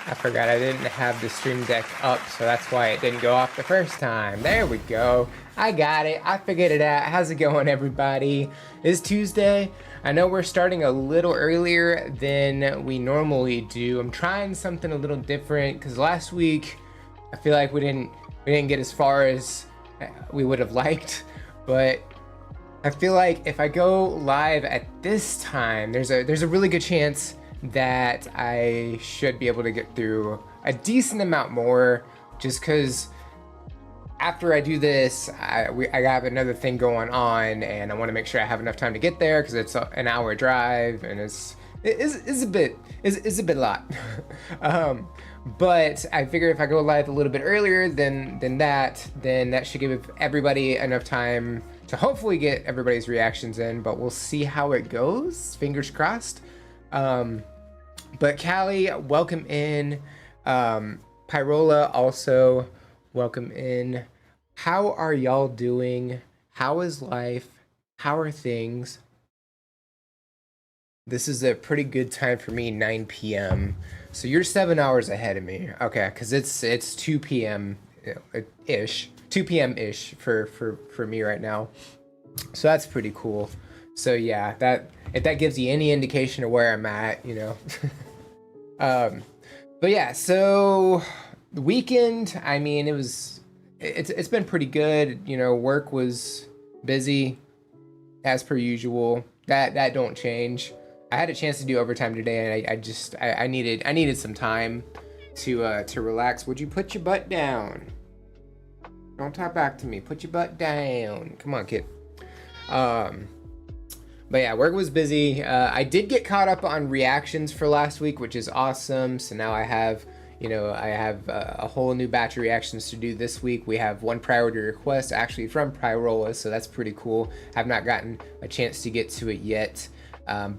I forgot I didn't have the Stream Deck up, so that's why it didn't go off the first time. There we go. I got it. I figured it out. How's it going, everybody? It's Tuesday. I know we're starting a little earlier than we normally do. I'm trying something a little different because last week I feel like we didn't get as far as we would have liked, but I feel like if I go live at this time, there's a really good chance that I should be able to get through a decent amount more, just because after I do this, I have another thing going on, and I want to make sure I have enough time to get there because it's an hour drive, and it's a bit a lot. But I figure if I go live a little bit earlier than that should give everybody enough time to hopefully get everybody's reactions in, but we'll see how it goes. Fingers crossed. But Callie, welcome in. Pyrola, also welcome in. How are y'all doing? How is life? How are things? This is a pretty good time for me, 9 p.m. So you're 7 hours ahead of me. Okay, because it's 2 p.m. ish. 2 p.m. ish for me right now. So that's pretty cool. So yeah, if that gives you any indication of where I'm at, you know. But yeah, so the weekend, I mean, it's been pretty good. You know, work was busy as per usual. That don't change. I had a chance to do overtime today, and I needed some time to relax. Would you put your butt down? Don't talk back to me. Put your butt down. Come on, kid. But yeah, work was busy. I did get caught up on reactions for last week, which is awesome. So now I have a whole new batch of reactions to do this week. We have one priority request actually from Pyrola, so that's pretty cool. I've not gotten a chance to get to it yet,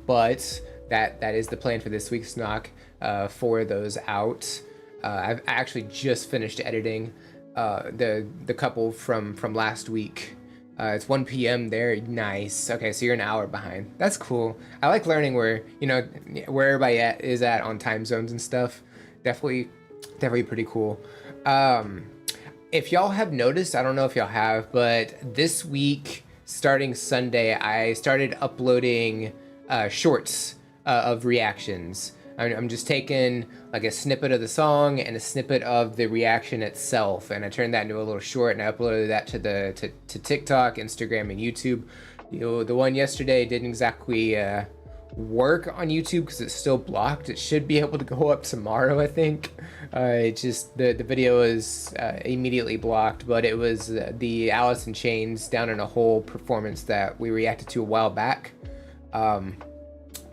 but that is the plan for this week's knock. 4 of those out. I've actually just finished editing the couple from last week. It's 1 p.m. there. Nice. Okay, so you're an hour behind. That's cool. I like learning where everybody is at on time zones and stuff. Definitely pretty cool. If y'all have noticed, I don't know if y'all have, but this week, starting Sunday, I started uploading shorts of reactions. I'm just taking like a snippet of the song and a snippet of the reaction itself, and I turned that into a little short, and I uploaded that to TikTok, Instagram, and YouTube. You know, the one yesterday didn't exactly work on YouTube because it's still blocked. It should be able to go up tomorrow, I think. It just the video is immediately blocked, but it was the Alice in Chains Down in a Hole performance that we reacted to a while back.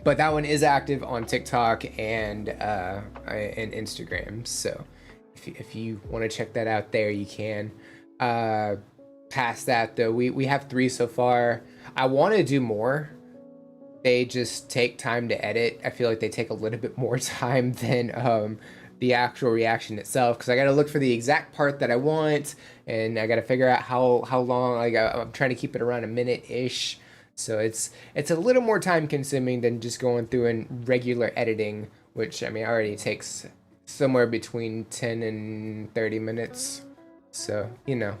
But that one is active on TikTok and Instagram. So if you want to check that out there, you can. Past that, though, we have 3 so far. I want to do more. They just take time to edit. I feel like they take a little bit more time than the actual reaction itself, because I got to look for the exact part that I want, and I got to figure out how long. Like I'm trying to keep it around a minute-ish. So it's a little more time consuming than just going through and regular editing, which I mean already takes somewhere between 10 and 30 minutes. So, you know,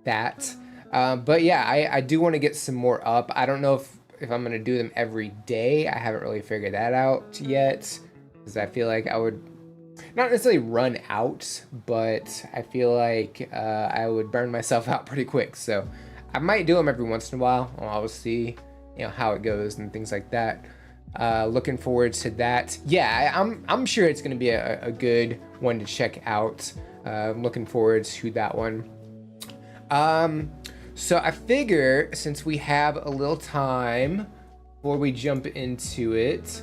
that. But yeah, I do want to get some more up. I don't know if I'm going to do them every day. I haven't really figured that out yet, because I feel like I would not necessarily run out, but I feel like I would burn myself out pretty quick. So I might do them every once in a while. I'll see, how it goes and things like that. Looking forward to that. Yeah, I'm sure it's going to be a good one to check out. Looking forward to that one. So I figure since we have a little time before we jump into it,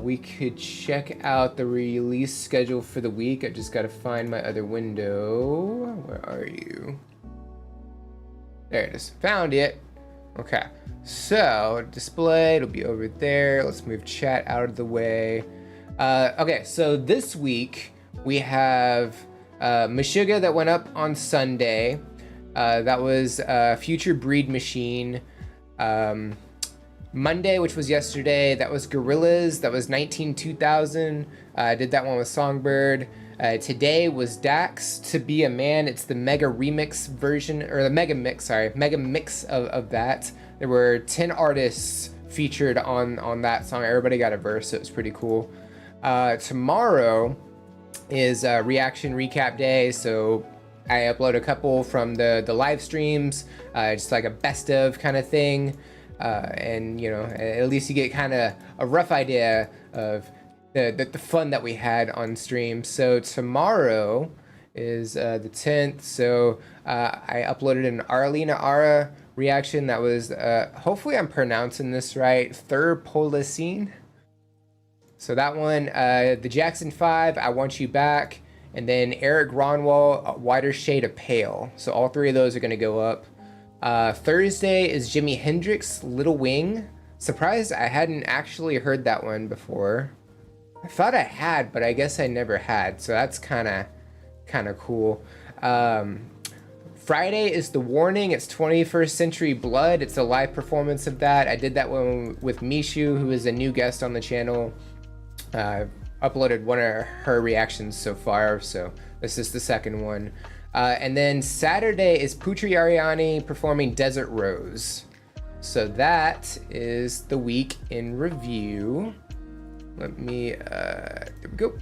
we could check out the release schedule for the week. I just got to find my other window. Where are you? There it is. Found it. Okay. So, display, it'll be over there. Let's move chat out of the way. Okay, so this week we have Meshuggah that went up on Sunday. That was Future Breed Machine. Monday, which was yesterday, that was Gorillaz. That was 19-2000. I did that one with Songbird. Today was Dax, To Be a Man. It's the mega remix version, or the mega mix of that. There were 10 artists featured on that song. Everybody got a verse, so it was pretty cool. Tomorrow is reaction recap day, so I upload a couple from the live streams, just like a best of kind of thing. And you know, at least you get kind of a rough idea of the fun that we had on stream. So tomorrow is the 10th. So I uploaded an Arlena Ara reaction that was, hopefully I'm pronouncing this right, Thurpolicine. So that one, the Jackson 5, I Want You Back, and then Eric Gronwall, Wider Shade of Pale. So all three of those are going to go up. Thursday is Jimi Hendrix, Little Wing. Surprised I hadn't actually heard that one before. I thought I had, but I guess I never had. So that's kind of cool. Friday is The Warning. It's 21st Century Blood. It's a live performance of that. I did that one with Mishu, who is a new guest on the channel. I've uploaded one of her reactions so far, so this is the second one. And then Saturday is Putri Ariani performing Desert Rose. So that is the week in review. Let me, there we go.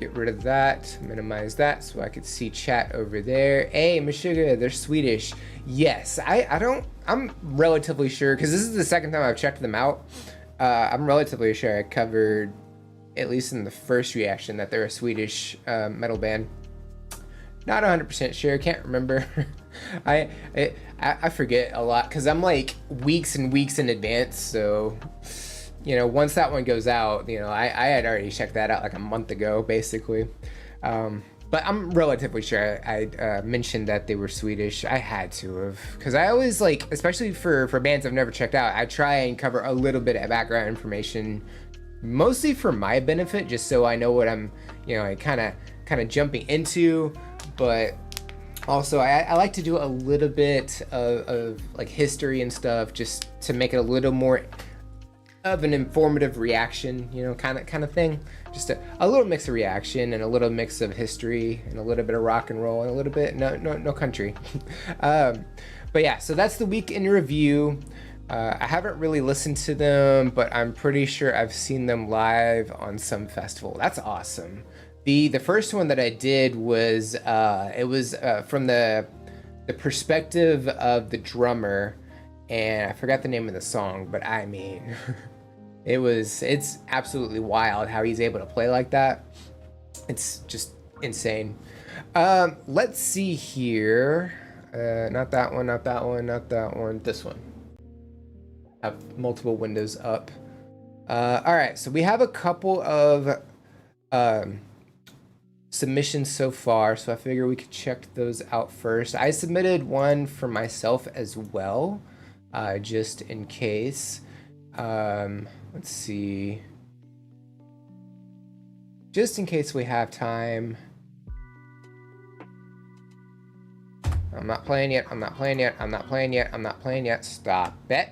Get rid of that, minimize that so I could see chat over there. Hey, Meshuggah, they're Swedish. Yes, I'm relatively sure, because this is the second time I've checked them out. I'm relatively sure I covered, at least in the first reaction, that they're a Swedish metal band. Not 100% sure, can't remember. I forget a lot, because I'm like weeks and weeks in advance, so you know, once that one goes out, you know, I had already checked that out like a month ago, basically. But I'm relatively sure I mentioned that they were Swedish. I had to have, because I always like, especially for bands I've never checked out, I try and cover a little bit of background information, mostly for my benefit, just so I know what I'm, you know, kind of jumping into. But also, I like to do a little bit of like history and stuff, just to make it a little more of an informative reaction, you know, kind of thing. Just a little mix of reaction and a little mix of history and a little bit of rock and roll and a little bit no country. But yeah, so that's the week in review. I haven't really listened to them, but I'm pretty sure I've seen them live on some festival. That's awesome. The first one that I did was it was from the perspective of the drummer, and I forgot the name of the song, but I mean, it's absolutely wild how he's able to play like that. It's just insane. Let's see here. Not that one, not that one, not that one. This one. I have multiple windows up. All right, so we have a couple of submissions so far, so I figure we could check those out first. I submitted one for myself as well, just in case. Let's see. Just in case we have time. I'm not playing yet, I'm not playing yet, I'm not playing yet, I'm not playing yet. Stop it.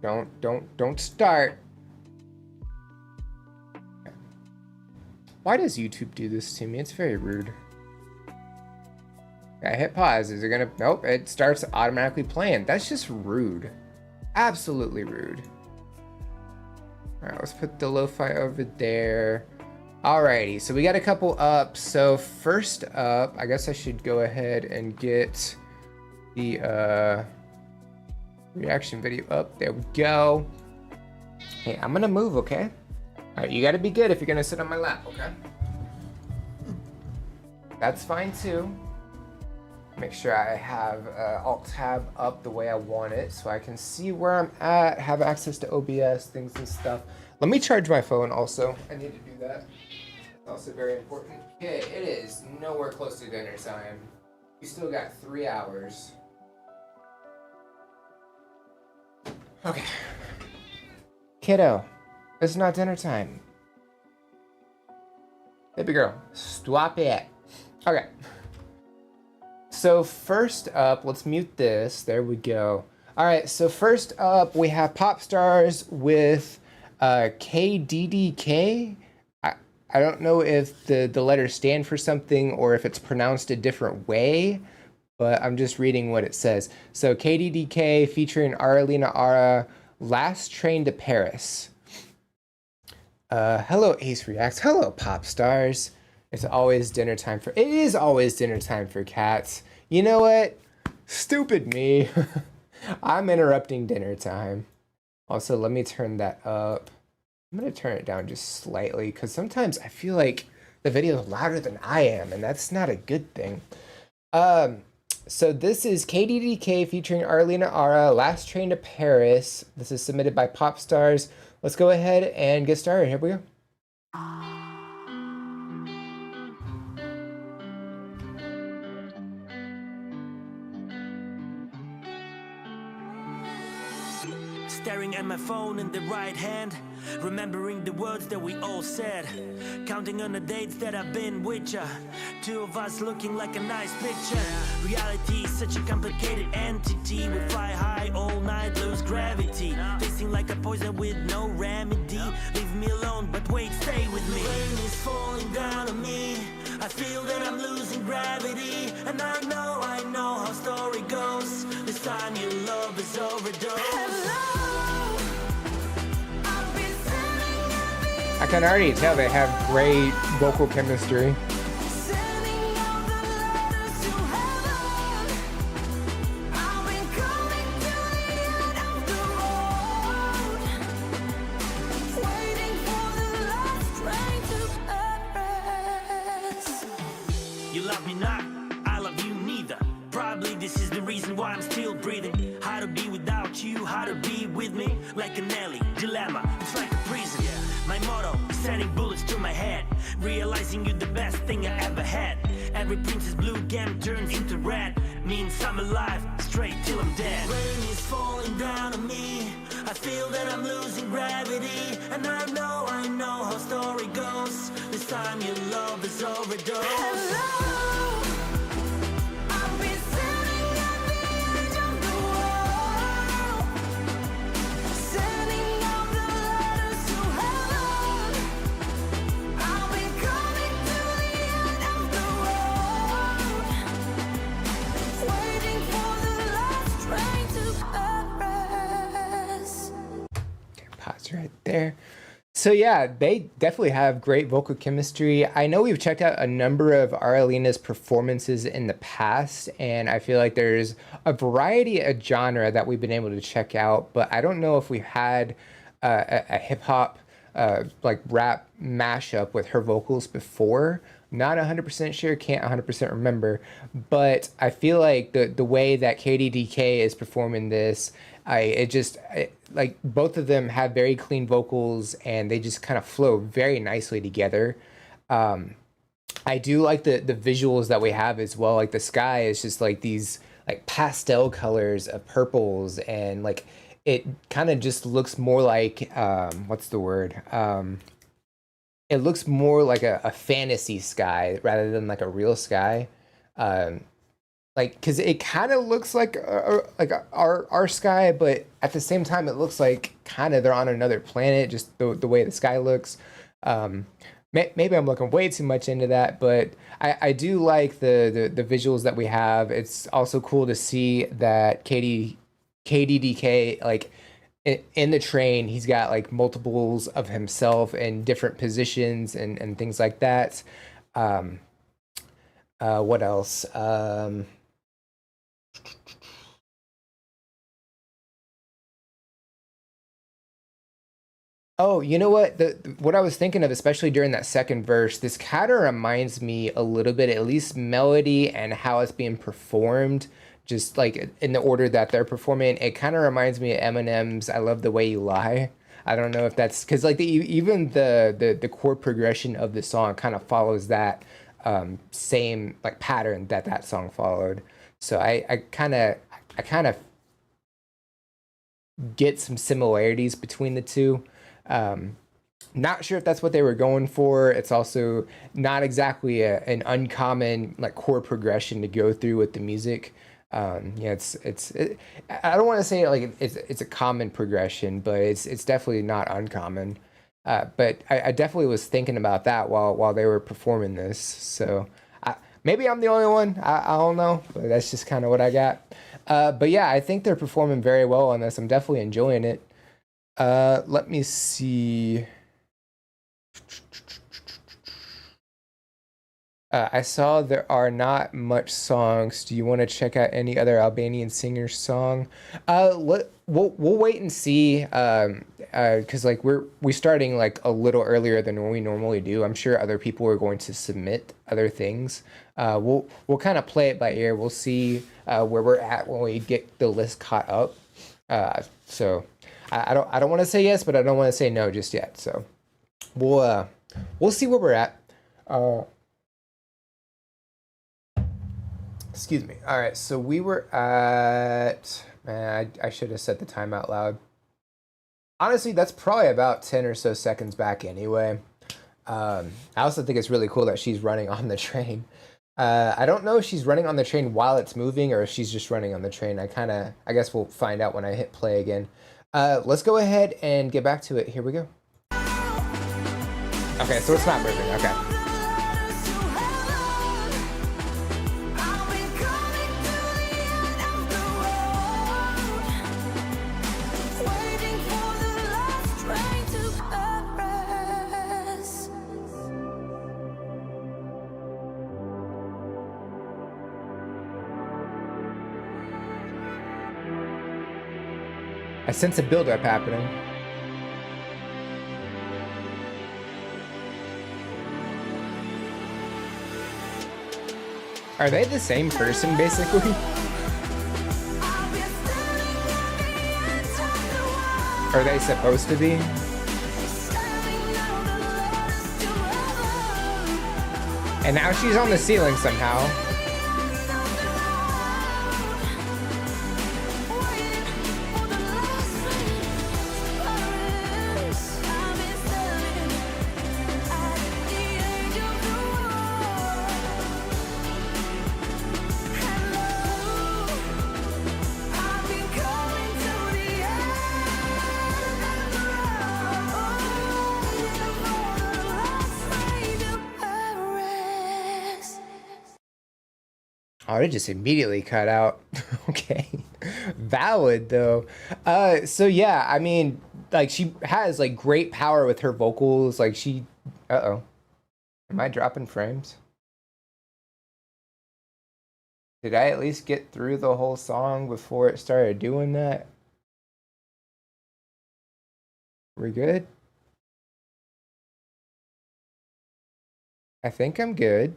Don't start. Why does YouTube do this to me? It's very rude. I hit pause. Is it gonna? Nope, it starts automatically playing. That's just rude. Absolutely rude. All right, let's put the lo-fi over there. Alrighty, so we got a couple up. So first up, I guess I should go ahead and get the reaction video up. There we go. Hey, I'm gonna move, okay? All right, you gotta be good if you're gonna sit on my lap, okay? That's fine too. Make sure I have Alt-Tab up the way I want it so I can see where I'm at, have access to OBS, things and stuff. Let me charge my phone also. I need to do that. It's also very important. Okay, it is nowhere close to dinner time. We still got 3 hours. Okay. Kiddo, it's not dinner time. Baby girl, stop it. Okay. So first up, let's mute this. There we go. All right. So first up, we have Pop Stars with KDDK. I don't know if the letters stand for something or if it's pronounced a different way, but I'm just reading what it says. So KDDK featuring Aralina Ara, Last Train to Paris. Hello Ace Reacts. Hello Pop Stars. It is always dinner time for cats. You know what? Stupid me. I'm interrupting dinner time. Also, let me turn that up. I'm gonna turn it down just slightly because sometimes I feel like the video is louder than I am, and that's not a good thing. So this is KDDK featuring Aralina Ara, Last Train to Paris. This is submitted by Pop Stars. Let's go ahead and get started. Here we go. Staring at my phone in the right hand, remembering the words that we all said, counting on the dates that I've been with ya, two of us looking like a nice picture. Reality is such a complicated entity. We fly high all night, lose gravity, tasting like a poison with no remedy. Leave me alone, but wait, stay with me. Rain is falling down on me, I feel that I'm losing gravity, and I know how story goes. This time your love is overdosed. I can already tell they have great vocal chemistry. You love me not, I love you neither. Probably this is the reason why I'm still breathing. How to be without you, how to be with me. Like a Nelly dilemma, it's like a prison. My motto, sending bullets to my head, realizing you're the best thing I ever had. Every princess blue gem turns into red, means I'm alive, straight till I'm dead. Rain is falling down on me, I feel that I'm losing gravity, and I know how story goes. This time your love is overdosed. Hello. Right there. So yeah, they definitely have great vocal chemistry. I know we've checked out a number of Aralina's performances in the past, and I feel like there's a variety of genre that we've been able to check out, but I don't know if we had a hip hop like rap mashup with her vocals before. Not 100% sure, can't 100% remember, but I feel like the way that KDDK is performing this, like both of them have very clean vocals and they just kind of flow very nicely together. I do like the visuals that we have as well. Like the sky is just like these like pastel colors of purples, and like it kind of just looks more like what's the word? It looks more like a fantasy sky rather than like a real sky. Like, because it kind of looks like our sky, but at the same time, it looks like kind of they're on another planet, just the way the sky looks. Maybe I'm looking way too much into that, but I do like the visuals that we have. It's also cool to see that KDDK, like, in the train, he's got like multiples of himself in different positions and things like that. What else? Oh, you know what? What I was thinking of, especially during that second verse, this kind of reminds me a little bit, at least melody and how it's being performed, just like in the order that they're performing. It kind of reminds me of Eminem's "I Love the Way You Lie." I don't know if that's because like even the chord progression of the song kind of follows that same like pattern that song followed. So I kind of get some similarities between the two. Um, Not sure if that's what they were going for. It's also not exactly an uncommon like chord progression to go through with the music. Yeah, I don't want to say like it's a common progression, but it's definitely not uncommon. But I definitely was thinking about that while they were performing this. So maybe I'm the only one. I don't know, but that's just kind of what I got. But yeah, I think they're performing very well on this. I'm definitely enjoying it. Let me see. I saw there are not much songs. Do you want to check out any other Albanian singer song? We'll wait and see. Because like we starting like a little earlier than we normally do. I'm sure other people are going to submit other things. We'll kind of play it by ear. We'll see where we're at when we get the list caught up. So I don't want to say yes, but I don't want to say no just yet. So we'll see where we're at. Excuse me. All right, so we were at, man, I should have said the time out loud. Honestly, that's probably about 10 or so seconds back anyway. I also think it's really cool that she's running on the train. I don't know if she's running on the train while it's moving or if she's just running on the train. I guess we'll find out when I hit play again. Let's go ahead and get back to it. Here we go. Okay, so it's not moving. Okay. I sense a buildup happening. Are they the same person, basically? Are they supposed to be? And now she's on the ceiling somehow. Oh, it just immediately cut out. Okay. Valid though. So yeah, I mean, like she has like great power with her vocals. Like she uh-oh. Am I dropping frames? Did I at least get through the whole song before it started doing that? We're good? I think I'm good.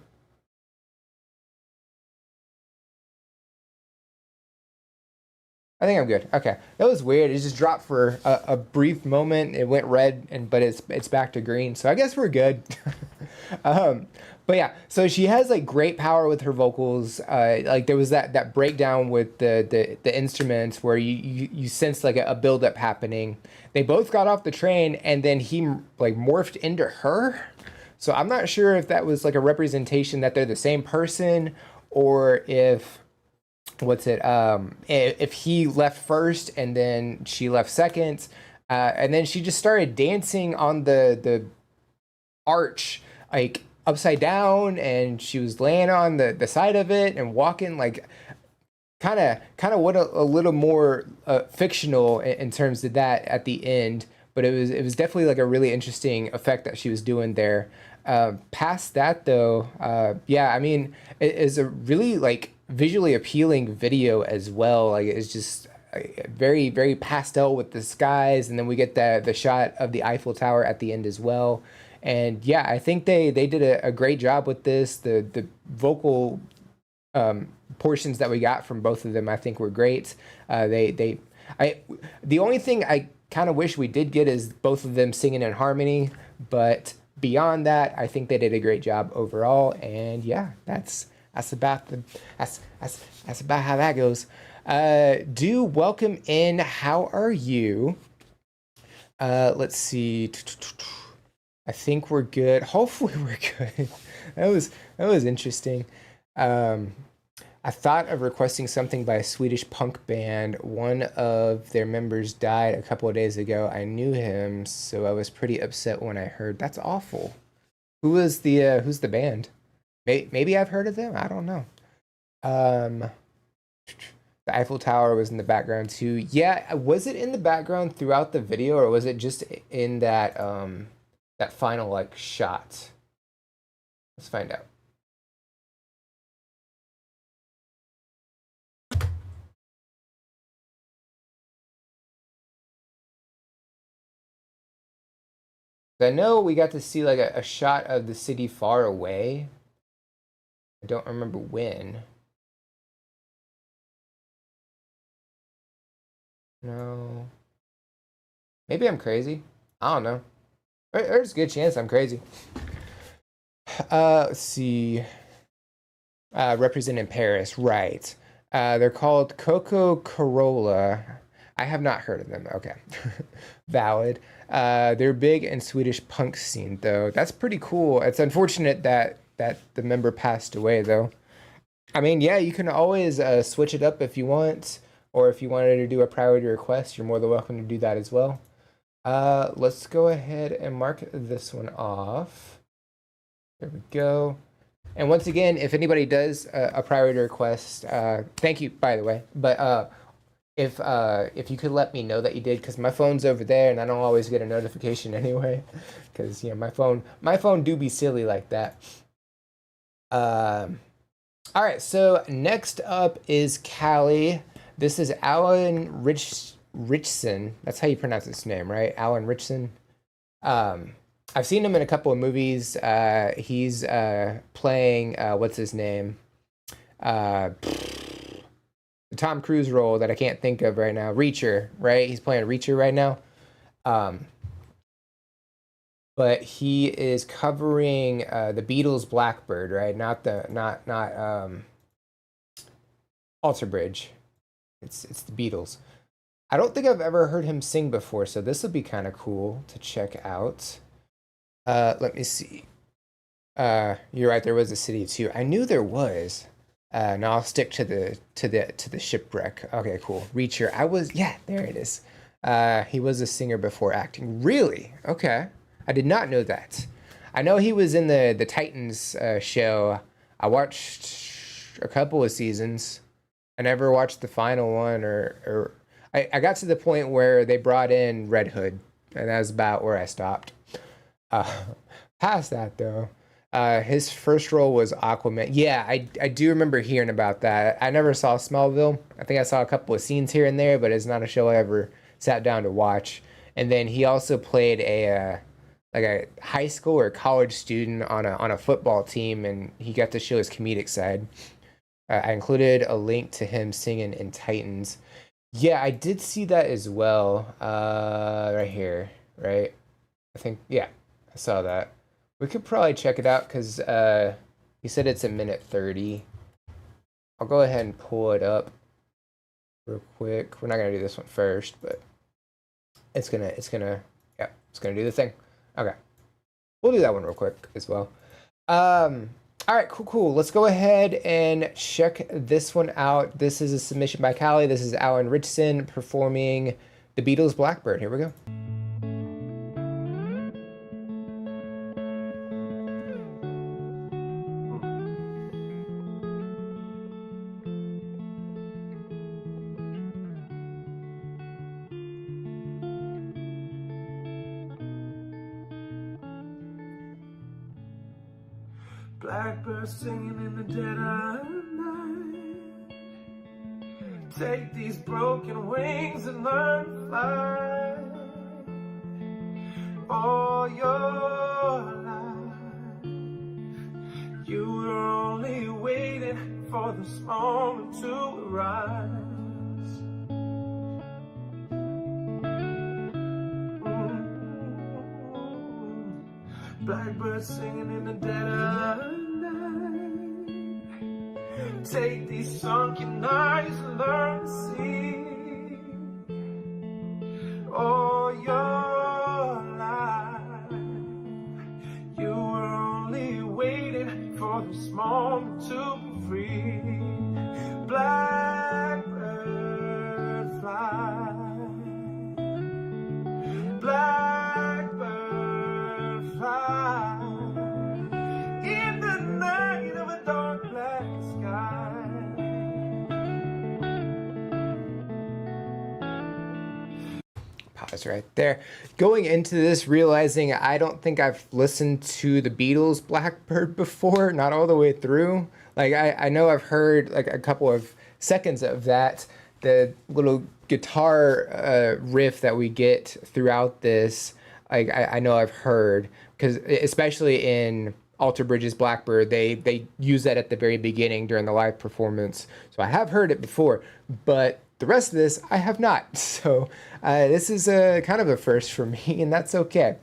I think I'm good. Okay, that was weird. It just dropped for a brief moment. It went red, but it's back to green. So I guess we're good. um, but yeah, so she has like great power with her vocals. Like there was that breakdown with the instruments where you sense like a buildup happening. They both got off the train, and then he like morphed into her. So I'm not sure if that was like a representation that they're the same person, or if if he left first and then she left second, and then she just started dancing on the arch like upside down, and she was laying on the side of it and walking like kind of what a little more fictional in terms of that at the end, but it was definitely like a really interesting effect that she was doing there. Past that though, yeah, I mean, it is a really like visually appealing video as well. Like it's just very very pastel with the skies, and then we get the shot of the Eiffel Tower at the end as well. And yeah, I think they did a great job with this. The vocal portions that we got from both of them I think were great. The only thing I kind of wish we did get is both of them singing in harmony, but beyond that, I think they did a great job overall. And yeah, that's about that's about how that goes. Do welcome in. How are you? Let's see. I think we're good. Hopefully we're good. That was interesting. Um, I thought of requesting something by a Swedish punk band. One of their members died a couple of days ago. I knew him, so I was pretty upset when I heard. That's awful. Who's the band? Maybe I've heard of them. I don't know. Um, the Eiffel Tower was in the background too. Yeah, was it in the background throughout the video, or was it just in that final like shot? Let's find out. I know we got to see like a shot of the city far away. I don't remember when. No. Maybe I'm crazy. I don't know. There's a good chance I'm crazy. Let's see. Represent in Paris, right. They're called Coco Corolla. I have not heard of them. Okay. Valid. They're big in Swedish punk scene, though. That's pretty cool. It's unfortunate that the member passed away, though. I mean, yeah, you can always switch it up if you want, or if you wanted to do a priority request, you're more than welcome to do that as well. Let's go ahead and mark this one off. There we go. And once again, if anybody does a priority request, thank you, by the way. But if you could let me know that you did, because my phone's over there and I don't always get a notification anyway, because my phone do be silly like that. All right, so next up is Callie. This is Alan Richson. That's how you pronounce his name, right? Alan Richson. Um, I've seen him in a couple of movies. He's playing what's his name? The Tom Cruise role that I can't think of right now. Reacher, right? He's playing Reacher right now. Um, but he is covering the Beatles' Blackbird, right? Not Alter Bridge. It's the Beatles. I don't think I've ever heard him sing before, so this would be kind of cool to check out. Let me see. You're right. There was a city too. I knew there was. Now I'll stick to the shipwreck. Okay, cool. Reacher. Yeah, there it is. He was a singer before acting. Really? Okay. I did not know that. I know he was in the Titans show. I watched a couple of seasons. I never watched the final one, or I got to the point where they brought in Red Hood, and that was about where I stopped. Uh, Past that though, his first role was Aquaman. Yeah, I do remember hearing about that. I never saw Smallville. I think I saw a couple of scenes here and there, but it's not a show I ever sat down to watch. And then he also played a like a high school or college student on a football team, and he got to show his comedic side. I included a link to him singing in Titans. Yeah, I did see that as well. Right here, right? I think, yeah, I saw that. We could probably check it out because he said it's a minute 30. I'll go ahead and pull it up real quick. We're not gonna do this one first, but yeah, it's gonna do the thing. Okay, we'll do that one real quick as well. All right, cool. Let's go ahead and check this one out. This is a submission by Callie. This is Alan Richson performing the Beatles' Blackbird. Here we go. Blackbird singing in the dead of night. Take these broken wings and learn to fly. All your life, you were only waiting for this moment to arise. Blackbird singing in the dead of night. Take these sunken eyes and learn to see. All your life, Beatles right there. Going into this, realizing I don't think I've listened to the Beatles Blackbird before, not all the way through. Like I know I've heard like a couple of seconds of that, the little guitar riff that we get throughout this. Like I know I've heard, because especially in Alter Bridge's Blackbird, they use that at the very beginning during the live performance. So I have heard it before, but the rest of this I have not. So this is a kind of a first for me, and that's okay.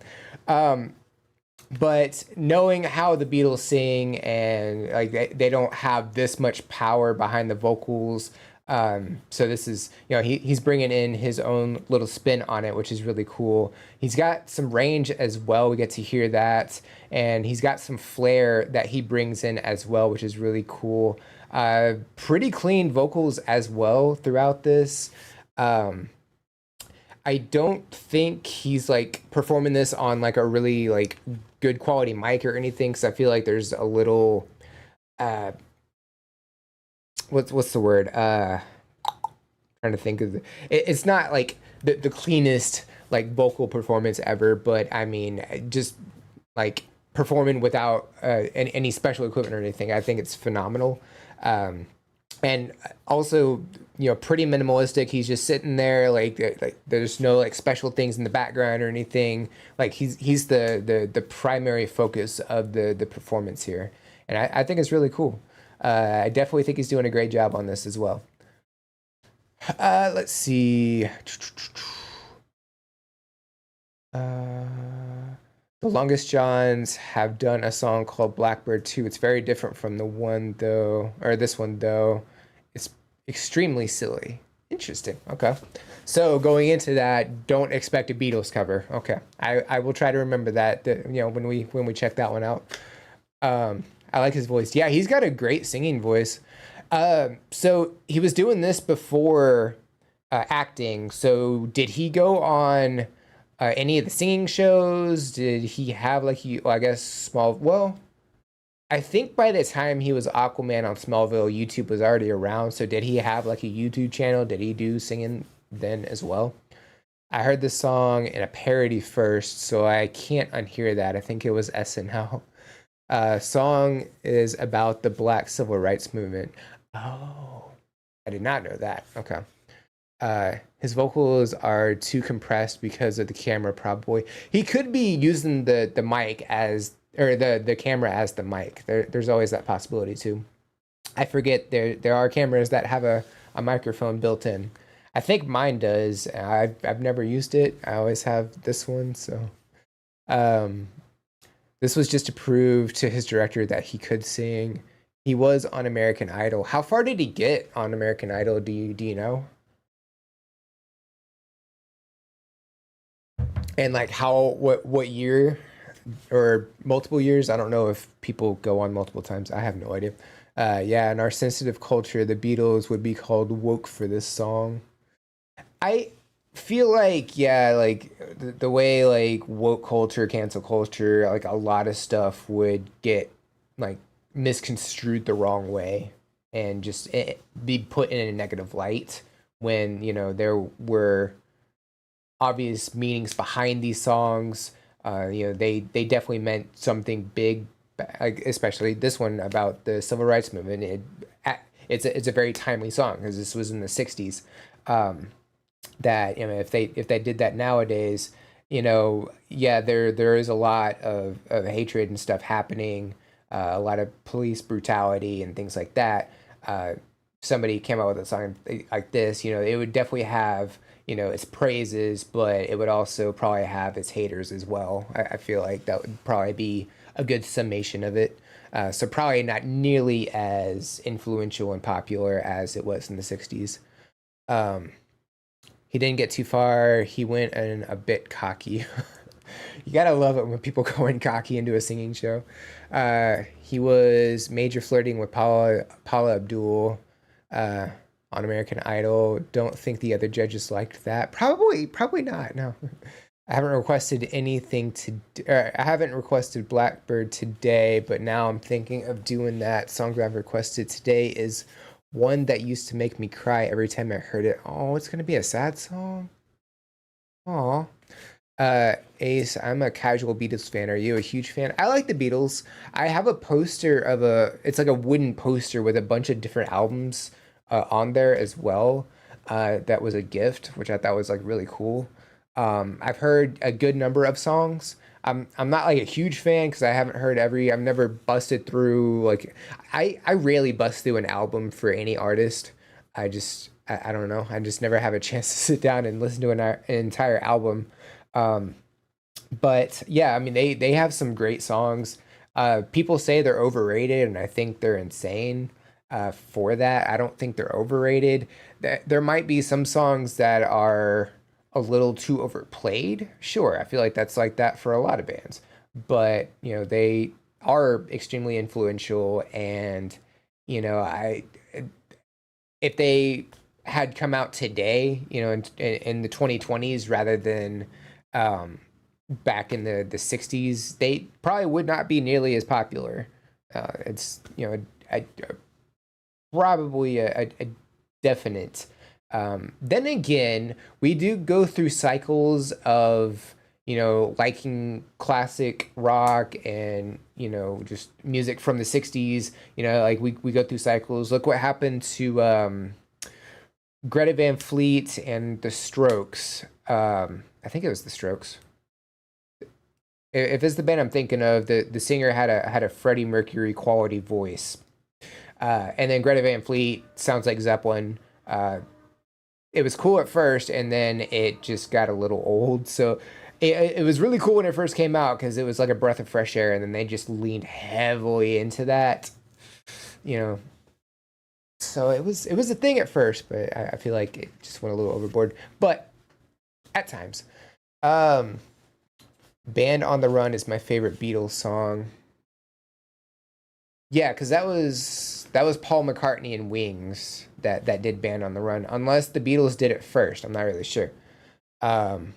But knowing how the Beatles sing, and like they don't have this much power behind the vocals. So this is, he's bringing in his own little spin on it, which is really cool. He's got some range as well. We get to hear that. And he's got some flair that he brings in as well, which is really cool. Pretty clean vocals as well throughout this. I don't think he's like performing this on like a really like good quality mic or anything, because I feel like there's a little what's the word? Trying to think of it's not like the cleanest like vocal performance ever, but I mean, just like performing without any special equipment or anything, I think it's phenomenal. And also, pretty minimalistic. He's just sitting there, like there's no like special things in the background or anything. Like he's the primary focus of the performance here, and I think it's really cool. I definitely think he's doing a great job on this as well. Let's see. The Longest Johns have done a song called Blackbird 2. It's very different from the one though, or this one though. It's extremely silly. Interesting. Okay. So going into that, don't expect a Beatles cover. Okay. I will try to remember that, when we check that one out. I like his voice. Yeah, he's got a great singing voice. So he was doing this before acting. So did he go on any of the singing shows? Did he have like I think by the time he was Aquaman on Smallville, YouTube was already around. So did he have like a YouTube channel? Did he do singing then as well? I heard this song in a parody first, so I can't unhear that. I think it was SNL. Song is about the Black Civil Rights Movement. Oh, I did not know that. Okay. His vocals are too compressed because of the camera, probably. He could be using the mic as, or the camera as the mic. There's always that possibility too. I forget there are cameras that have a microphone built in. I think mine does. I've never used it. I always have this one. So, this was just to prove to his director that he could sing. He was on American Idol. How far did he get on American Idol? Do you know? And like what year, or multiple years? I don't know if people go on multiple times. I have no idea. Yeah, in our sensitive culture, the Beatles would be called woke for this song. I feel like, yeah, like the way like woke culture, cancel culture, like a lot of stuff would get like misconstrued the wrong way, and just be put in a negative light when there were obvious meanings behind these songs. They definitely meant something big, especially this one about the civil rights movement. It's a very timely song because this was in the 60s. That if they did that nowadays, yeah, there is a lot of hatred and stuff happening, a lot of police brutality and things like that. Somebody came out with a song like this, it would definitely have its praises, but it would also probably have its haters as well. I feel like that would probably be a good summation of it. So probably not nearly as influential and popular as it was in the 60s. He didn't get too far. He went in a bit cocky. You gotta love it when people go in cocky into a singing show. He was major flirting with Paula Abdul on American Idol. Don't think the other judges liked that. Probably not. No, I haven't requested anything I haven't requested Blackbird today, but now I'm thinking of doing that. Song that I've requested today is one that used to make me cry every time I heard it. Oh, it's gonna be a sad song. Aw. Ace, I'm a casual Beatles fan. Are you a huge fan? I like the Beatles. I have a poster of it's like a wooden poster with a bunch of different albums on there as well. That was a gift, which I thought was like really cool. I've heard a good number of songs. I'm not like a huge fan because I haven't heard every. I've never busted through like I rarely bust through an album for any artist. I don't know. I just never have a chance to sit down and listen to an entire album. Um, but yeah, I mean they have some great songs. People say they're overrated, and I think they're insane for that. I don't think they're overrated. There might be some songs that are a little too overplayed. Sure, I feel like that's like that for a lot of bands, but you know they are extremely influential, and you know I if they had come out today, you know, in the 2020s rather than um, back in the 60s, they probably would not be nearly as popular. It's, you know, probably a definite. Then again, we do go through cycles of, you know, liking classic rock and, you know, just music from the 60s. You know, like we go through cycles. Look what happened to Greta Van Fleet and the Strokes. I think it was the Strokes. If it's the band I'm thinking of, the singer had a Freddie Mercury quality voice, and then Greta Van Fleet sounds like Zeppelin. It was cool at first, and then it just got a little old. So it was really cool when it first came out because it was like a breath of fresh air, and then they just leaned heavily into that, you know. So it was a thing at first, but I feel like it just went a little overboard. But at times, um, "Band on the Run" is my favorite Beatles song. Yeah, because that was Paul McCartney and Wings that did "Band on the Run," unless the Beatles did it first. I'm not really sure. Um,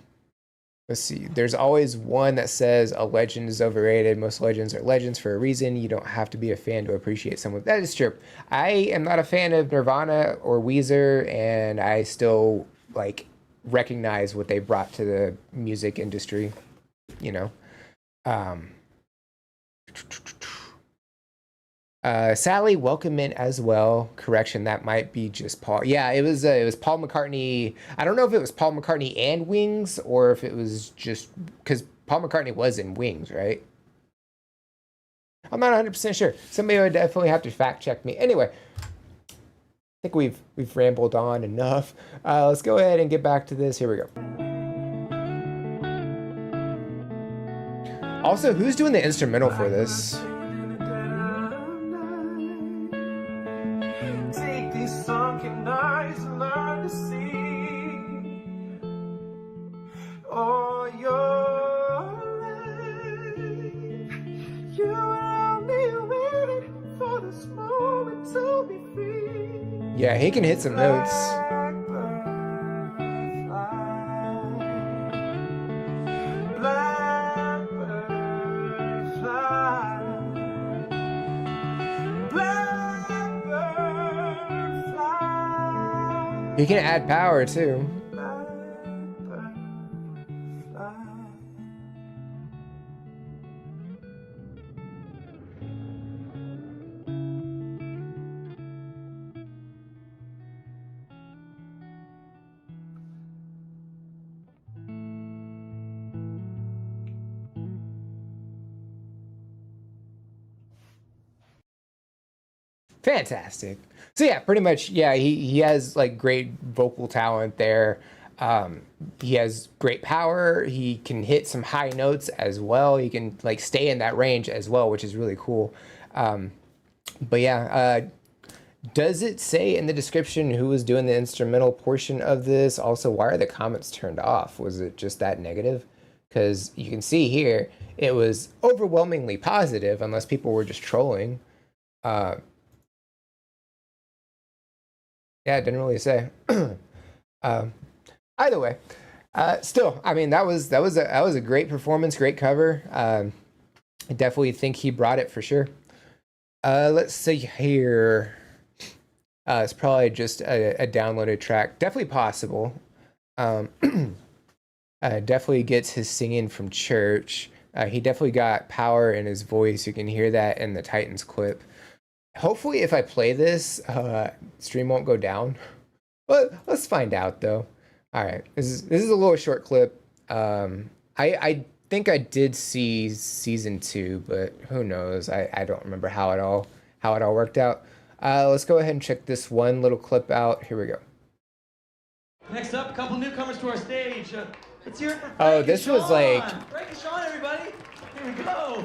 let's see. There's always one that says a legend is overrated. Most legends are legends for a reason. You don't have to be a fan to appreciate someone. That is true. I am not a fan of Nirvana or Weezer, and I still like recognize what they brought to the music industry. You know. Um, Sally, welcome in as well. Correction, that might be just Paul. Yeah, it was Paul McCartney. I don't know if it was Paul McCartney and Wings or if it was just because Paul McCartney was in Wings, right? I'm not 100% sure. Somebody would definitely have to fact check me. Anyway, I think we've rambled on enough. Let's go ahead and get back to this. Here we go. Also, who's doing the instrumental for this? Take these sunken eyes and learn to see. Oh, you're alive. You are only waiting for this moment to be free. Yeah, he can hit some notes. Blackbird fly. Blackbird fly. Blackbird fly. He can add power too. Blackbird fly. Fantastic. So yeah, pretty much, yeah, he has like great vocal talent there. Um, he has great power. He can hit some high notes as well. He can like stay in that range as well, which is really cool. Um, but yeah, does it say in the description who was doing the instrumental portion of this? Also, why are the comments turned off? Was it just that negative? Because you can see here, it was overwhelmingly positive, unless people were just trolling. Uh, yeah, it didn't really say. um, Either way, still, I mean, that was a great performance, great cover. I definitely think he brought it for sure. Let's see here. It's probably just a downloaded track. Definitely possible. Um, Definitely gets his singing from church. He definitely got power in his voice. You can hear that in the Titans clip. Hopefully, if I play this, stream won't go down. But let's find out though. All right, this is a little short clip. I think I did see season 2, but who knows? I don't remember how it all worked out. Let's go ahead and check this one little clip out. Here we go. Next up, a couple newcomers to our stage. Let's hear it for Frank Oh, this and was Sean. like- Frank and Sean, everybody. Here we go.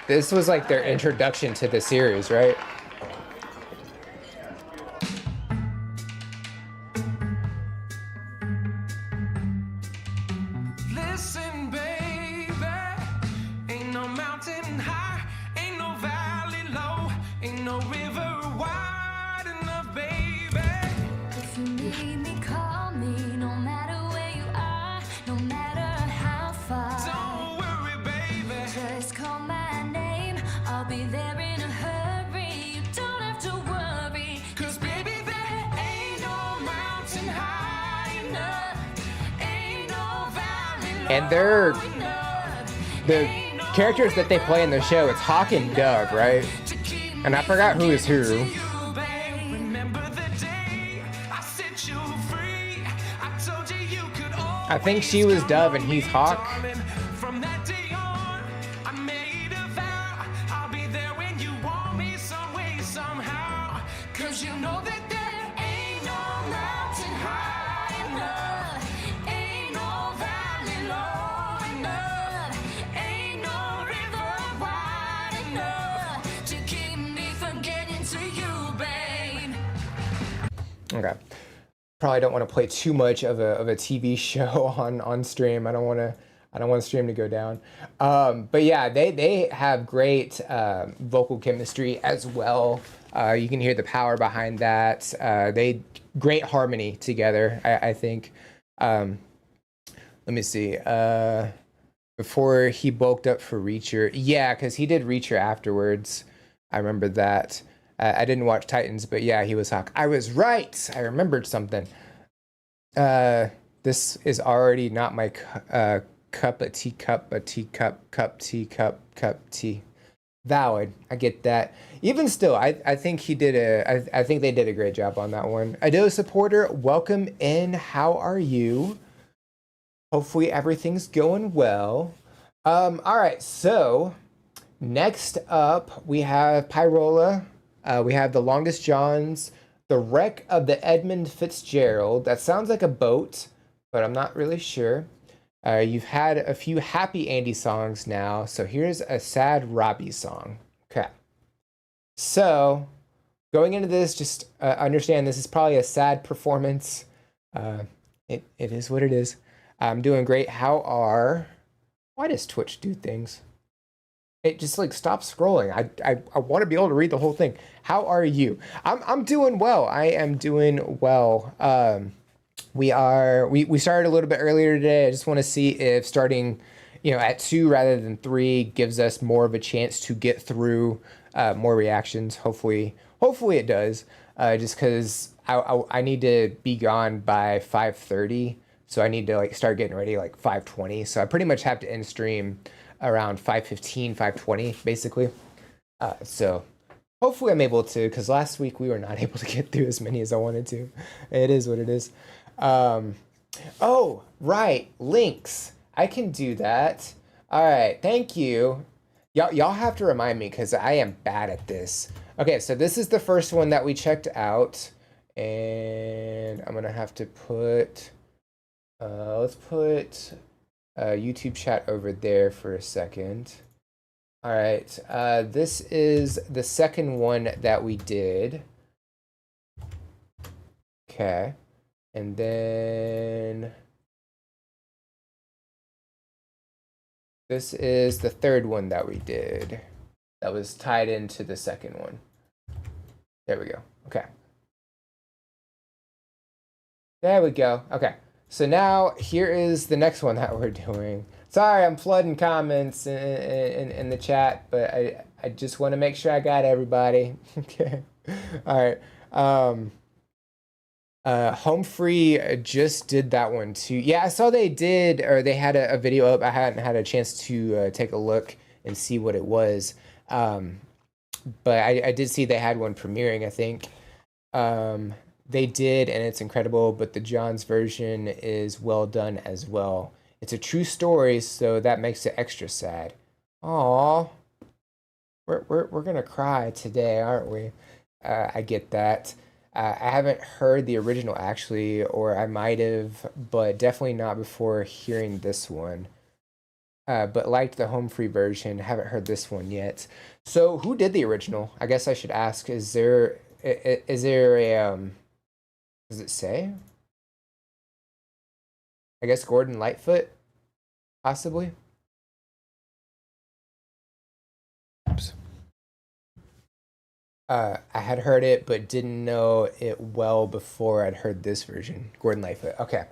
This was like their introduction to the series, right? Listen, baby, ain't no mountain high, ain't no valley low, ain't no river wide enough, baby. If you need me, call me. No matter where you are, no matter how far. Don't worry, baby. Just call my name. I'll be there in a hurry. You don't have to worry. 'Cause baby, there ain't no mountain high enough, ain't no valley low And they're enough. the characters that they play in the show. It's Hawk and Dove, right? To keep And I forgot who is who. you, babe. Remember the day I set you free. I told you you could I think she was Dove and he's Hawk. Darling, from that day on, I made a vow. I'll be there when you want me some way, somehow. 'Cause you know that there ain't no mountain high enough, ain't no valley low enough, ain't no river wide enough To keep me from getting to you, babe. Okay. Probably don't want to play too much of a TV show on stream. I don't want the stream to go down. But yeah, they have great vocal chemistry as well. You can hear the power behind that. They great harmony together, I think. Let me see. Before he bulked up for Reacher. Yeah, because he did Reacher afterwards. I remember that. I didn't watch Titans, but yeah, he was Hawk. I was right. I remembered something. This is already not my cup of tea, cup tea. Valid. I get that. Even still, I think I think they did a great job on that one. Ado supporter, welcome in. How are you? Hopefully everything's going well. All right, so next up we have Pyrola. We have the Longest Johns, the wreck of the Edmund Fitzgerald. That sounds like a boat, but I'm not really sure. You've had a few happy Andy songs now, so here's a sad Robbie song. Okay. So, going into this, just understand this is probably a sad performance. It is what it is. I'm doing great. Why does Twitch do things? It just like stops scrolling. I want to be able to read the whole thing. How are you? I'm doing well. I am doing well. We started a little bit earlier today. I just want to see if starting, at 2 rather than 3 gives us more of a chance to get through more reactions. Hopefully it does. Just because I need to be gone by 5:30, so I need to start getting ready 5:20. So I pretty much have to end stream around 5:15, 5:20, basically. So hopefully I'm able to, because last week we were not able to get through as many as I wanted to. It is what it is. Oh, right, links. I can do that. All right, thank you. Y'all have to remind me because I am bad at this. Okay, so this is the first one that we checked out. And I'm going to have to put, let's put YouTube chat over there for a second. All right, this is the second one that we did. Okay, and then this is the third one that we did that was tied into the second one. There we go. Okay. There we go. Okay. So now here is the next one that we're doing. Sorry, I'm flooding comments in the chat, but I just want to make sure I got everybody. Okay. All right. Home Free just did that one too. Yeah, I saw they did, or they had a video up. I hadn't had a chance to take a look and see what it was. Um, but I did see they had one premiering, I think. They did, and it's incredible, but the John's version is well done as well. It's a true story, so that makes it extra sad. Aw, we're gonna cry today, aren't we? I get that. I haven't heard the original actually, or I might have, but definitely not before hearing this one. But liked the home free version. Haven't heard this one yet. So who did the original? I guess I should ask. Is there a does it say? I guess Gordon Lightfoot, possibly. Oops. I had heard it, but didn't know it well before I'd heard this version. Gordon Lightfoot. Okay.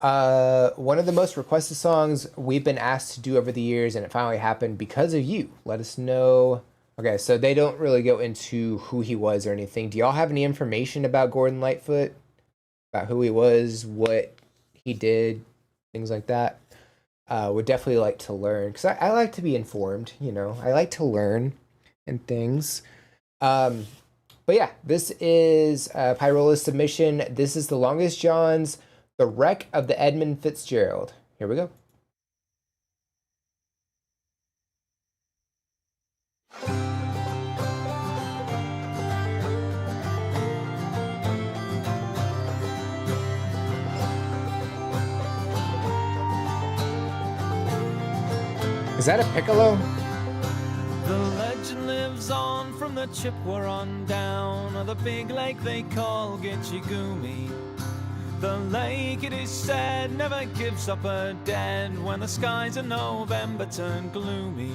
One of the most requested songs we've been asked to do over the years, and it finally happened because of you. Let us know. Okay, so they don't really go into who he was or anything. Do y'all have any information about Gordon Lightfoot? About who he was, what he did, things like that? Would definitely like to learn, because I like to be informed, you know. I like to learn and things. But yeah, this is Pyrola's submission. This is the Longest John's The Wreck of the Edmund Fitzgerald. Here we go. Is that a piccolo? The legend lives on from the Chippewa on down of the big lake they call Gitchigumi. The lake, it is said, never gives up a dead when the skies in November turn gloomy.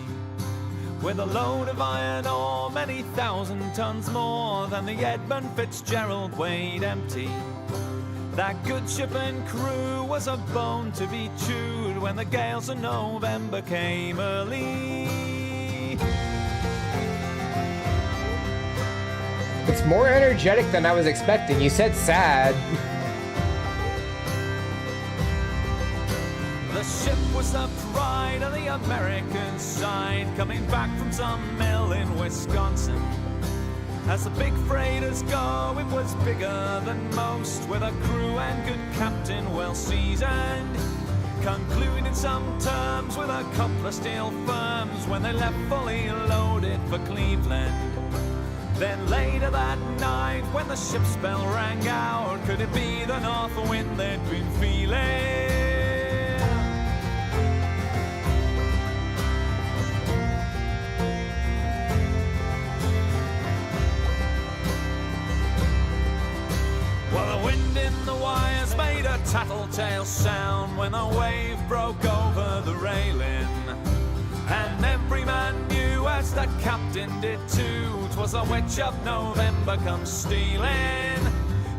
With a load of iron ore, many thousand tons more than the Edmund Fitzgerald weighed empty. That good ship and crew was a bone to be chewed when the gales of November came early. It's more energetic than I was expecting. You said sad. The ship was the pride of the American side, coming back from some mill in Wisconsin. As the big freighters go, it was bigger than most, with a crew and good captain well seasoned. Concluding some terms with a couple of steel firms when they left fully loaded for Cleveland. Then later that night, when the ship's bell rang out, could it be the north wind they'd been feeling? Well, the wind in the wires made a tattletale sound when the wave broke over the railing. And every man knew, as the captain did too, 'twas a witch of November come stealing.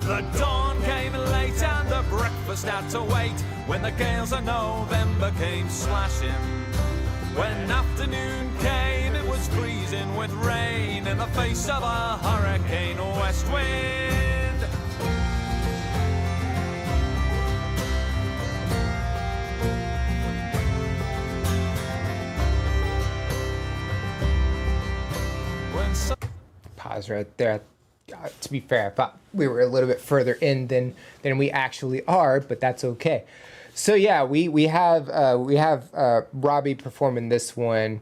The dawn came late and the breakfast had to wait when the gales of November came slashing. When afternoon came, it was freezing with rain in the face of a hurricane west wind. Pause right there. To be fair, I thought we were a little bit further in than we actually are, but that's okay. So yeah, we have Robbie performing this one,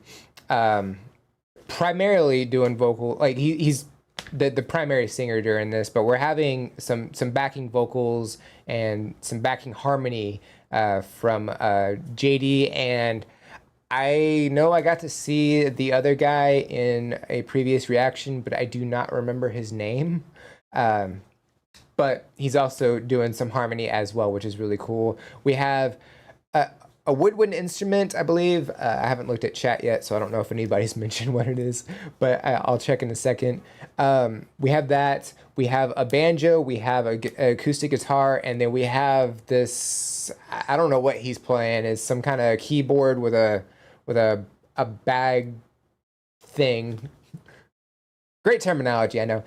primarily doing vocal. Like he's the primary singer during this, but we're having some backing vocals and some backing harmony from JD. And I know I got to see the other guy in a previous reaction, but I do not remember his name. But he's also doing some harmony as well, which is really cool. We have a woodwind instrument, I believe. I haven't looked at chat yet, so I don't know if anybody's mentioned what it is, but I'll check in a second. We have that. We have a banjo. We have a acoustic guitar, and then we have this. I don't know what he's playing. It's some kind of keyboard with a bag thing. Great terminology, I know.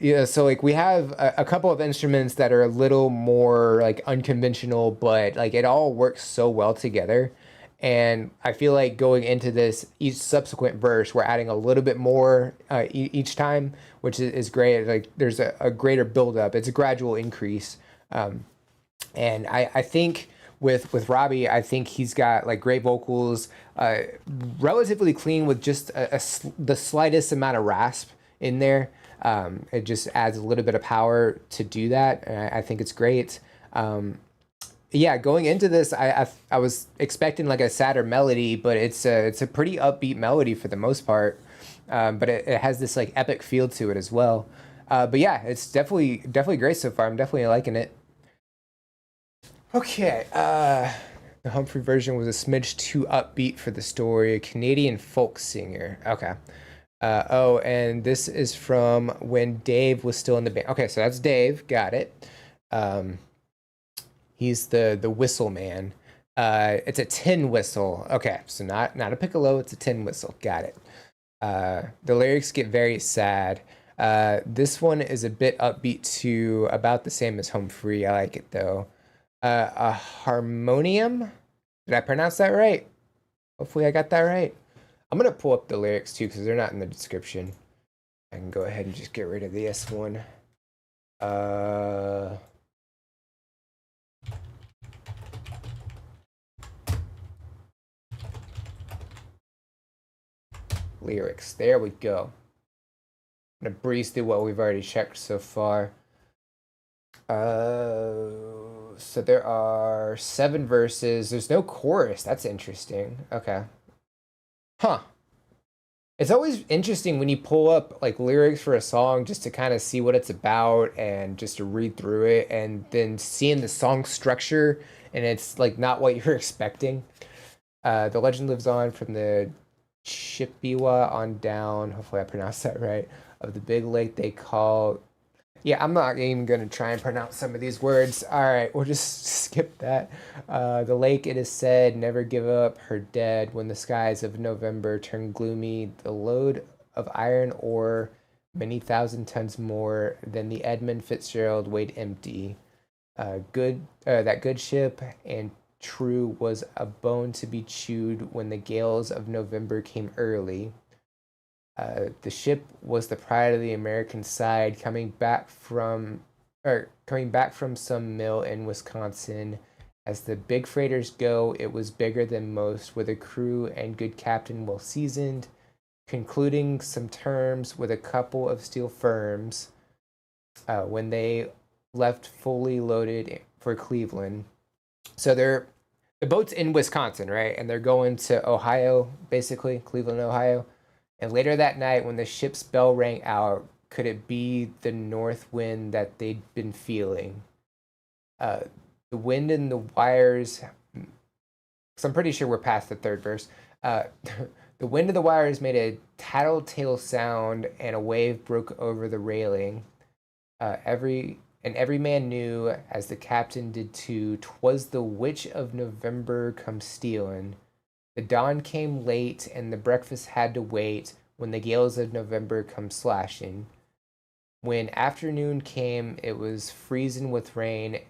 Yeah, so like we have a couple of instruments that are a little more like unconventional, but like it all works so well together. And I feel like going into this, each subsequent verse, we're adding a little bit more each time, which is great. Like there's a greater buildup. It's a gradual increase. And I think with Robbie, I think he's got like great vocals, relatively clean with just the slightest amount of rasp in there. It just adds a little bit of power to do that. And I think it's great. Yeah, going into this, I was expecting like a sadder melody, but it's a pretty upbeat melody for the most part. But it has this like epic feel to it as well. But yeah, it's definitely great so far. I'm definitely liking it. Okay, the Humphrey version was a smidge too upbeat for the story. A Canadian folk singer. Okay. Oh, and this is from when Dave was still in the band. Okay, so that's Dave. Got it. He's the whistle man. It's a tin whistle. Okay, so not a piccolo. It's a tin whistle. Got it. The lyrics get very sad. This one is a bit upbeat too, about the same as Humphrey. I like it though. A harmonium. Did I pronounce that right? Hopefully I got that right. I'm gonna pull up the lyrics too because they're not in the description. I can go ahead and just get rid of this one. Lyrics. There we go. I'm gonna breeze through what we've already checked so far. So there are 7 verses. There's no chorus. That's interesting. Okay. Huh. It's always interesting when you pull up like lyrics for a song just to kind of see what it's about and just to read through it and then seeing the song structure and it's like not what you're expecting. The legend lives on from the Chippewa on down, hopefully I pronounced that right, of the big lake they call... Yeah, I'm not even going to try and pronounce some of these words. All right, we'll just skip that. The lake, it is said, never give up her dead. When the skies of November turn gloomy, the load of iron ore, many thousand tons more than the Edmund Fitzgerald weighed empty. That good ship and true was a bone to be chewed when the gales of November came early. The ship was the pride of the American side, coming back from some mill in Wisconsin. As the big freighters go, it was bigger than most, with a crew and good captain well seasoned, concluding some terms with a couple of steel firms. When they left fully loaded for Cleveland, so the boat's in Wisconsin, right? And they're going to Ohio, basically Cleveland, Ohio. And later that night, when the ship's bell rang out, could it be the north wind that they'd been feeling? The wind in the wires... So I'm pretty sure we're past the third verse. The wind of the wires made a tattletale sound, and a wave broke over the railing. Every man knew, as the captain did too, 'twas the witch of November come stealing. The dawn came late, and the breakfast had to wait when the gales of November come slashing. When afternoon came, it was freezing with rain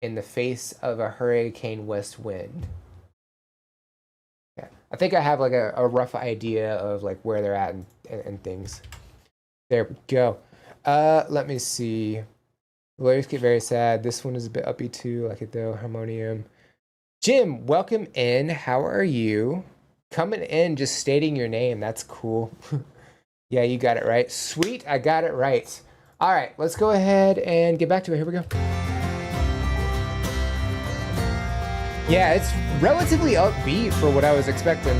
in the face of a hurricane west wind. Yeah, I think I have like a rough idea of like where they're at and things. There we go. Let me see. The lyrics get very sad. This one is a bit uppy too. I like it though. Harmonium. Jim, welcome in. How are you? Coming in, just stating your name. That's cool. Yeah, you got it right. Sweet, I got it right. All right, let's go ahead and get back to it. Here we go. Yeah, it's relatively upbeat for what I was expecting.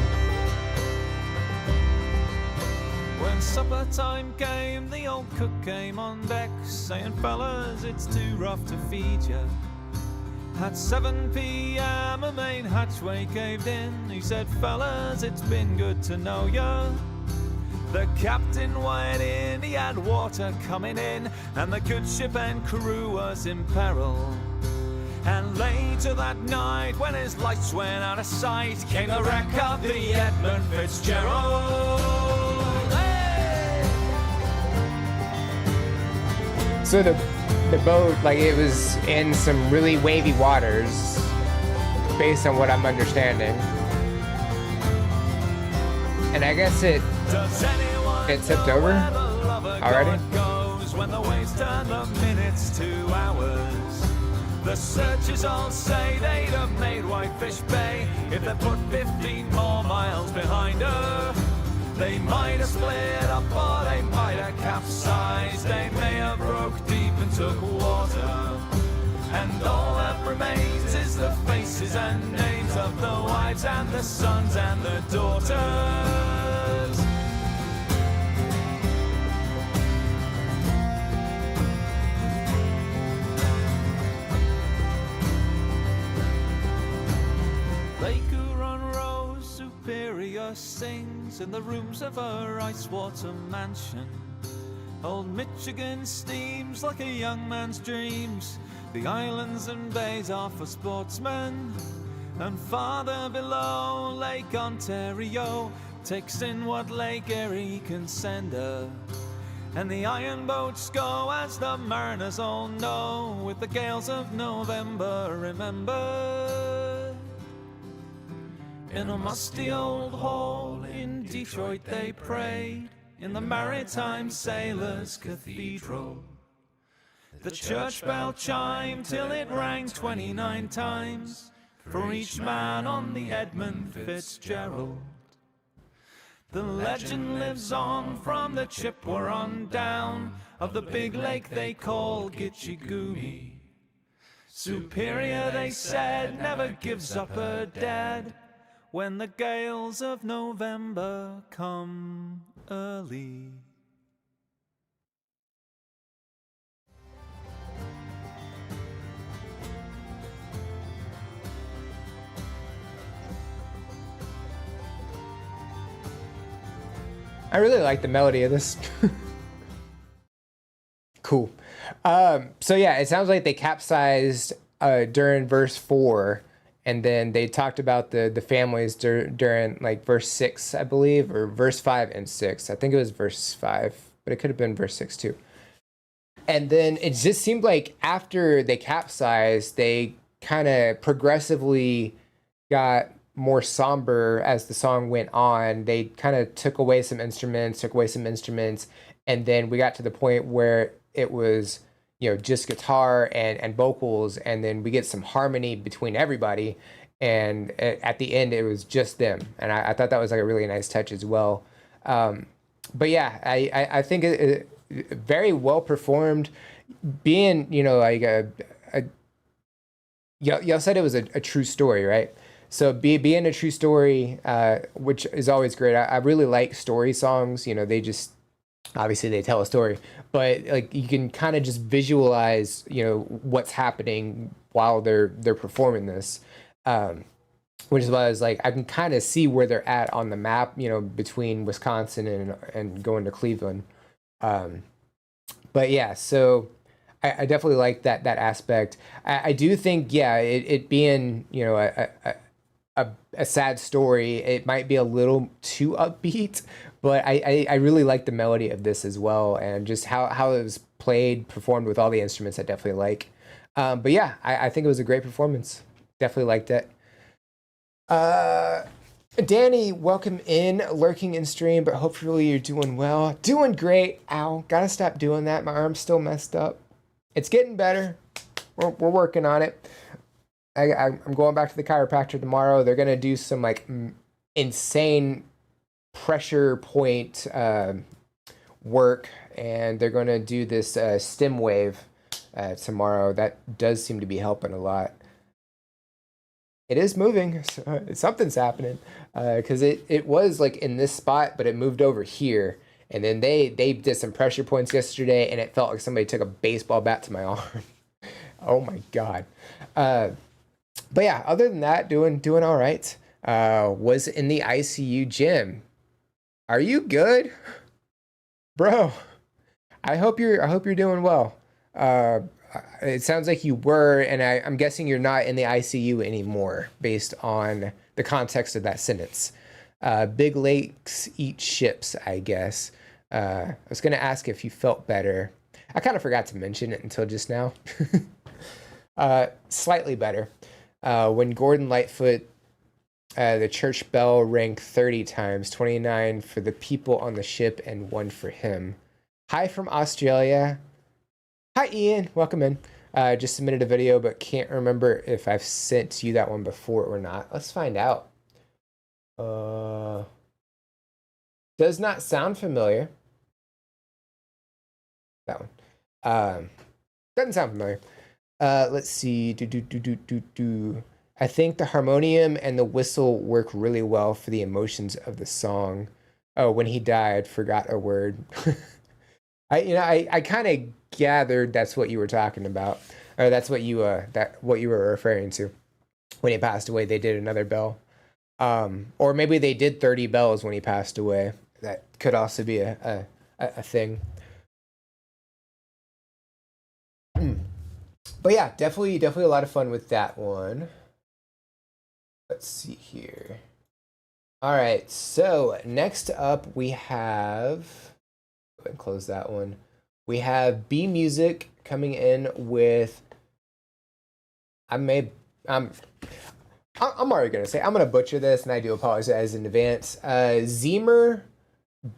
When supper time came, the old cook came on deck, saying, fellas, it's too rough to feed ya. At 7 p.m. a main hatchway caved in. He said, fellas, it's been good to know ya. The captain went in, he had water coming in, and the good ship and crew was in peril. And later that night, when his lights went out of sight, came the wreck of the Edmund Fitzgerald. Hey! So the boat, like, it was in some really wavy waters, based on what I'm understanding. And I guess it tipped over already. Goes when the waves turn the minutes to hours. The searchers all say they'd have made Whitefish Bay if they put 15 more miles behind her. They might have split up or they might have capsized. They may have broke deep and took water. And all that remains is the faces and names of the wives and the sons and the daughters. Lake Huron Rose Superior sings in the rooms of her ice-water mansion. Old Michigan steams like a young man's dreams. The islands and bays are for sportsmen. And farther below, Lake Ontario takes in what Lake Erie can send her. And the iron boats go, as the mariners all know, with the gales of November, remember. In a musty old hall in Detroit they prayed, in the Maritime Sailors' Cathedral. The church bell chimed till it rang 29 times for each man on the Edmund Fitzgerald. The legend lives on from the Chippewa on down of the big lake they call Gitche Gumee. Superior, they said, never gives up her dead when the gales of November come early. I really like the melody of this. Cool. So yeah, it sounds like they capsized during verse 4, and then they talked about the families during like verse 6, I believe, or verse 5 and 6. I think it was verse 5, but it could have been verse 6 too. And then it just seemed like after they capsized, they kind of progressively got more somber as the song went on. They kind of took away some instruments, and then we got to the point where it was, just guitar and vocals, and then we get some harmony between everybody, and at the end it was just them, and I thought that was like a really nice touch as well. But yeah, I think it very well performed, being like y'all said it was a true story, right? So being a true story, which is always great. I really like story songs. They just, obviously they tell a story, but like you can kind of just visualize, what's happening while they're performing this, which is why I was like, I can kind of see where they're at on the map, between Wisconsin and going to Cleveland. But yeah, so I definitely like that aspect. I do think, yeah, it being, a sad story, it might be a little too upbeat, but I really like the melody of this as well, and just how it was performed with all the instruments. I definitely like. But yeah, I think it was a great performance. Definitely liked it. Danny, welcome in, lurking in stream, but hopefully you're doing well. Doing great. Ow, gotta stop doing that. My arm's still messed up. It's getting better. We're working on it. I'm going back to the chiropractor tomorrow. They're gonna do some like insane pressure point work, and they're gonna do this stim wave tomorrow. That does seem to be helping a lot. It is moving. So something's happening, because it was like in this spot, but it moved over here, and then they did some pressure points yesterday, and it felt like somebody took a baseball bat to my arm. Oh my god. But yeah, other than that, doing all right. Was in the ICU gym. Are you good, bro? I hope you're doing well. It sounds like you were, and I'm guessing you're not in the ICU anymore, based on the context of that sentence. Big lakes eat ships, I guess. I was gonna ask if you felt better. I kind of forgot to mention it until just now. Slightly better. When Gordon Lightfoot, the church bell rang 30 times, 29 for the people on the ship and 1 for him. Hi from Australia. Hi, Ian. Welcome in. Just submitted a video, but can't remember if I've sent you that one before or not. Let's find out. Does not sound familiar. That one. Doesn't sound familiar. Let's see. I think the harmonium and the whistle work really well for the emotions of the song. Oh, when he died, forgot a word. I kind of gathered that's what you were talking about, or that's what you were referring to. When he passed away, they did another bell, or maybe they did 30 bells when he passed away. That could also be a thing. But yeah, definitely a lot of fun with that one. Let's see here. All right, so next up we have, go ahead and close that one. We have B Music coming in with, I'm already gonna say, I'm gonna butcher this, and I do apologize in advance. Zemer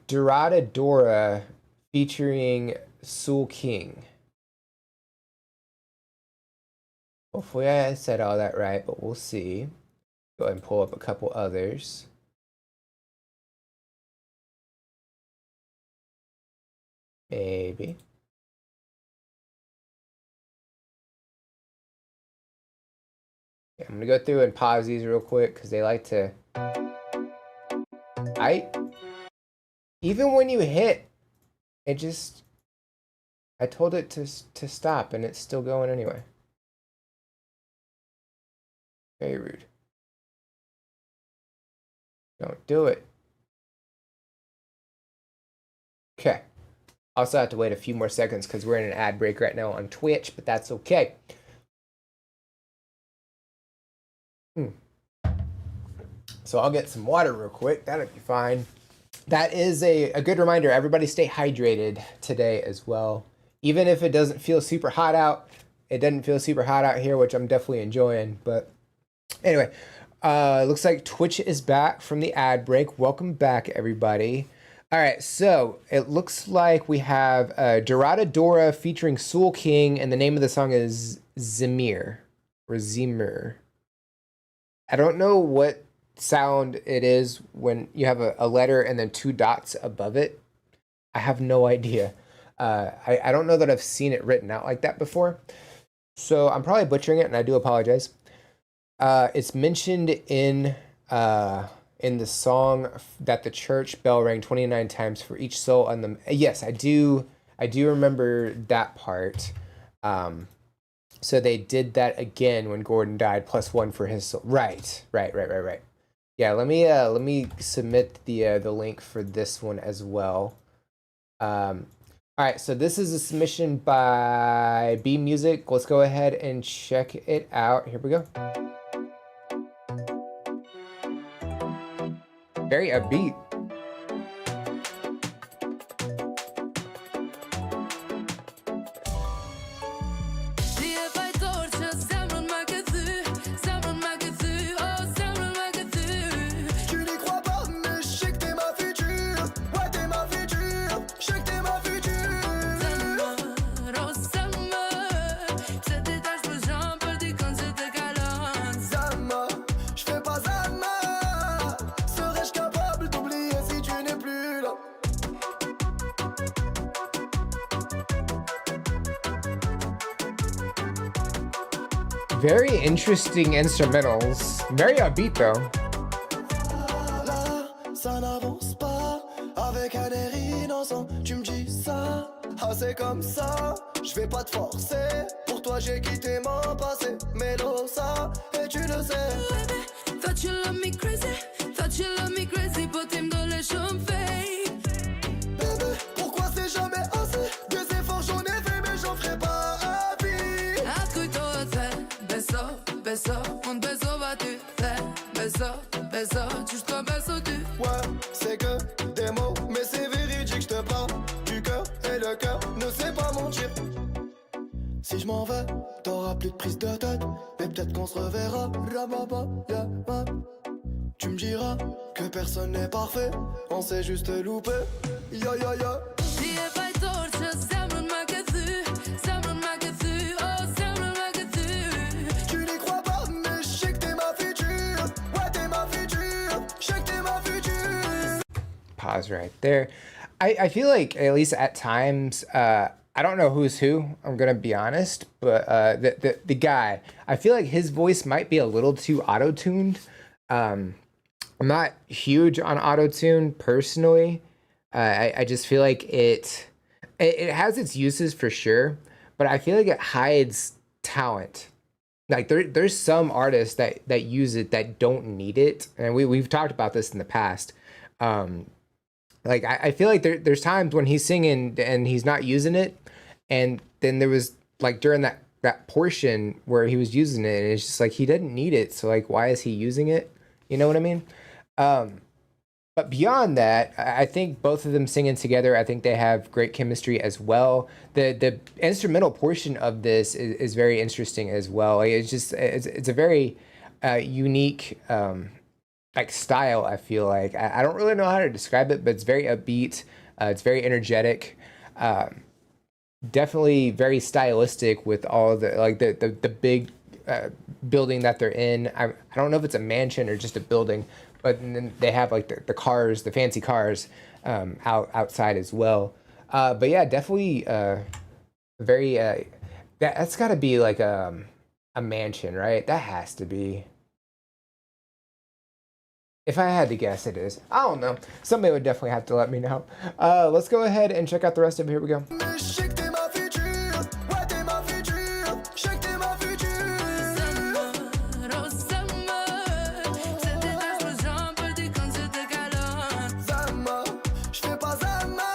Duradadora featuring Soul King. Hopefully I said all that right, but we'll see. Go ahead and pull up a couple others. Maybe. Okay, I'm gonna go through and pause these real quick because they like to. Even when you hit, it just. I told it to stop and it's still going anyway. Very rude. Don't do it. Okay. Also have to wait a few more seconds because we're in an ad break right now on Twitch, but that's okay. So I'll get some water real quick. That'll be fine. That is a good reminder. Everybody stay hydrated today as well. Even if it doesn't feel super hot out. It doesn't feel super hot out here, which I'm definitely enjoying. But anyway, looks like Twitch is back from the ad break. Welcome back, everybody. All right, so it looks like we have Duradadora featuring Soul King, and the name of the song is Zemer, or Zemer. I don't know what sound it is when you have a letter and then 2 dots above it. I have no idea. I don't know that I've seen it written out like that before. So I'm probably butchering it, and I do apologize. It's mentioned in the song that the church bell rang 29 times for each soul on the. Yes, I do remember that part. So they did that again when Gordon died, +1 for his soul. Right. Yeah, let me submit the link for this one as well. All right, so this is a submission by B Music. Let's go ahead and check it out. Here we go. Very upbeat. Very interesting instrumentals. Very upbeat though. Ça n'avance pas avec un air innocent. Tu me dis ça, ah c'est comme ça. Je vais pas te forcer. Pour toi j'ai quitté mon passé. Mélo ça et tu le sais. Thought you love me crazy, thought you love me crazy, but him don't let you fade. Bébé, pourquoi c'est jamais assez? Des efforts j'en ai fait mais j'en ferai pas à vie. Beso, un beso va-tu faire? Beso, tu te beso tu. Ouais, c'est que des mots, mais c'est véridique, je te parle du cœur et le cœur ne sait pas mentir. je m'en vais, t'auras plus de prise de tête. Mais peut-être qu'on se reverra. Rababa, yeah, man. Tu me diras que personne n'est parfait. On s'est juste loupé. Ya ya ya. Die bei Dolce, Semmeln Magathu, Semmeln Magathu, oh Semmeln Magathu. Tu n'y crois pas, mais je sais que t'es ma future. Ouais, t'es ma future. Je sais que t'es ma future. Pause right there. I feel like, at least at times, I don't know who's who, I'm gonna be honest, but the guy, I feel like his voice might be a little too auto-tuned. I'm not huge on auto-tune personally. I just feel like it has its uses for sure, but I feel like it hides talent. Like there's some artists that use it that don't need it, and we've talked about this in the past. Like I feel like there's times when he's singing and he's not using it, and then there was like during that portion where he was using it, and it's just like he didn't need it, so like why is he using it? You know what I mean? But beyond that, I think both of them singing together, I think they have great chemistry as well. The instrumental portion of this is very interesting as well. Like it's a very unique like style. I feel like I don't really know how to describe it, but it's very upbeat. It's very energetic. Definitely very stylistic with all the like the big building that they're in. I don't know if it's a mansion or just a building, but then they have like the cars, the fancy cars outside as well. But yeah, definitely very that's got to be like a mansion, right? That has to be. If I had to guess, it is. I don't know. Somebody would definitely have to let me know. Let's go ahead and check out the rest of it. Here we go. Mais je sais que t'es ma future. Ouais, t'es ma future. Je sais que t'es ma future. Summer, oh summer, cette étage me jambe, peu dit quand je te câlin. Zama, je fais pas Zama.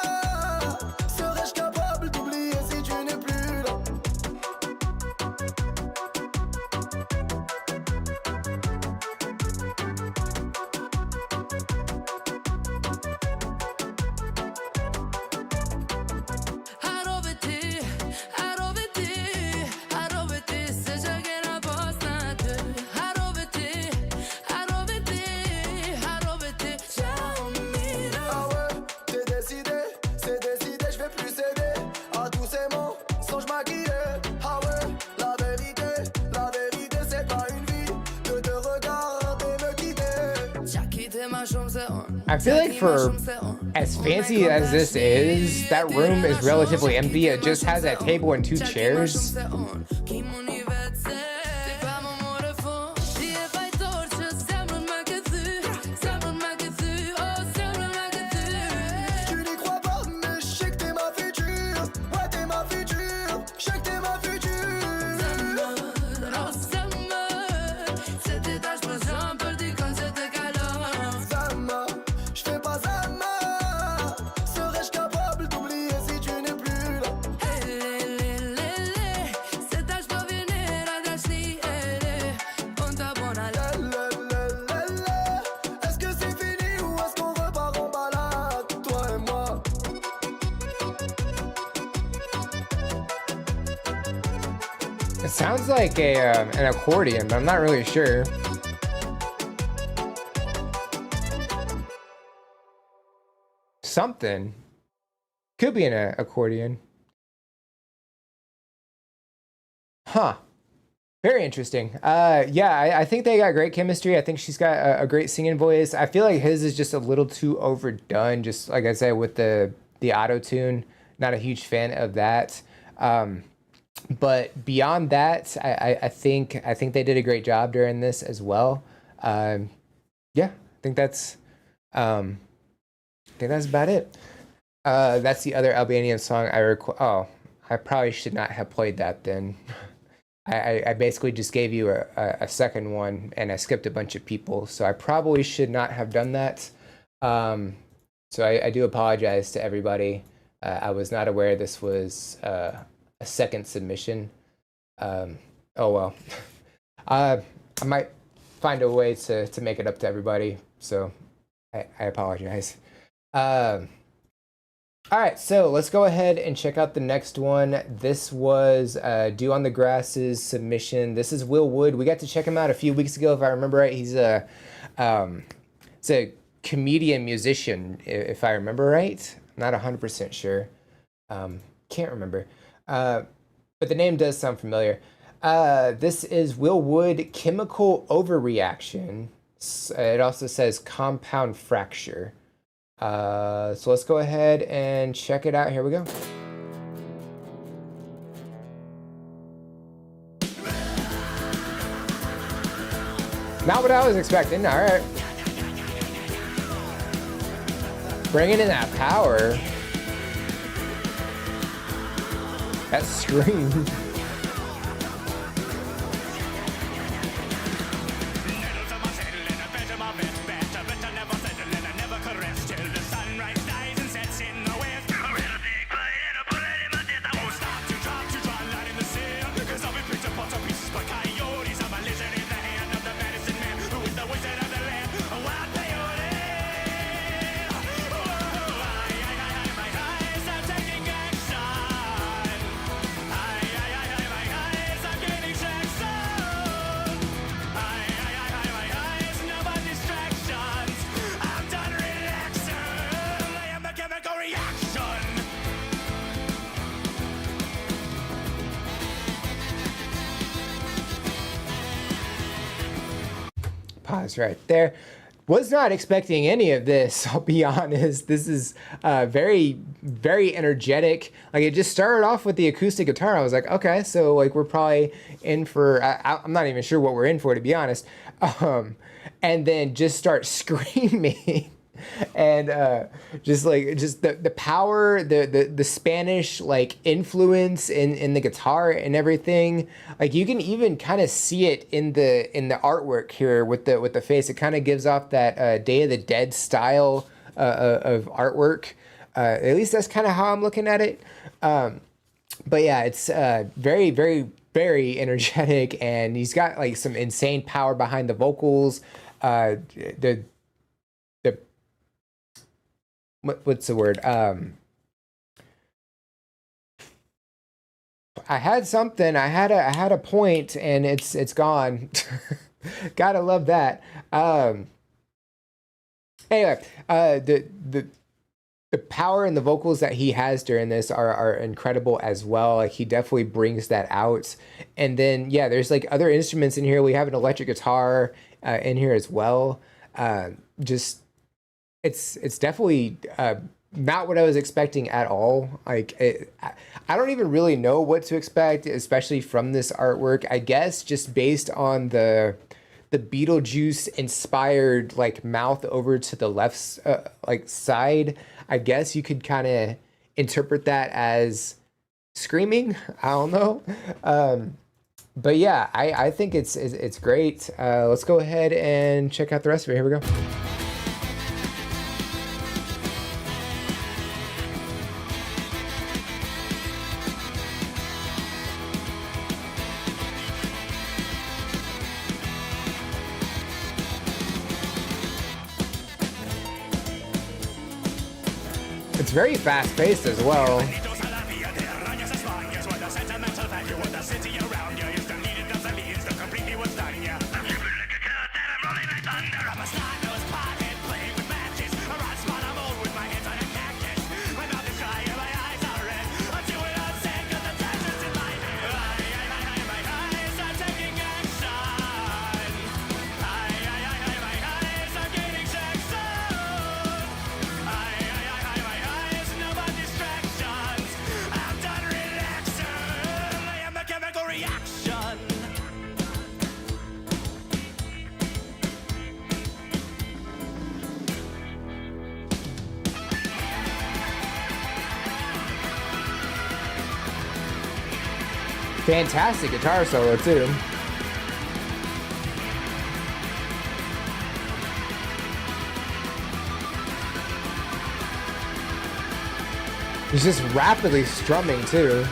Serais-je capable d'oublier si tu n'es plus là? Haroveti, se jagena postante. Haroveti, ciao mira. Ah ouais, c'est décidé, je vais plus céder à tous ces mensonges maquillés. Ah ouais, la vérité, c'est pas une vie que de regarder me quitter. Já quitté ma chambre, c'est on. I feel like for as fancy as this is, that room is relatively empty. It just has that table and two chairs. Tu n'y crois pas, mais je sais que t'es ma future. Ouais, t'es ma future. Je sais que t'es ma future. Zama, je fais pas Zama. Serais-je capable d'oublier si tu n'es plus là? Est-ce que c'est fini ou est-ce qu'on repart en balade, toi et moi? It sounds like an accordion, but I'm not really sure. Something. Could be an accordion. Huh. Very interesting. Yeah, I think they got great chemistry. I think she's got a great singing voice. I feel like his is just a little too overdone, just like I said, with the auto-tune. Not a huge fan of that. But beyond that, I think they did a great job during this as well. Yeah, I think that's about it. That's the other Albanian song I Oh, I probably should not have played that then. I basically just gave you a second one, and I skipped a bunch of people, so I probably should not have done that. So I do apologize to everybody. I was not aware this was a second submission. Oh well. I might find a way to make it up to everybody, so I apologize. All right, so let's go ahead and check out the next one. This was Dew on the Grass's submission. This is Will Wood. We got to check him out a few weeks ago, if I remember right. He's a comedian musician, if I remember right. I'm not 100% sure. Can't remember. But the name does sound familiar. This is Will Wood, Chemical Overreaction. It also says Compound Fracture. So let's go ahead and check it out. Here we go. Not what I was expecting. All right. Bringing in that power. That scream. Pause right there. Was not expecting any of this, I'll be honest. This is very, very energetic. Like, it just started off with the acoustic guitar. I was like, okay, so like we're probably in for, I'm not even sure what we're in for, to be honest. And then just start screaming. And just the power, the Spanish like influence in the guitar and everything. Like, you can even kind of see it in the artwork here with the face. It kind of gives off that Day of the Dead style of artwork. At least that's kind of how I'm looking at it. But yeah, it's very, very, very energetic, and he's got like some insane power behind the vocals. What's the word? I had something. I had a point, and it's gone. Gotta love that. Anyway, the power and the vocals that he has during this are incredible as well. Like, he definitely brings that out. And then yeah, there's like other instruments in here. We have an electric guitar in here as well. It's definitely not what I was expecting at all. Like, I don't even really know what to expect, especially from this artwork. I guess just based on the Beetlejuice inspired like mouth over to the left like side, I guess you could kind of interpret that as screaming. I don't know. But yeah, I think it's great. Let's go ahead and check out the rest of it. Here we go. It's very fast-paced as well. Fantastic guitar solo too. He's just rapidly strumming too.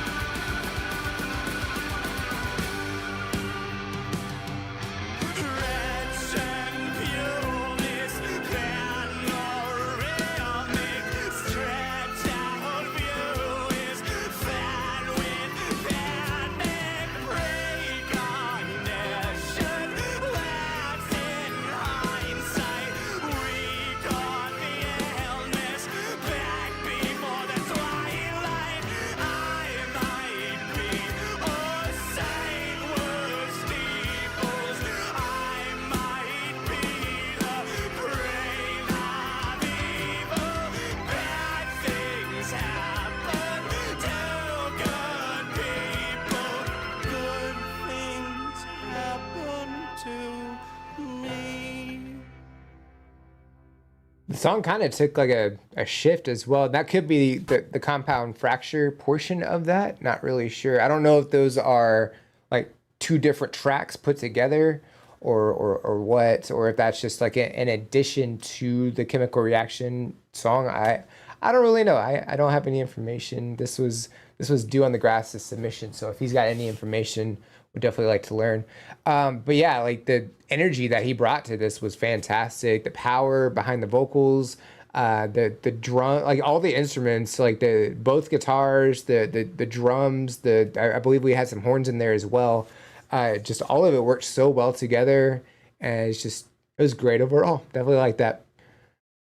song kind of took like a shift as well. That could be the compound fracture portion of that. Not really sure. I don't know if those are like two different tracks put together or what, or if that's just like an addition to the chemical reaction song. I don't really know. I don't have any information. This was due on the Grass's submission, so if he's got any information, would definitely like to learn. But yeah, like the energy that he brought to this was fantastic. The power behind the vocals, the drum, like all the instruments, like both guitars, the drums, I believe we had some horns in there as well. Just all of it worked so well together, and it was great overall. Definitely like that.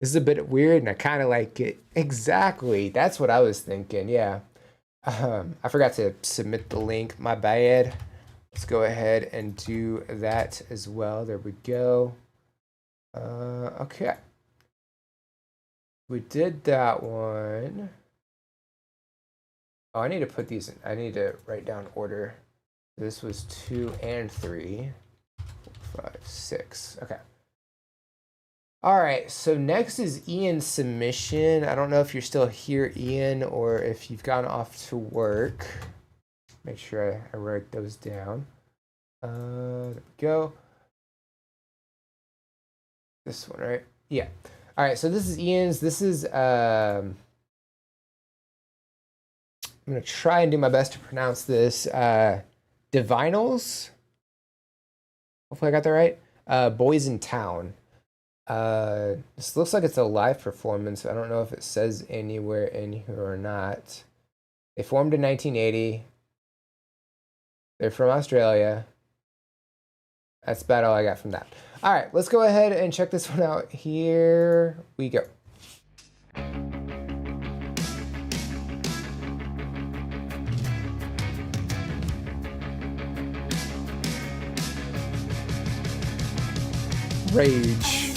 This is a bit weird, and I kind of like it. Exactly, that's what I was thinking. Yeah, I forgot to submit the link. My bad. Let's go ahead and do that as well. There we go. Okay. We did that one. Oh, I need to put these in. I need to write down order. This was 2 and 3. 4, 5, 6. Okay. All right. So next is Ian's submission. I don't know if you're still here, Ian, or if you've gone off to work. Make sure I write those down. There we go. This one, right? Yeah. All right, so this is Ian's. This is, I'm going to try and do my best to pronounce this. Divinals. Hopefully I got that right. Boys in Town. This looks like it's a live performance. I don't know if it says anywhere in here or not. They formed in 1980. They're from Australia. That's about all I got from that. All right, let's go ahead and check this one out. Here we go. Rage.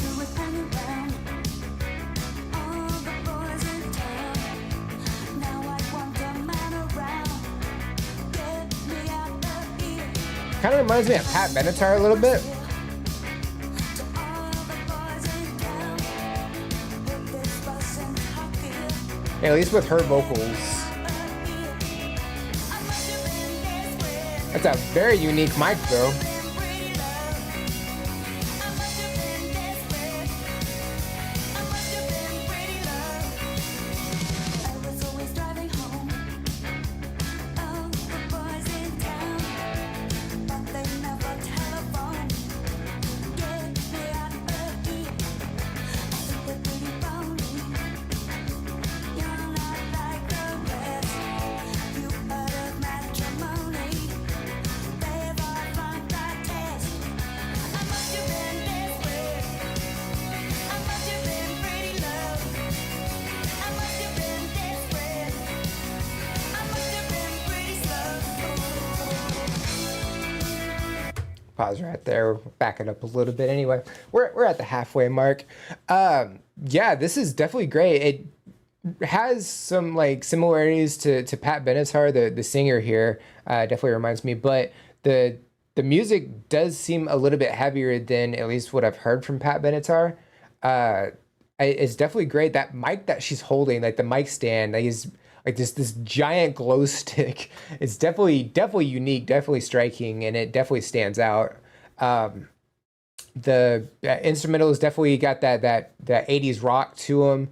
Kind of reminds me of Pat Benatar a little bit. At least with her vocals. That's a very unique mic though. Pause right there. Back it up a little bit. Anyway, we're at the halfway mark. Yeah, this is definitely great. It has some like similarities to Pat Benatar, the singer here. Definitely reminds me, but the music does seem a little bit heavier than at least what I've heard from Pat Benatar. It's definitely great. That mic that she's holding, like the mic stand, like is like this giant glow stick. It's definitely unique, definitely striking, and it definitely stands out. The instrumental has definitely got that 80s rock to them,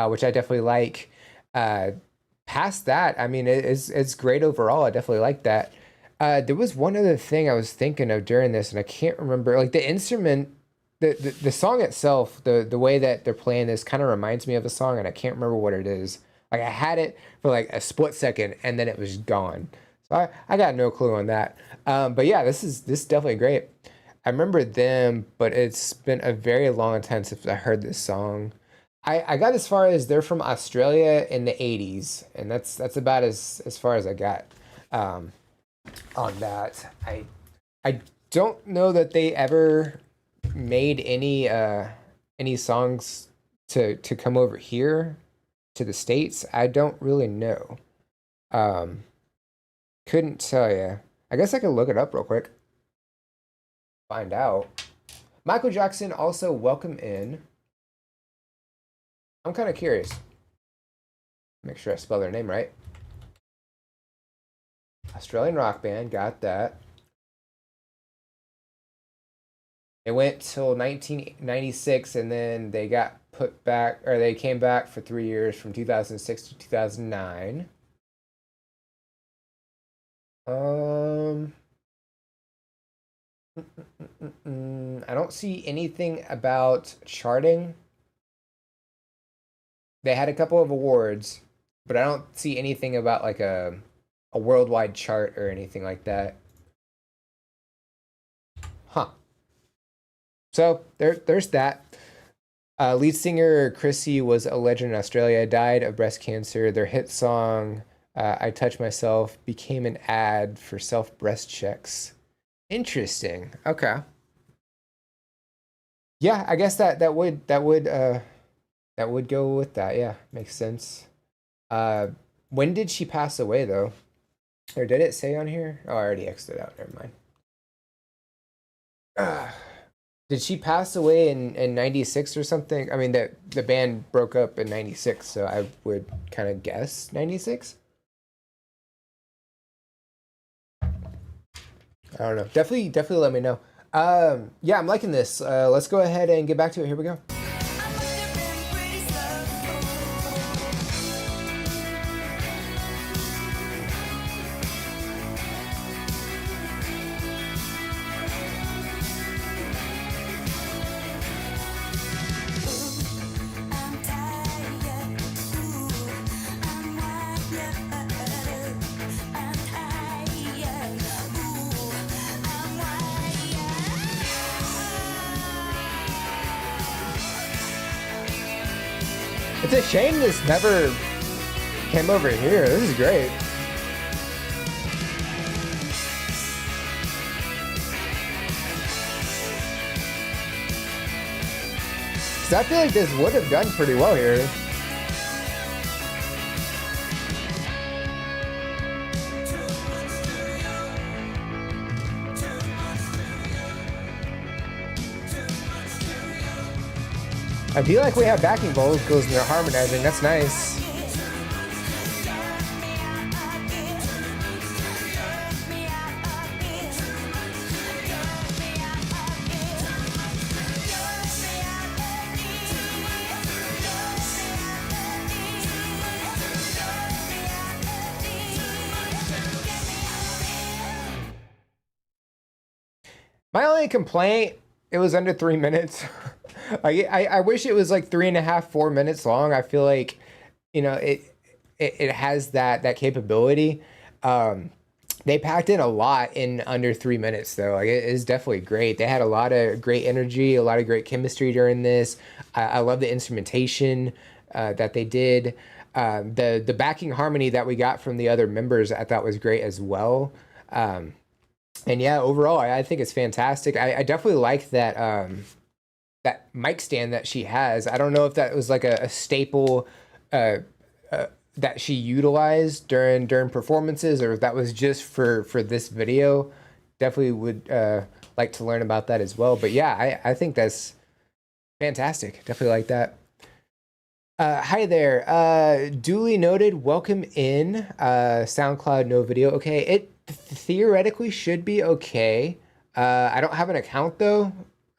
which I definitely like. Past that, I mean, it's great overall. I definitely like that. There was one other thing I was thinking of during this, and I can't remember. Like the instrument, the song itself, the way that they're playing this kind of reminds me of a song, and I can't remember what it is. Like I had it for like a split second, and then it was gone. So I got no clue on that. But yeah, this is definitely great. I remember them, but it's been a very long time since I heard this song. I got as far as they're from Australia in the 80s, and that's about as far as I got on that. I don't know that they ever made any songs to come over here to the States. I don't really know. Couldn't tell you. I guess I could look it up real quick. Find out. Michael Jackson also welcome in. I'm kind of curious. Make sure I spell their name right. Australian rock band, got that. They went till 1996, and then they got put back, or they came back for 3 years from 2006 to 2009. I don't see anything about charting. They had a couple of awards, but I don't see anything about like a worldwide chart or anything like that. Huh. So there's that. Lead singer Chrissy was a legend in Australia, died of breast cancer. Their hit song, I Touch Myself, became an ad for self breast checks. Interesting. Okay. Yeah, I guess that would go with that. Yeah, makes sense. When did she pass away though? Or did it say on here? Oh, I already X'd it out. Never mind. Did she pass away in 96 or something? I mean, the band broke up in 96, so I would kind of guess 96. I don't know. Definitely let me know. Yeah, I'm liking this. Let's go ahead and get back to it. Here we go. It's a shame this never came over here. This is great. So I feel like this would have done pretty well here. I feel like we have backing vocals and they're harmonizing. That's nice. My only complaint, it was under 3 minutes. I wish it was like 3.5, 4 minutes long. I feel like, you know, it has that capability. They packed in a lot in under 3 minutes though. Like it is definitely great. They had a lot of great energy, a lot of great chemistry during this. I love the instrumentation that they did. The backing harmony that we got from the other members I thought was great as well. And yeah, overall, I think it's fantastic. I definitely like that that mic stand that she has. I don't know if that was like a staple that she utilized during performances, or if that was just for this video. Definitely would like to learn about that as well. But yeah, I think that's fantastic. Definitely like that. Hi there. Duly noted. Welcome in. SoundCloud, no video. Okay, it theoretically should be okay. I don't have an account though.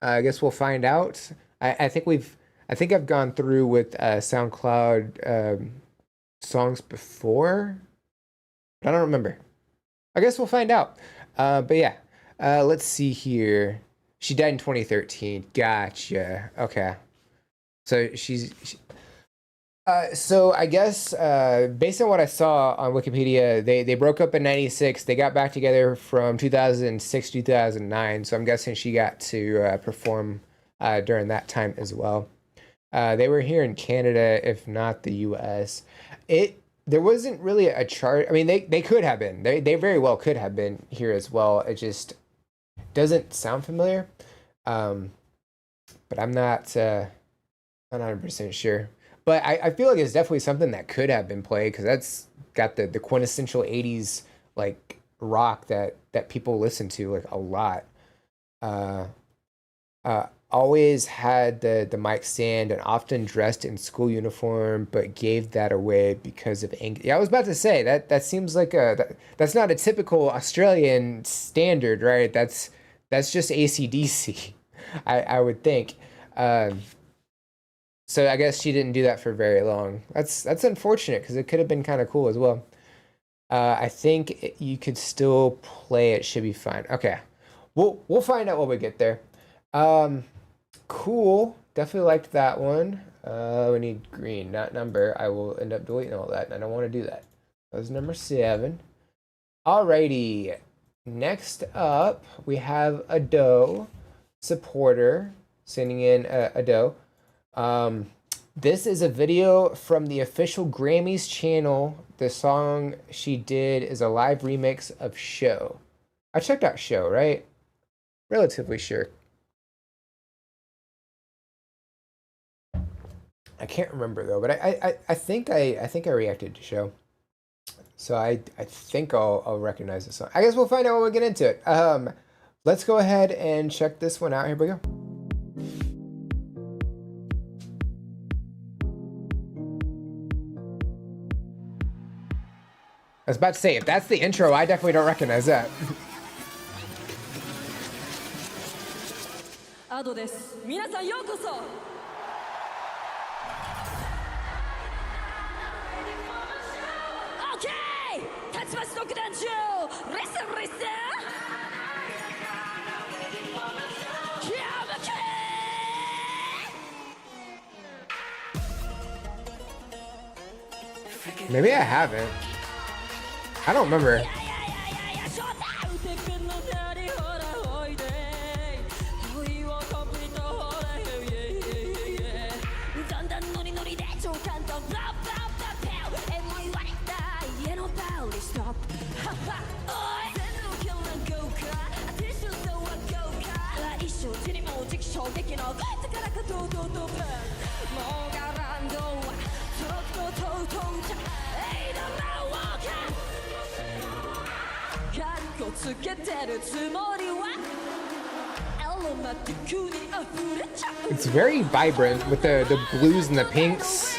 I guess we'll find out. I think I've gone through with SoundCloud songs before, but I don't remember. I guess we'll find out. But yeah, let's see here. She died in 2013. Gotcha. Okay. So so I guess based on what I saw on Wikipedia, they broke up in 96. They got back together from 2006 to 2009. So I'm guessing she got to perform during that time as well. They were here in Canada, if not the US. There wasn't really a chart. I mean, they could have been. They very well could have been here as well. It just doesn't sound familiar. But I'm not 100% sure. But I feel like it's definitely something that could have been played, because that's got the quintessential 80s like rock that people listen to like a lot. always had the mic stand and often dressed in school uniform, but gave that away because of Yeah, I was about to say that seems like that's not a typical Australian standard, right? That's just AC/DC, I would think. So I guess she didn't do that for very long. That's unfortunate because it could have been kind of cool as well. I think you could still play it. Should be fine. Okay, we'll find out when we get there. Cool. Definitely liked that one. We need green, not number. I will end up deleting all that, and I don't want to do that. That was number 7. Alrighty. Next up, we have a Doe supporter sending in a Doe. This is a video from the official Grammys channel. The song she did is a live remix of Show. I checked out Show, right? Relatively sure. I can't remember though, but I think I reacted to Show. So I think I'll recognize this song. I guess we'll find out when we get into it. Let's go ahead and check this one out. Here we go. I was about to say, if that's the intro, I definitely don't recognize that. アドです。皆さんようこそ。OK! たちまち独壇場。Listen, listen. Maybe I haven't. I don't remember. It's very vibrant with the blues and the pinks.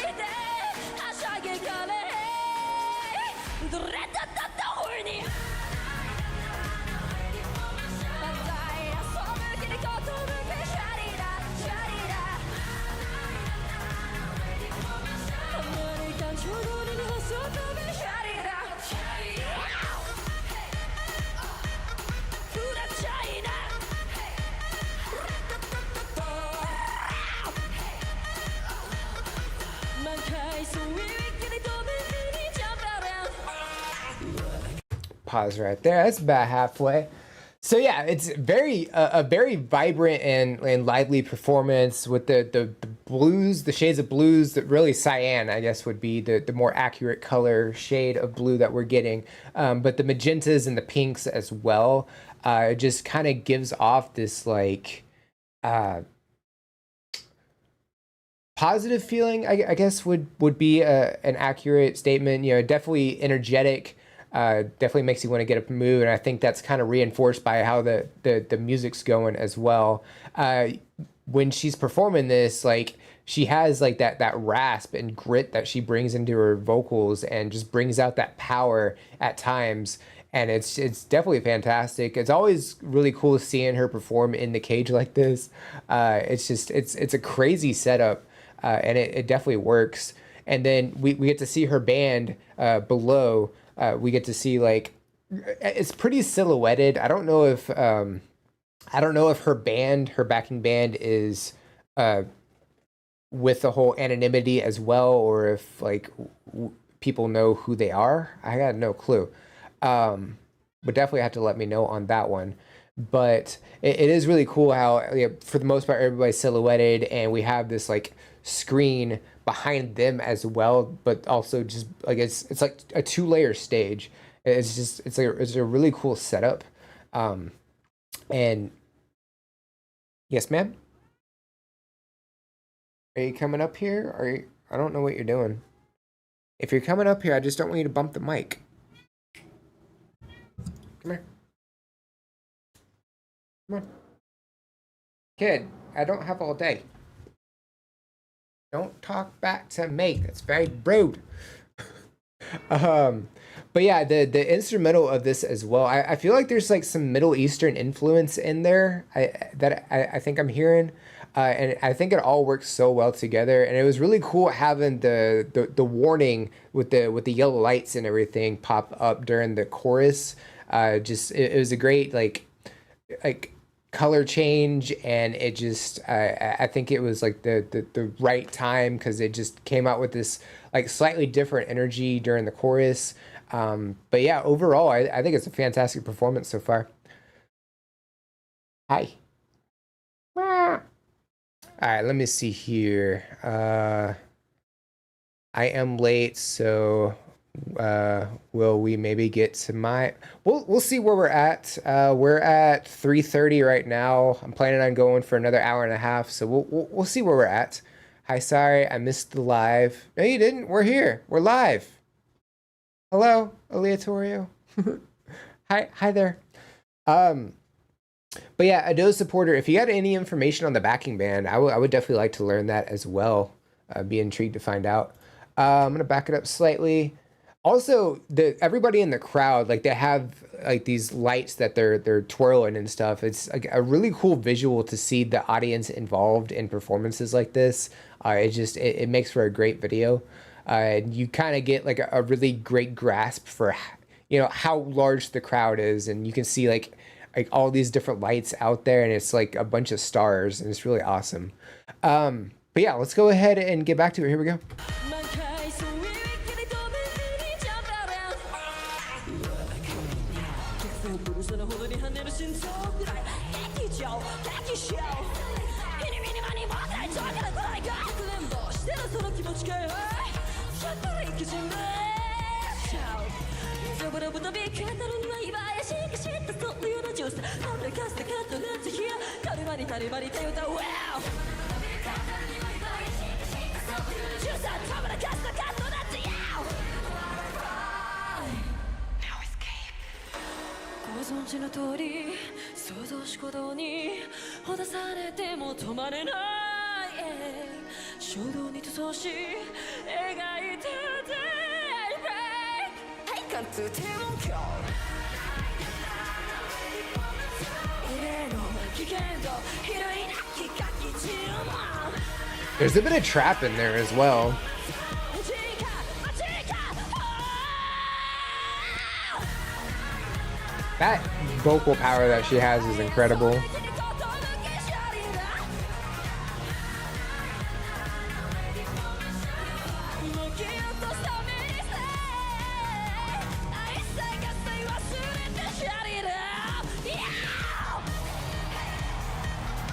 Pause right there. That's about halfway. So yeah, it's very a very vibrant and lively performance with the blues, the shades of blues. That really cyan, I guess, would be the more accurate color shade of blue that we're getting. But the magentas and the pinks as well. It just kind of gives off this like positive feeling. I guess would be an accurate statement. You know, definitely energetic. Definitely makes you want to get up and move, and I think that's kind of reinforced by how the music's going as well. When she's performing this, like she has like that rasp and grit that she brings into her vocals, and just brings out that power at times. And it's definitely fantastic. It's always really cool seeing her perform in the cage like this. It's a crazy setup, and it definitely works. And then we get to see her band below. We get to see like it's pretty silhouetted. I don't know if her backing band is with the whole anonymity as well, or if like people know who they are. I got no clue. But definitely have to let me know on that one. But it is really cool how for the most part everybody's silhouetted, and we have this like screen behind them as well, but also just like it's like a 2-layer stage. It's a really cool setup. And yes, ma'am, are you coming up here? I don't know what you're doing. If you're coming up here, I just don't want you to bump the mic. Come here. Come on. Kid, I don't have all day. Don't talk back to me. That's very rude. But yeah, the instrumental of this as well. I feel like there's like some Middle Eastern influence in there. I think I'm hearing, and I think it all works so well together. And it was really cool having the warning with the yellow lights and everything pop up during the chorus. Just it was a great like color change, and it just I think it was like the right time because it just came out with this like slightly different energy during the chorus. But yeah, overall, I think it's a fantastic performance so far. Hi. All right, let me see here. I am late, so will we maybe get to my... We'll see where we're at. We're at 3:30 right now. I'm planning on going for another hour and a half, so we'll see where we're at. Hi, sorry, I missed the live. No, you didn't. We're here. We're live. Hello, Aleatorio. Hi there. But yeah, a Doe supporter, if you got any information on the backing band, I would definitely like to learn that as well. Be intrigued to find out. I'm gonna back it up slightly. Also, everybody in the crowd, like they have like these lights that they're twirling and stuff. It's like a really cool visual to see the audience involved in performances like this. It makes for a great video. You kind of get like a really great grasp for, you know, how large the crowd is, and you can see like all these different lights out there, and it's like a bunch of stars, and it's really awesome. But yeah, let's go ahead and get back to it. Here we go. There's a bit of trap in there as well. That vocal power that she has is incredible.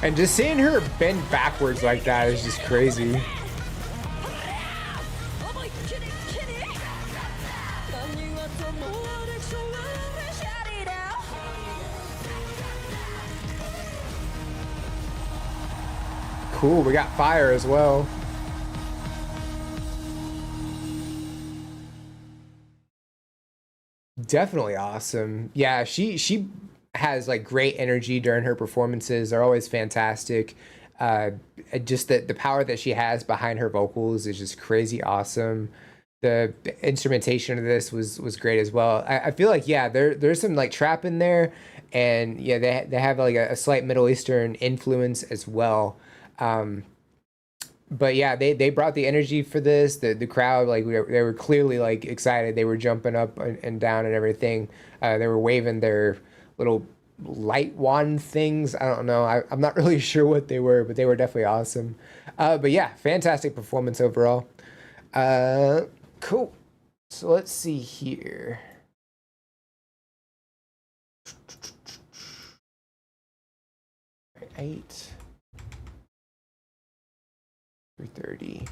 And just seeing her bend backwards like that is just crazy. Cool, we got fire as well. Definitely awesome. Yeah, she has like great energy during her performances. They're always fantastic. Just the power that she has behind her vocals is just crazy awesome. The instrumentation of this was great as well. I feel like, yeah, there's some like trap in there, and yeah, they have like a slight Middle Eastern influence as well. But yeah, they brought the energy for this. The crowd, like they were clearly like excited. They were jumping up and down and everything. They were waving their little light wand things. I don't know. I'm not really sure what they were, but they were definitely awesome. But yeah, fantastic performance overall. Cool. So let's see here. Eight. 3:30.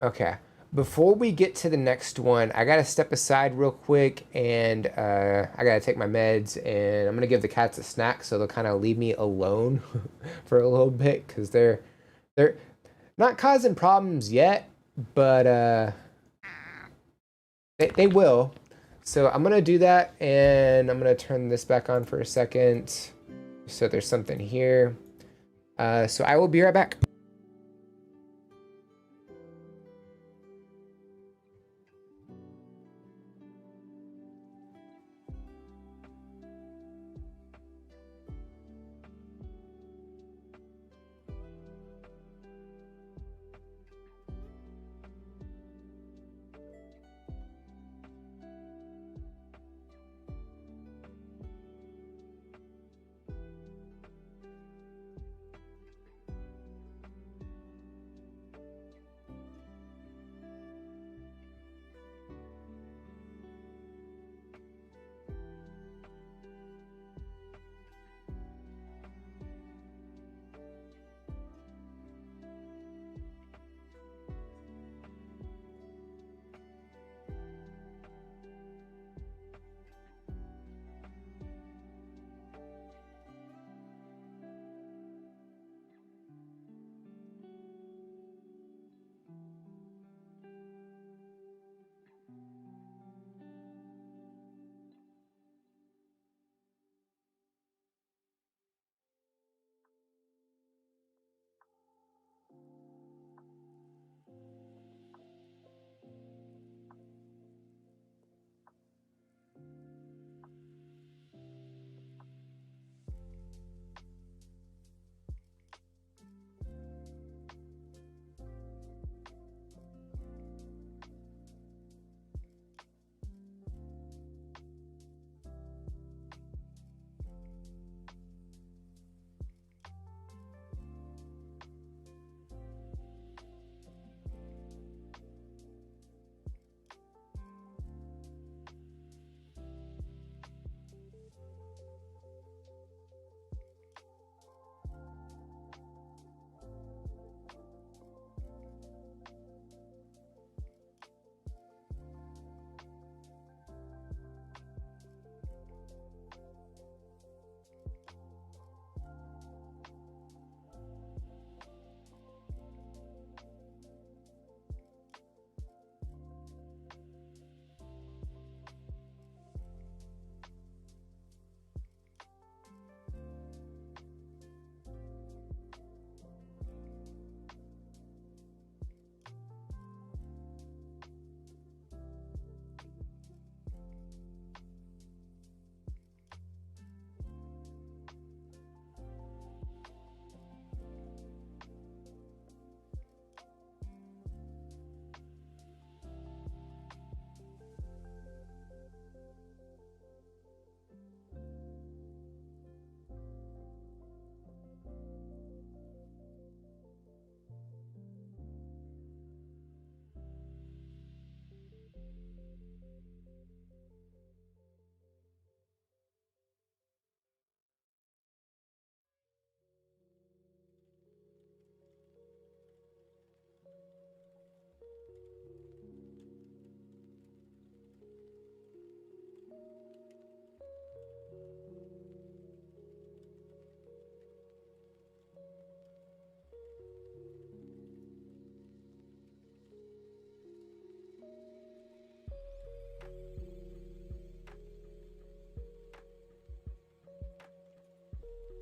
Okay. Before we get to the next one, I gotta step aside real quick, and I gotta take my meds, and I'm gonna give the cats a snack so they'll kind of leave me alone for a little bit, because they're not causing problems yet, but they will. So I'm gonna do that, and I'm gonna turn this back on for a second, so there's something here. So I will be right back.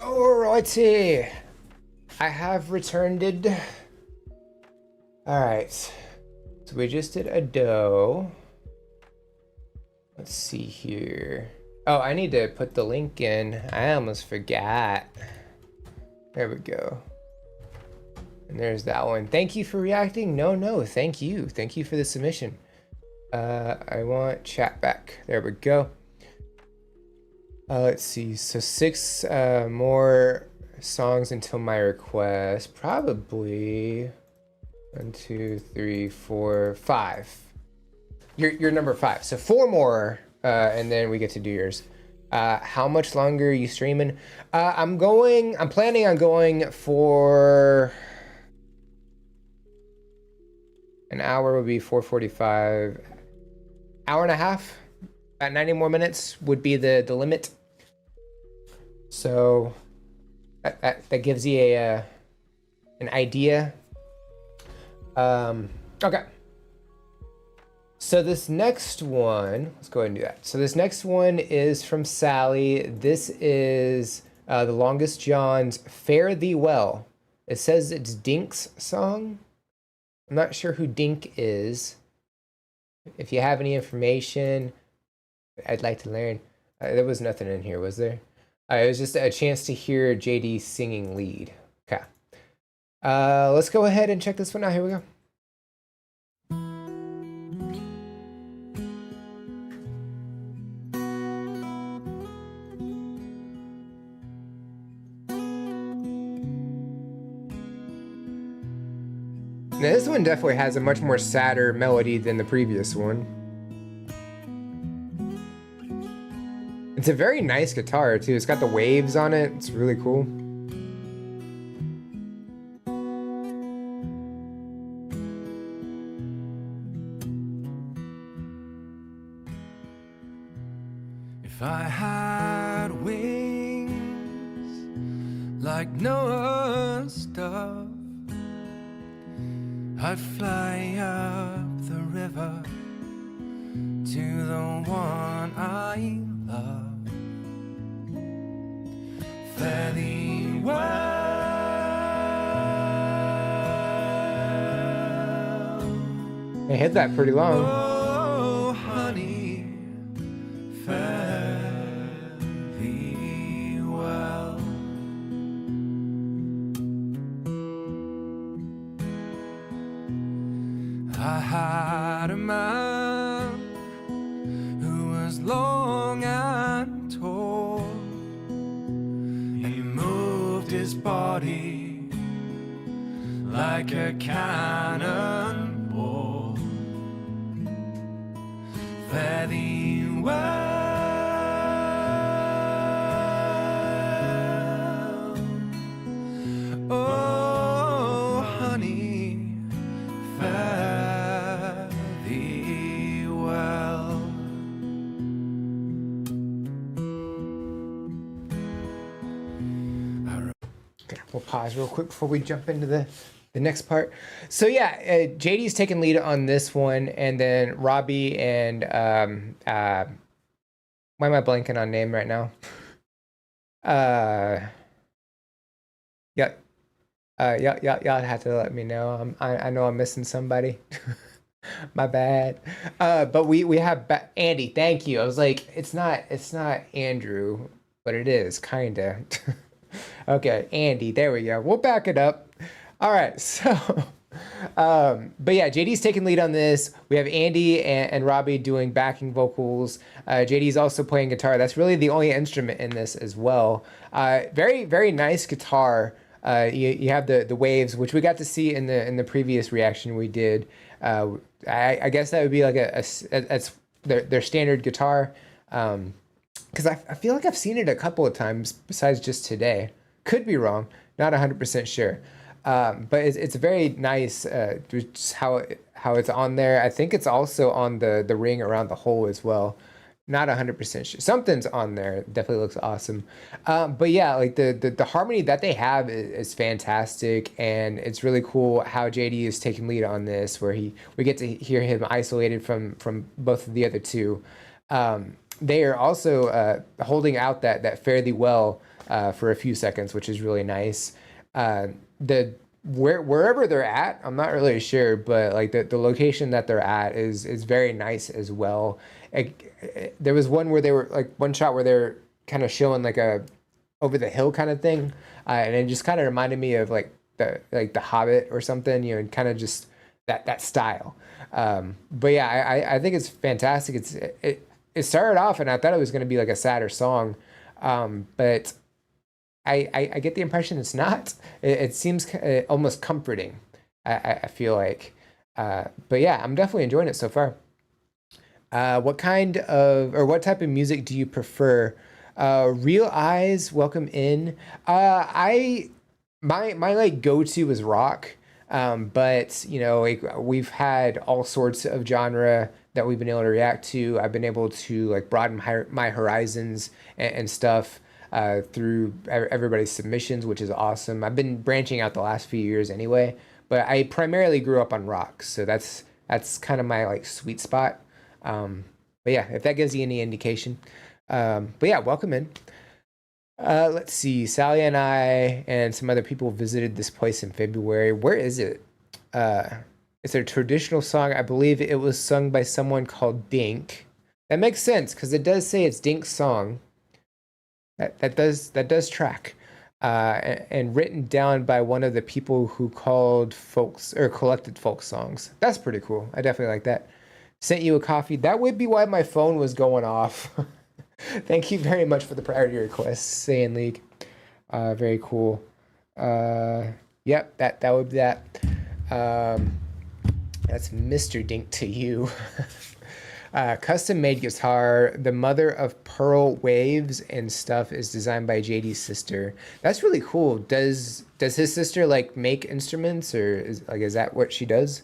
Alrighty, I have returned it. Alright, so we just did a dough. Let's see here. Oh, I need to put the link in. I almost forgot. There we go. And there's that one. Thank you for reacting. No, thank you. Thank you for the submission. I want chat back. There we go. Let's see. So 6 more songs until my request. Probably 1, 2, 3, 4, 5. You're number 5. So 4 more, and then we get to do yours. How much longer are you streaming? I'm planning on going for an hour. Would be 4:45. Hour and a half. About 90 more minutes would be the limit. So that gives you an idea. Okay. So this next one, let's go ahead and do that. So this next one is from Sally. This is The Longest John's Fare Thee Well. It says it's Dink's song. I'm not sure who Dink is. If you have any information, I'd like to learn. There was nothing in here, was there? It was just a chance to hear JD singing lead. Okay. Let's go ahead and check this one out. Here we go. Now, this one definitely has a much more sadder melody than the previous one. It's a very nice guitar too. It's got the waves on it. It's really cool. If I had wings like Noah's dove, I'd fly up the river to the one I love. Fare thee well. They hit that pretty long. Oh, honey, fare thee well. I had a man who was long and tall, and he moved his body like a cannonball. Fare thee well. Oh, honey, fare thee well. Okay, we'll pause real quick before we jump into the next part. So yeah, JD's taking lead on this one, and then Robbie and why am I blanking on name right now? Y'all have to let me know. I know I'm missing somebody. My bad. But we have Andy. Thank you. I was like, it's not Andrew, but it is kinda. Okay, Andy. There we go. We'll back it up. All right. So, but yeah, JD's taking lead on this. We have Andy and Robbie doing backing vocals. JD's also playing guitar. That's really the only instrument in this as well. Very, very nice guitar. You have the waves, which we got to see in the previous reaction we did. I guess that would be like that's their standard guitar. Because I feel like I've seen it a couple of times besides just today. Could be wrong. Not 100% sure. But it's very nice just how it's on there. I think it's also on the ring around the hole as well. Not 100% sure. Something's on there. Definitely looks awesome. But yeah, like the harmony that they have is fantastic, and it's really cool how JD is taking lead on this, where we get to hear him isolated from both of the other two. They are also holding out that Fare Thee Well for a few seconds, which is really nice. Wherever they're at, I'm not really sure, but like the location that they're at is very nice as well. There was one where they were like one shot where they're kind of showing like a over the hill kind of thing, and it just kind of reminded me of like the Hobbit or something, you know, and kind of just that style. But yeah, I think it's fantastic. It started off and I thought it was going to be like a sadder song, but I get the impression it's not. It seems almost comforting. I feel like, but yeah, I'm definitely enjoying it so far. What kind of or what type of music do you prefer? Real Eyes, Welcome In. My like go-to is rock. But you know, like we've had all sorts of genre that we've been able to react to. I've been able to like broaden my horizons and stuff through everybody's submissions, which is awesome. I've been branching out the last few years anyway, but I primarily grew up on rock, so that's kind of my like sweet spot. But yeah, if that gives you any indication. But yeah, welcome in. Let's see. Sally and I and some other people visited this place in February. Where is it? It's a traditional song. I believe it was sung by someone called Dink. That makes sense because it does say it's Dink's song. That does track. And written down by one of the people who called folks or collected folk songs. That's pretty cool. I definitely like that. Sent you a coffee. That would be why my phone was going off. Thank you very much for the priority request, Saiyan League. Very cool. Yep, that would be that. That's Mr. Dink to you. Custom made guitar. The mother of pearl waves and stuff is designed by JD's sister. That's really cool. Does his sister like make instruments, or is that what she does?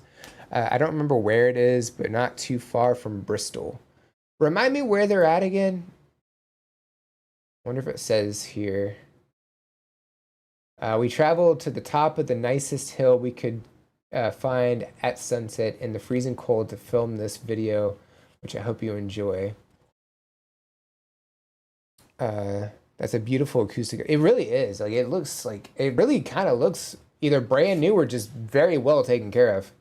I don't remember where it is, but not too far from Bristol. Remind me where they're at again. I wonder if it says here. We traveled to the top of the nicest hill we could find at sunset in the freezing cold to film this video, which I hope you enjoy. That's a beautiful acoustic. It really is. Like it really kind of looks either brand new or just very well taken care of.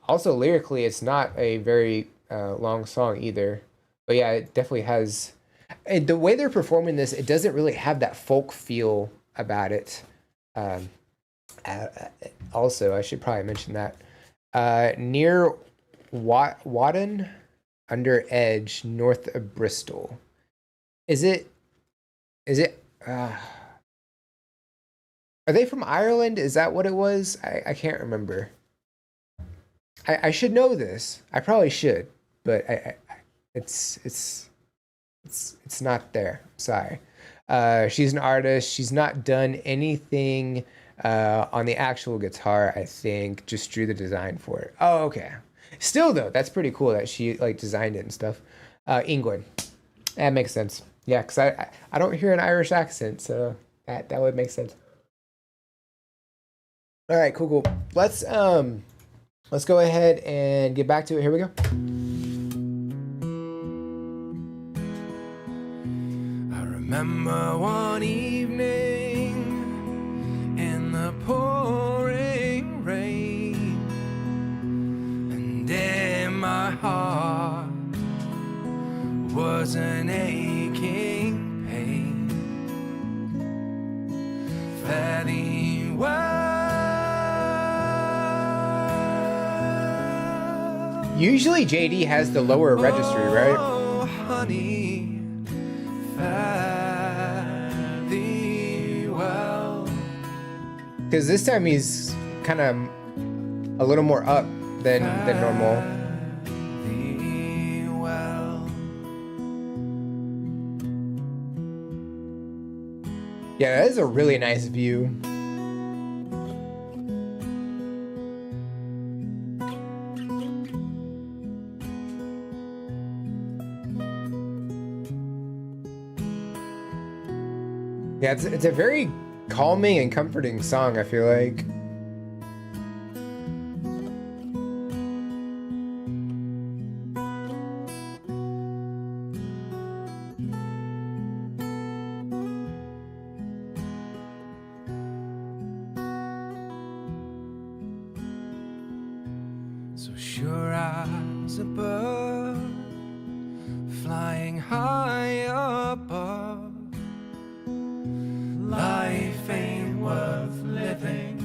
Also lyrically, it's not a very long song either. But yeah, it definitely has. And the way they're performing this, it doesn't really have that folk feel about it. Also, I should probably mention that. Near Wadden, under Edge, north of Bristol. Is it? Are they from Ireland? Is that what it was? I can't remember. I should know this. I probably should, but it's not there. Sorry. She's an artist. She's not done anything on the actual guitar, I think. Just drew the design for it. Oh, okay. Still though, that's pretty cool that she like designed it and stuff. England. That makes sense. Yeah, because I don't hear an Irish accent, so that would make sense. All right, cool. Let's go ahead and get back to it. Here we go. I remember one evening in the pouring rain, and in my heart was an aching pain. Fare thee well. Usually JD has the lower registry, right? Oh, honey, fare thee well. Because this time he's kind of a little more up than normal. Thee well. Yeah, that is a really nice view. Yeah, it's a very calming and comforting song, I feel like. So sure as a bird flying high above. Life ain't worth living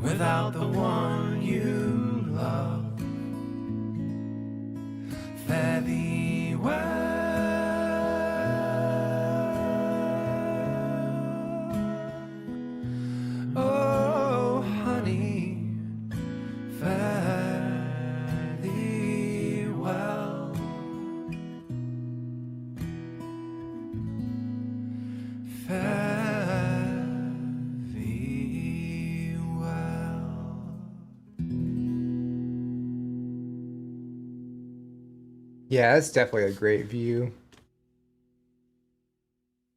without the one you love. Fare thee well. Oh, honey, fare thee well. Fare thee well. Yeah, that's definitely a great view.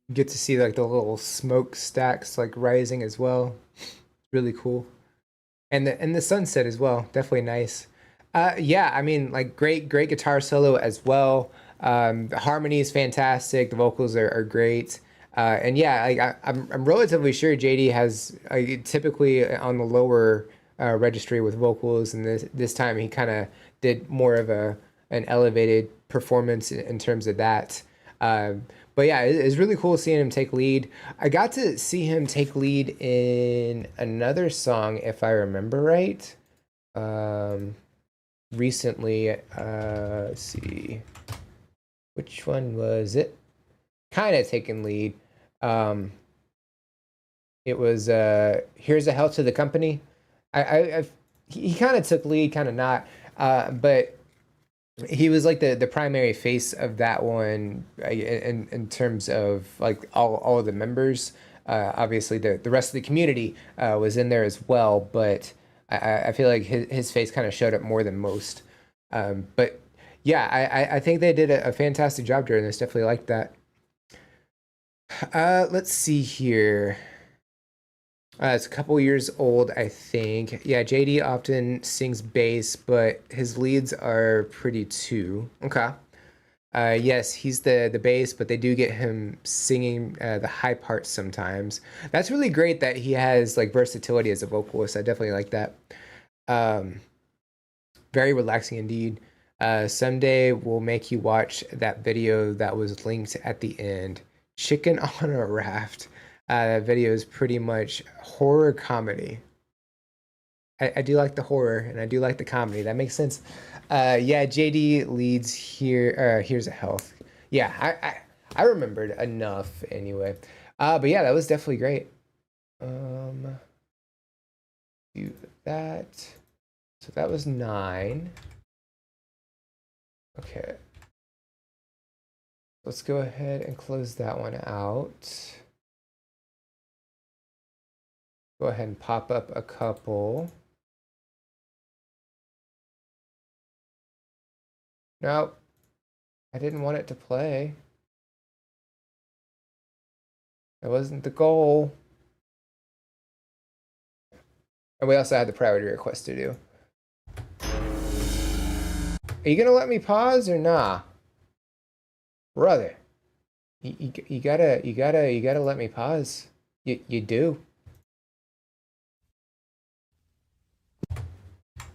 You get to see like the little smokestacks like rising as well. Really cool. And the sunset as well. Definitely nice. Yeah, I mean like great guitar solo as well. The harmony is fantastic. The vocals are great. And yeah, I'm relatively sure JD has typically on the lower registry with vocals, and this time he kind of did more of an elevated performance in terms of that. But yeah, it's really cool seeing him take lead. I got to see him take lead in another song, if I remember right. Recently, let's see, which one was it? Kind of taking lead. It was "Here's a Health to the Company." He kind of took lead, kind of not, but he was like the primary face of that one in terms of like all of the members. Obviously, the rest of the community was in there as well, but I feel like his face kind of showed up more than most. But yeah, I think they did a fantastic job during this. Definitely liked that. Let's see here. It's a couple years old, I think. Yeah, JD often sings bass, but his leads are pretty too. Okay. Yes, he's the bass, but they do get him singing the high parts sometimes. That's really great that he has like versatility as a vocalist. I definitely like that. Very relaxing indeed. Someday we'll make you watch that video that was linked at the end. Chicken on a Raft. That video is pretty much horror comedy. I do like the horror and I do like the comedy. That makes sense. Yeah, JD leads here. Here's a Health. Yeah, I remembered enough anyway. But yeah, that was definitely great. Do that. So that was 9. Okay. Let's go ahead and close that one out. Go ahead and pop up a couple. Nope. I didn't want it to play. That wasn't the goal. And we also had the priority request to do. Are you gonna let me pause or nah? Brother. You gotta let me pause. You do.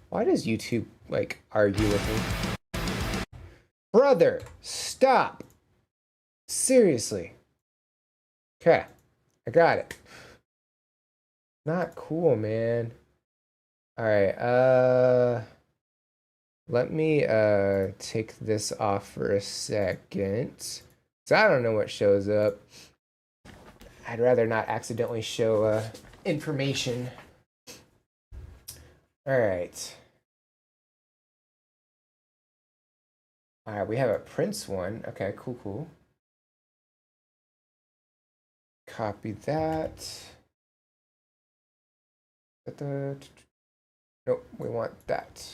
Why does YouTube like argue with me? Brother, stop. Seriously. Okay, I got it. Not cool, man. All right, let me take this off for a second. So I don't know what shows up. I'd rather not accidentally show information. All right. All right, we have a Prince one. Okay, cool. Copy that. Nope, we want that.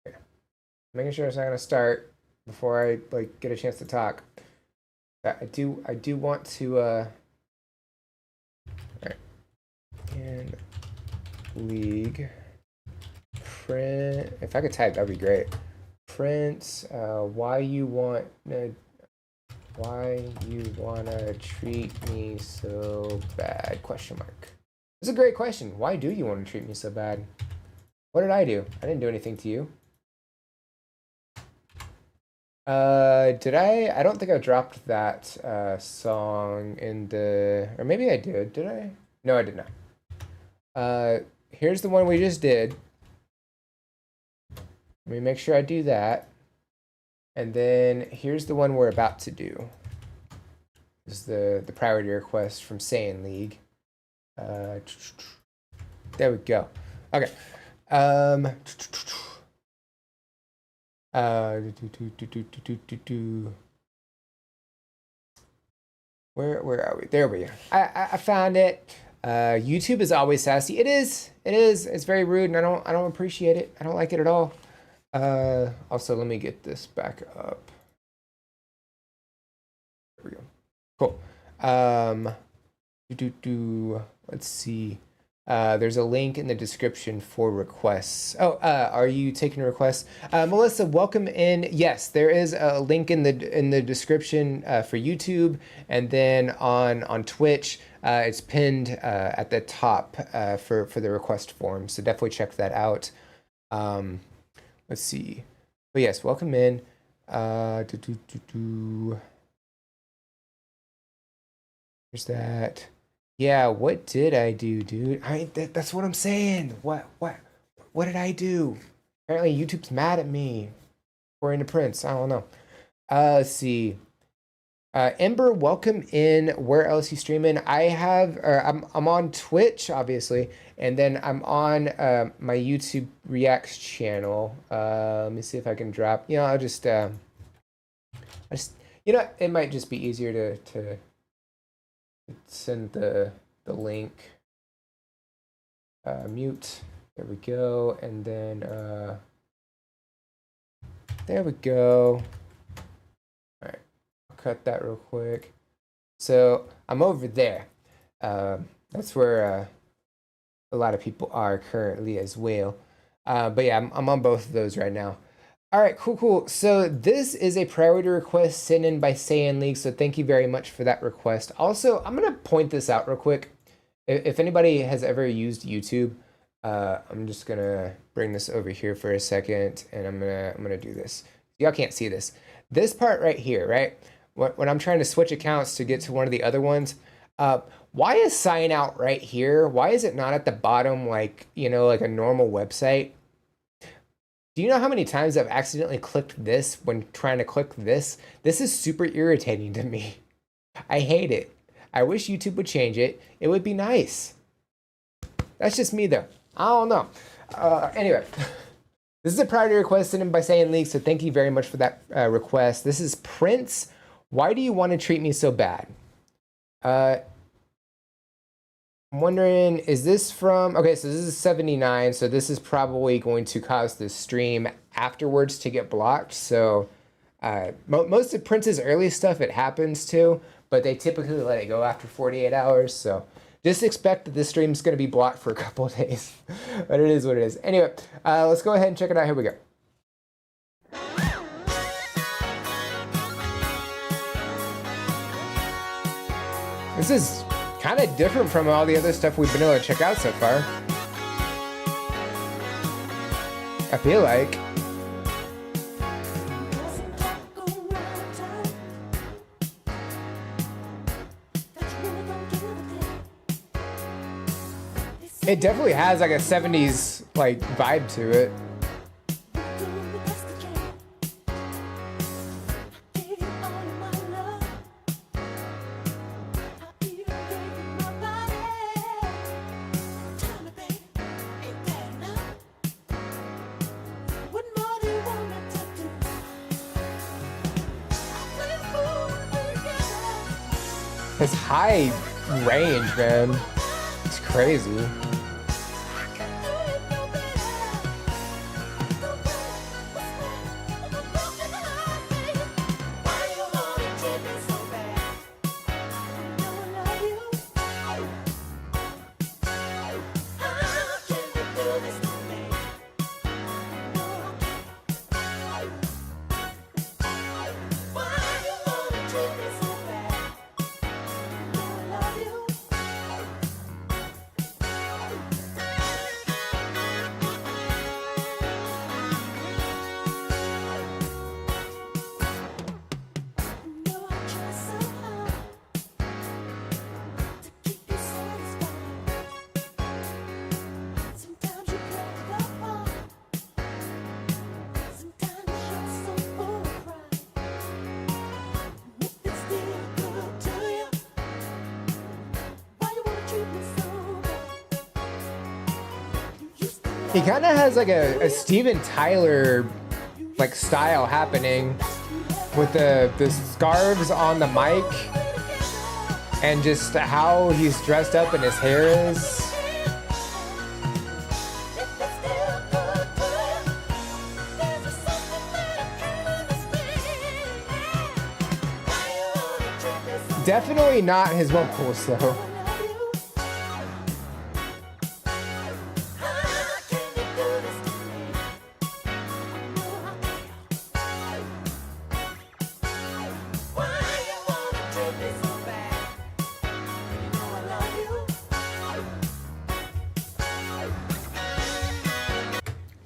Okay. Making sure it's not gonna start before I like get a chance to talk. I do want to all right. And League print, if I could type that'd be great. Prince, why you wanna treat me so bad? Question mark. It's a great question. Why do you want to treat me so bad? What did I do? I didn't do anything to you. Did I? I don't think I dropped that song in the, or maybe I did I? No, I did not. Here's the one we just did. Let me make sure I do that. And then here's the one we're about to do. This is the priority request from Saiyan League. There we go. Okay. Where are we? There we are. I found it. YouTube is always sassy. It is. It's very rude, and I don't appreciate it. I don't like it at all. Also, let me get this back up. There we go. Cool. Let's see. There's a link in the description for requests. Oh, are you taking requests? Melissa, welcome in. Yes, there is a link in the description for YouTube, and then on Twitch, it's pinned at the top for the request form. So definitely check that out. Let's see. But yes, welcome in. There's that. Yeah, what did I do, dude? That's what I'm saying. What did I do? Apparently YouTube's mad at me. According to Prince, I don't know. Let's see. Ember, welcome in. Where else you streaming? I'm on Twitch, obviously, and then I'm on my YouTube Reacts channel. Let me see if I can drop. You know, I'll just you know, it might just be easier to send the link. Mute. There we go, and then there we go. All right, I'll cut that real quick. So I'm over there. That's where a lot of people are currently as well. But yeah, I'm on both of those right now. All right, cool. So this is a priority request sent in by Saiyan League, so thank you very much for that request. Also, I'm gonna point this out real quick. If anybody has ever used YouTube, I'm just gonna bring this over here for a second, and I'm gonna do this. Y'all can't see this. This part right here, right? When I'm trying to switch accounts to get to one of the other ones, why is sign out right here? Why is it not at the bottom, like, you know, like a normal website? Do you know how many times I've accidentally clicked this when trying to click this? This is super irritating to me. I hate it. I wish YouTube would change it. It would be nice. That's just me though. I don't know. Anyway, this is a priority request sent in by Saiyan League, so thank you very much for that request. This is Prince. Why do you want to treat me so bad? I'm wondering, is this from, okay, so this is 79, so this is probably going to cause the stream afterwards to get blocked. So most of Prince's early stuff, it happens to, but they typically let it go after 48 hours. So just expect that this stream is going to be blocked for a couple of days, but it is what it is. Anyway, let's go ahead and check it out. Here we go. This is kind of different from all the other stuff we've been able to check out so far. I feel like. It definitely has like a 70s like vibe to it. It's high range, man. It's crazy. He kind of has like a Steven Tyler like style happening with the scarves on the mic and just how he's dressed up and his hair is. Definitely not his vocals though.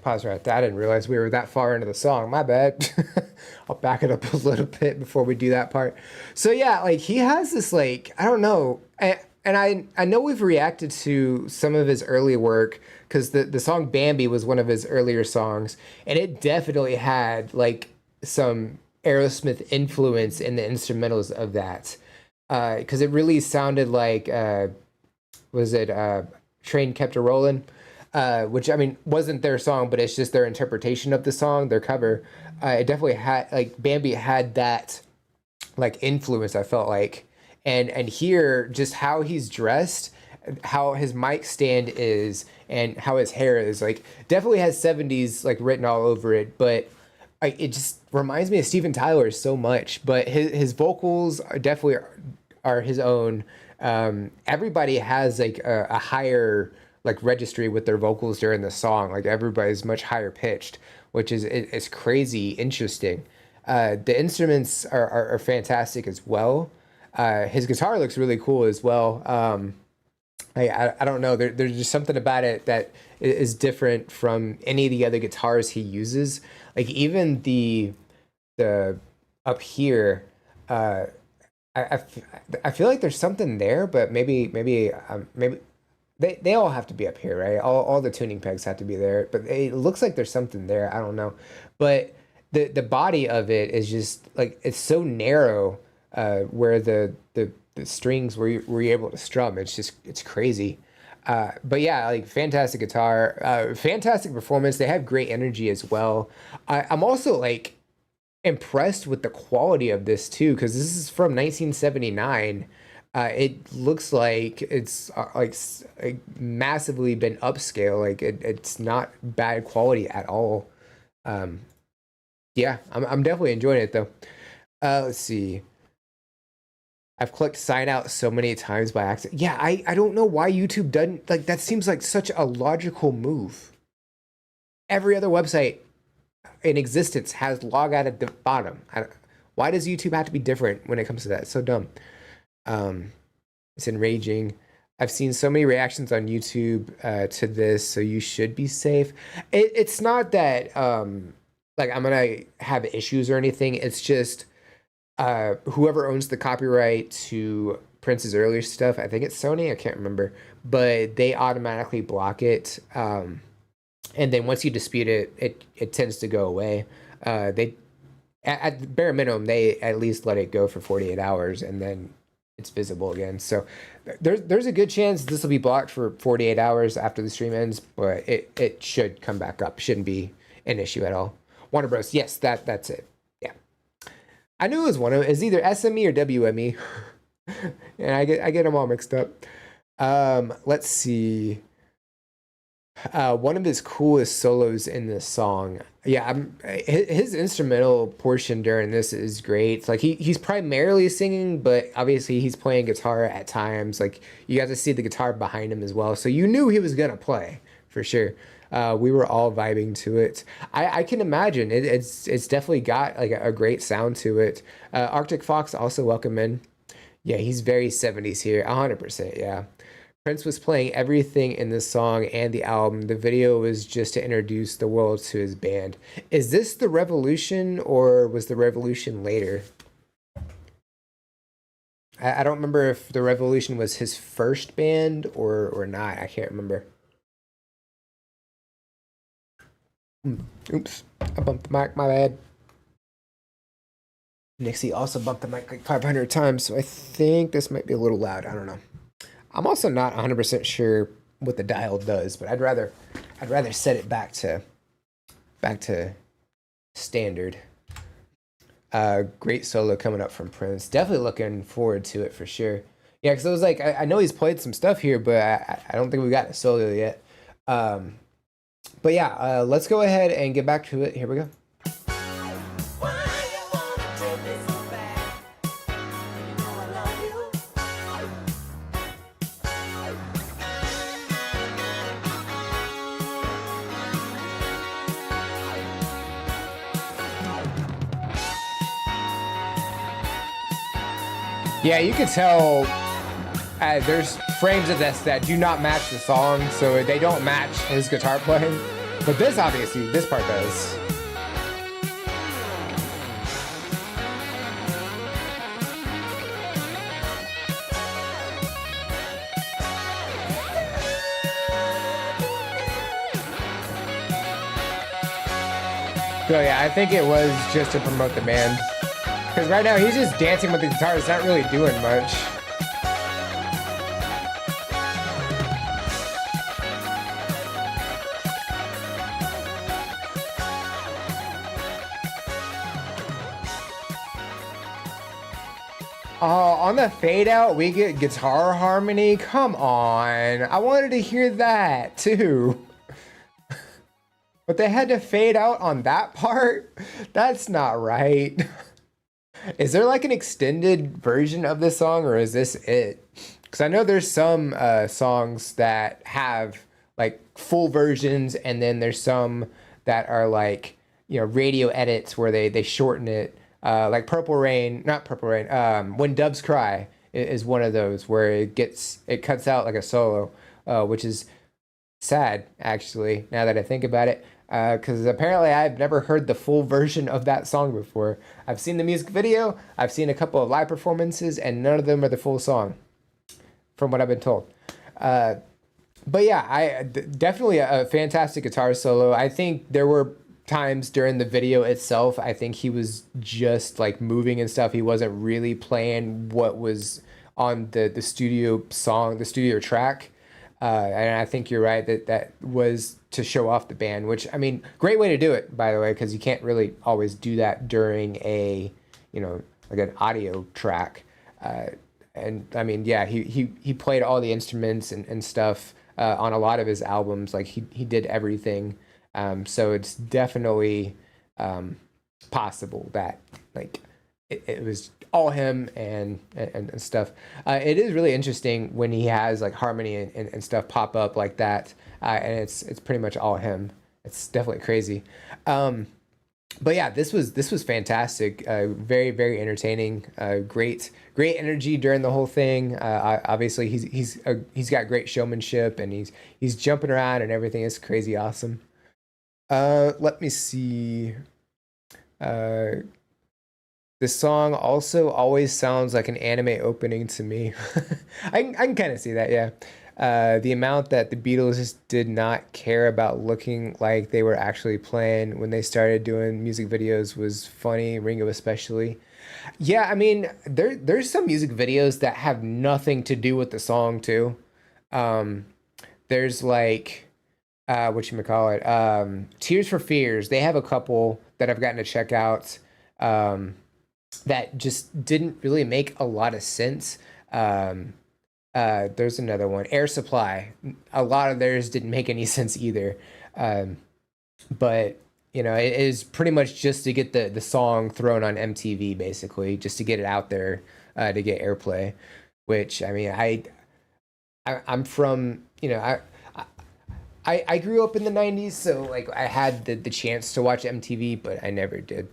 pause right there. I didn't realize we were that far into the song. My bad. I'll back it up a little bit before we do that part. So yeah, like he has this like, I don't know. I know we've reacted to some of his early work because the song Bambi was one of his earlier songs, and it definitely had like some Aerosmith influence in the instrumentals of that. Because it really sounded like, was it Train Kept a Rollin'? Which I mean wasn't their song, but it's just their interpretation of the song, their cover. It definitely had like Bambi had that like influence. I felt like, and here just how he's dressed, how his mic stand is, and how his hair is like definitely has 70s like written all over it. But it just reminds me of Steven Tyler so much. But his vocals are definitely are his own. Everybody has like a higher like registry with their vocals during the song. Like everybody's much higher pitched, which is it's crazy interesting. The instruments are fantastic as well. His guitar looks really cool as well. I don't know. There's just something about it that is different from any of the other guitars he uses. Like even the up here, I feel like there's something there, but maybe they all have to be up here, right? All the tuning pegs have to be there, but it looks like there's something there. I don't know, but the body of it is just like it's so narrow, where the strings were you able to strum. It's crazy. But yeah, like fantastic guitar, fantastic performance. They have great energy as well. I'm also like impressed with the quality of this too, because this is from 1979. It looks like it's like massively been upscale. Like it's not bad quality at all. Yeah, I'm definitely enjoying it though. Let's see. I've clicked sign out so many times by accident. Yeah, I don't know why YouTube doesn't like that. Seems like such a logical move. Every other website in existence has log out at the bottom. Why does YouTube have to be different when it comes to that? It's so dumb. It's enraging. I've seen so many reactions on YouTube to this, so you should be safe. It's not that like I'm gonna have issues or anything. It's just whoever owns the copyright to Prince's earlier stuff, I think it's Sony, I can't remember, but they automatically block it. And then once you dispute it, it tends to go away. They at bare minimum, they at least let it go for 48 hours and then it's visible again. So there's a good chance this will be blocked for 48 hours after the stream ends, but it should come back up. Shouldn't be an issue at all. Warner Bros. Yes, that's it. Yeah. I knew it was one of them. It's either SME or WME. And I get them all mixed up. Let's see. One of his coolest solos in this song. Yeah, his instrumental portion during this is great. It's like he's primarily singing, but obviously he's playing guitar at times. Like you got to see the guitar behind him as well, so you knew he was gonna play for sure. We were all vibing to it. I can imagine it's definitely got like a great sound to it. Arctic Fox also welcome in. Yeah, he's very 70s here, 100%. Yeah. Prince was playing everything in the song and the album. The video was just to introduce the world to his band. Is this the Revolution or was the Revolution later? I don't remember if the Revolution was his first band or not. I can't remember. Oops, I bumped the mic, my bad. Nixie also bumped the mic like 500 times, so I think this might be a little loud. I don't know. I'm also not 100% sure what the dial does, but I'd rather set it back to standard. Great solo coming up from Prince. Definitely looking forward to it for sure. Yeah, because I was like, I know he's played some stuff here, but I don't think we got a solo yet. But yeah, let's go ahead and get back to it. Here we go. Yeah, you can tell there's frames of this that do not match the song, so they don't match his guitar playing. But this obviously, this part does. So yeah, I think it was just to promote the band. Because right now he's just dancing with the guitar. It's not really doing much. Oh, on the fade out, we get guitar harmony. Come on. I wanted to hear that too. But they had to fade out on that part? That's not right. Is there like an extended version of this song, or is this it? Because I know there's some songs that have like full versions, and then there's some that are like, you know, radio edits where they shorten it. Like Purple Rain, not Purple Rain, When Doves Cry is one of those where it cuts out like a solo, which is sad actually, now that I think about it. Because apparently I've never heard the full version of that song before. I've seen the music video, I've seen a couple of live performances, and none of them are the full song, from what I've been told. But yeah, definitely a fantastic guitar solo. I think there were times during the video itself, I think he was just like moving and stuff. He wasn't really playing what was on the studio song, the studio track. And I think you're right that was to show off the band, which, I mean, great way to do it, by the way, because you can't really always do that during a, you know, like an audio track. And I mean, yeah, he played all the instruments and stuff on a lot of his albums. Like he did everything. So it's definitely possible that like it was all him and stuff. It is really interesting when he has like harmony and stuff pop up like that, and it's pretty much all him. It's definitely crazy. But yeah, this was fantastic. Very, very entertaining. Great energy during the whole thing. Obviously he's got great showmanship, and he's jumping around and everything. It's crazy awesome. Let me see. This song also always sounds like an anime opening to me. I can kind of see that, yeah. The amount that the Beatles just did not care about looking like they were actually playing when they started doing music videos was funny, Ringo especially. Yeah, I mean, there's some music videos that have nothing to do with the song too. There's like, whatchamacallit, Tears for Fears. They have a couple that I've gotten to check out. That just didn't really make a lot of sense. There's another one, Air Supply. A lot of theirs didn't make any sense either. But you know, it is pretty much just to get the song thrown on MTV, basically, just to get it out there, to get airplay. Which, I mean, I'm from, you know, I grew up in the 90s, so like I had the chance to watch MTV, but I never did.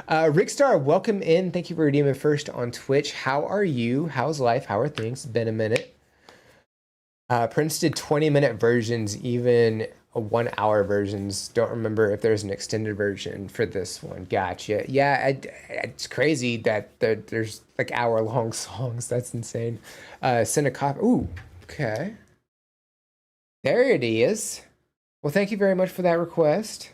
Rickstar, welcome in. Thank you for redeeming first on Twitch. How are you? How's life? How are things? It's been a minute. Prince did 20-minute versions, even 1-hour versions. Don't remember if there's an extended version for this one. Gotcha. Yeah, it's crazy that there's like hour-long songs. That's insane. Send a copy. Ooh, okay. There it is. Well, thank you very much for that request.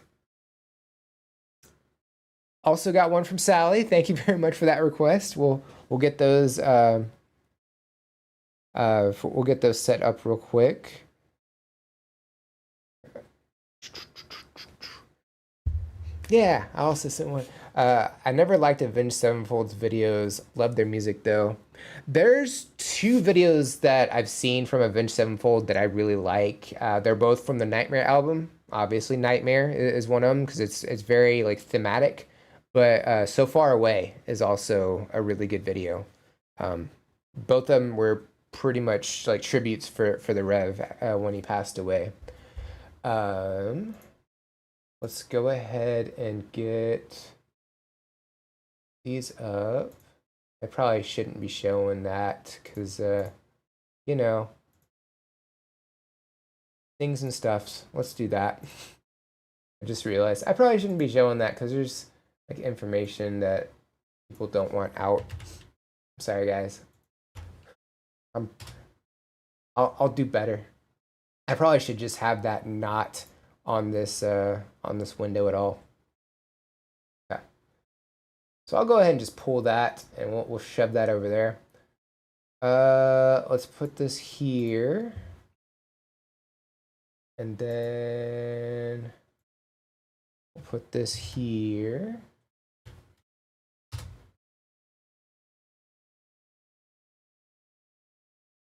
Also got one from Sally. Thank you very much for that request. We'll get those we'll get those set up real quick. Yeah, I also sent one. I never liked Avenged Sevenfold's videos. Love their music though. There's 2 videos that I've seen from Avenged Sevenfold that I really like. They're both from the Nightmare album. Obviously, Nightmare is one of them because it's very like thematic. But So Far Away is also a really good video. Both of them were pretty much like tributes for the Rev when he passed away. Let's go ahead and get these up. I probably shouldn't be showing that because, you know, things and stuffs. Let's do that. I just realized I probably shouldn't be showing that because there's like information that people don't want out. Sorry, guys. I'll do better. I probably should just have that not on this window at all. Okay. So I'll go ahead and just pull that, and we'll shove that over there. Let's put this here, and then we'll put this here.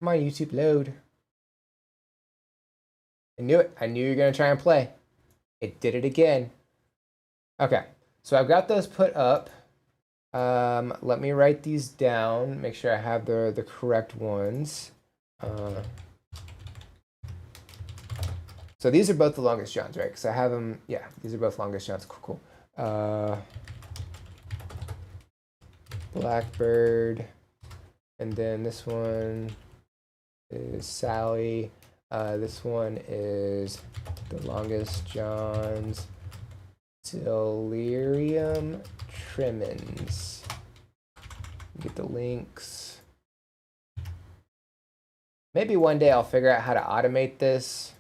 Come on, YouTube, load. I knew it. I knew you were going to try and play. It did it again. Okay, so I've got those put up. Let me write these down. Make sure I have the correct ones. So these are both the longest johns, right? Because I have them. Yeah, these are both longest johns. Cool. Blackbird. And then this one is Sally. This one is the longest johns. Delirium Tremens. Get the links. Maybe one day I'll figure out how to automate this.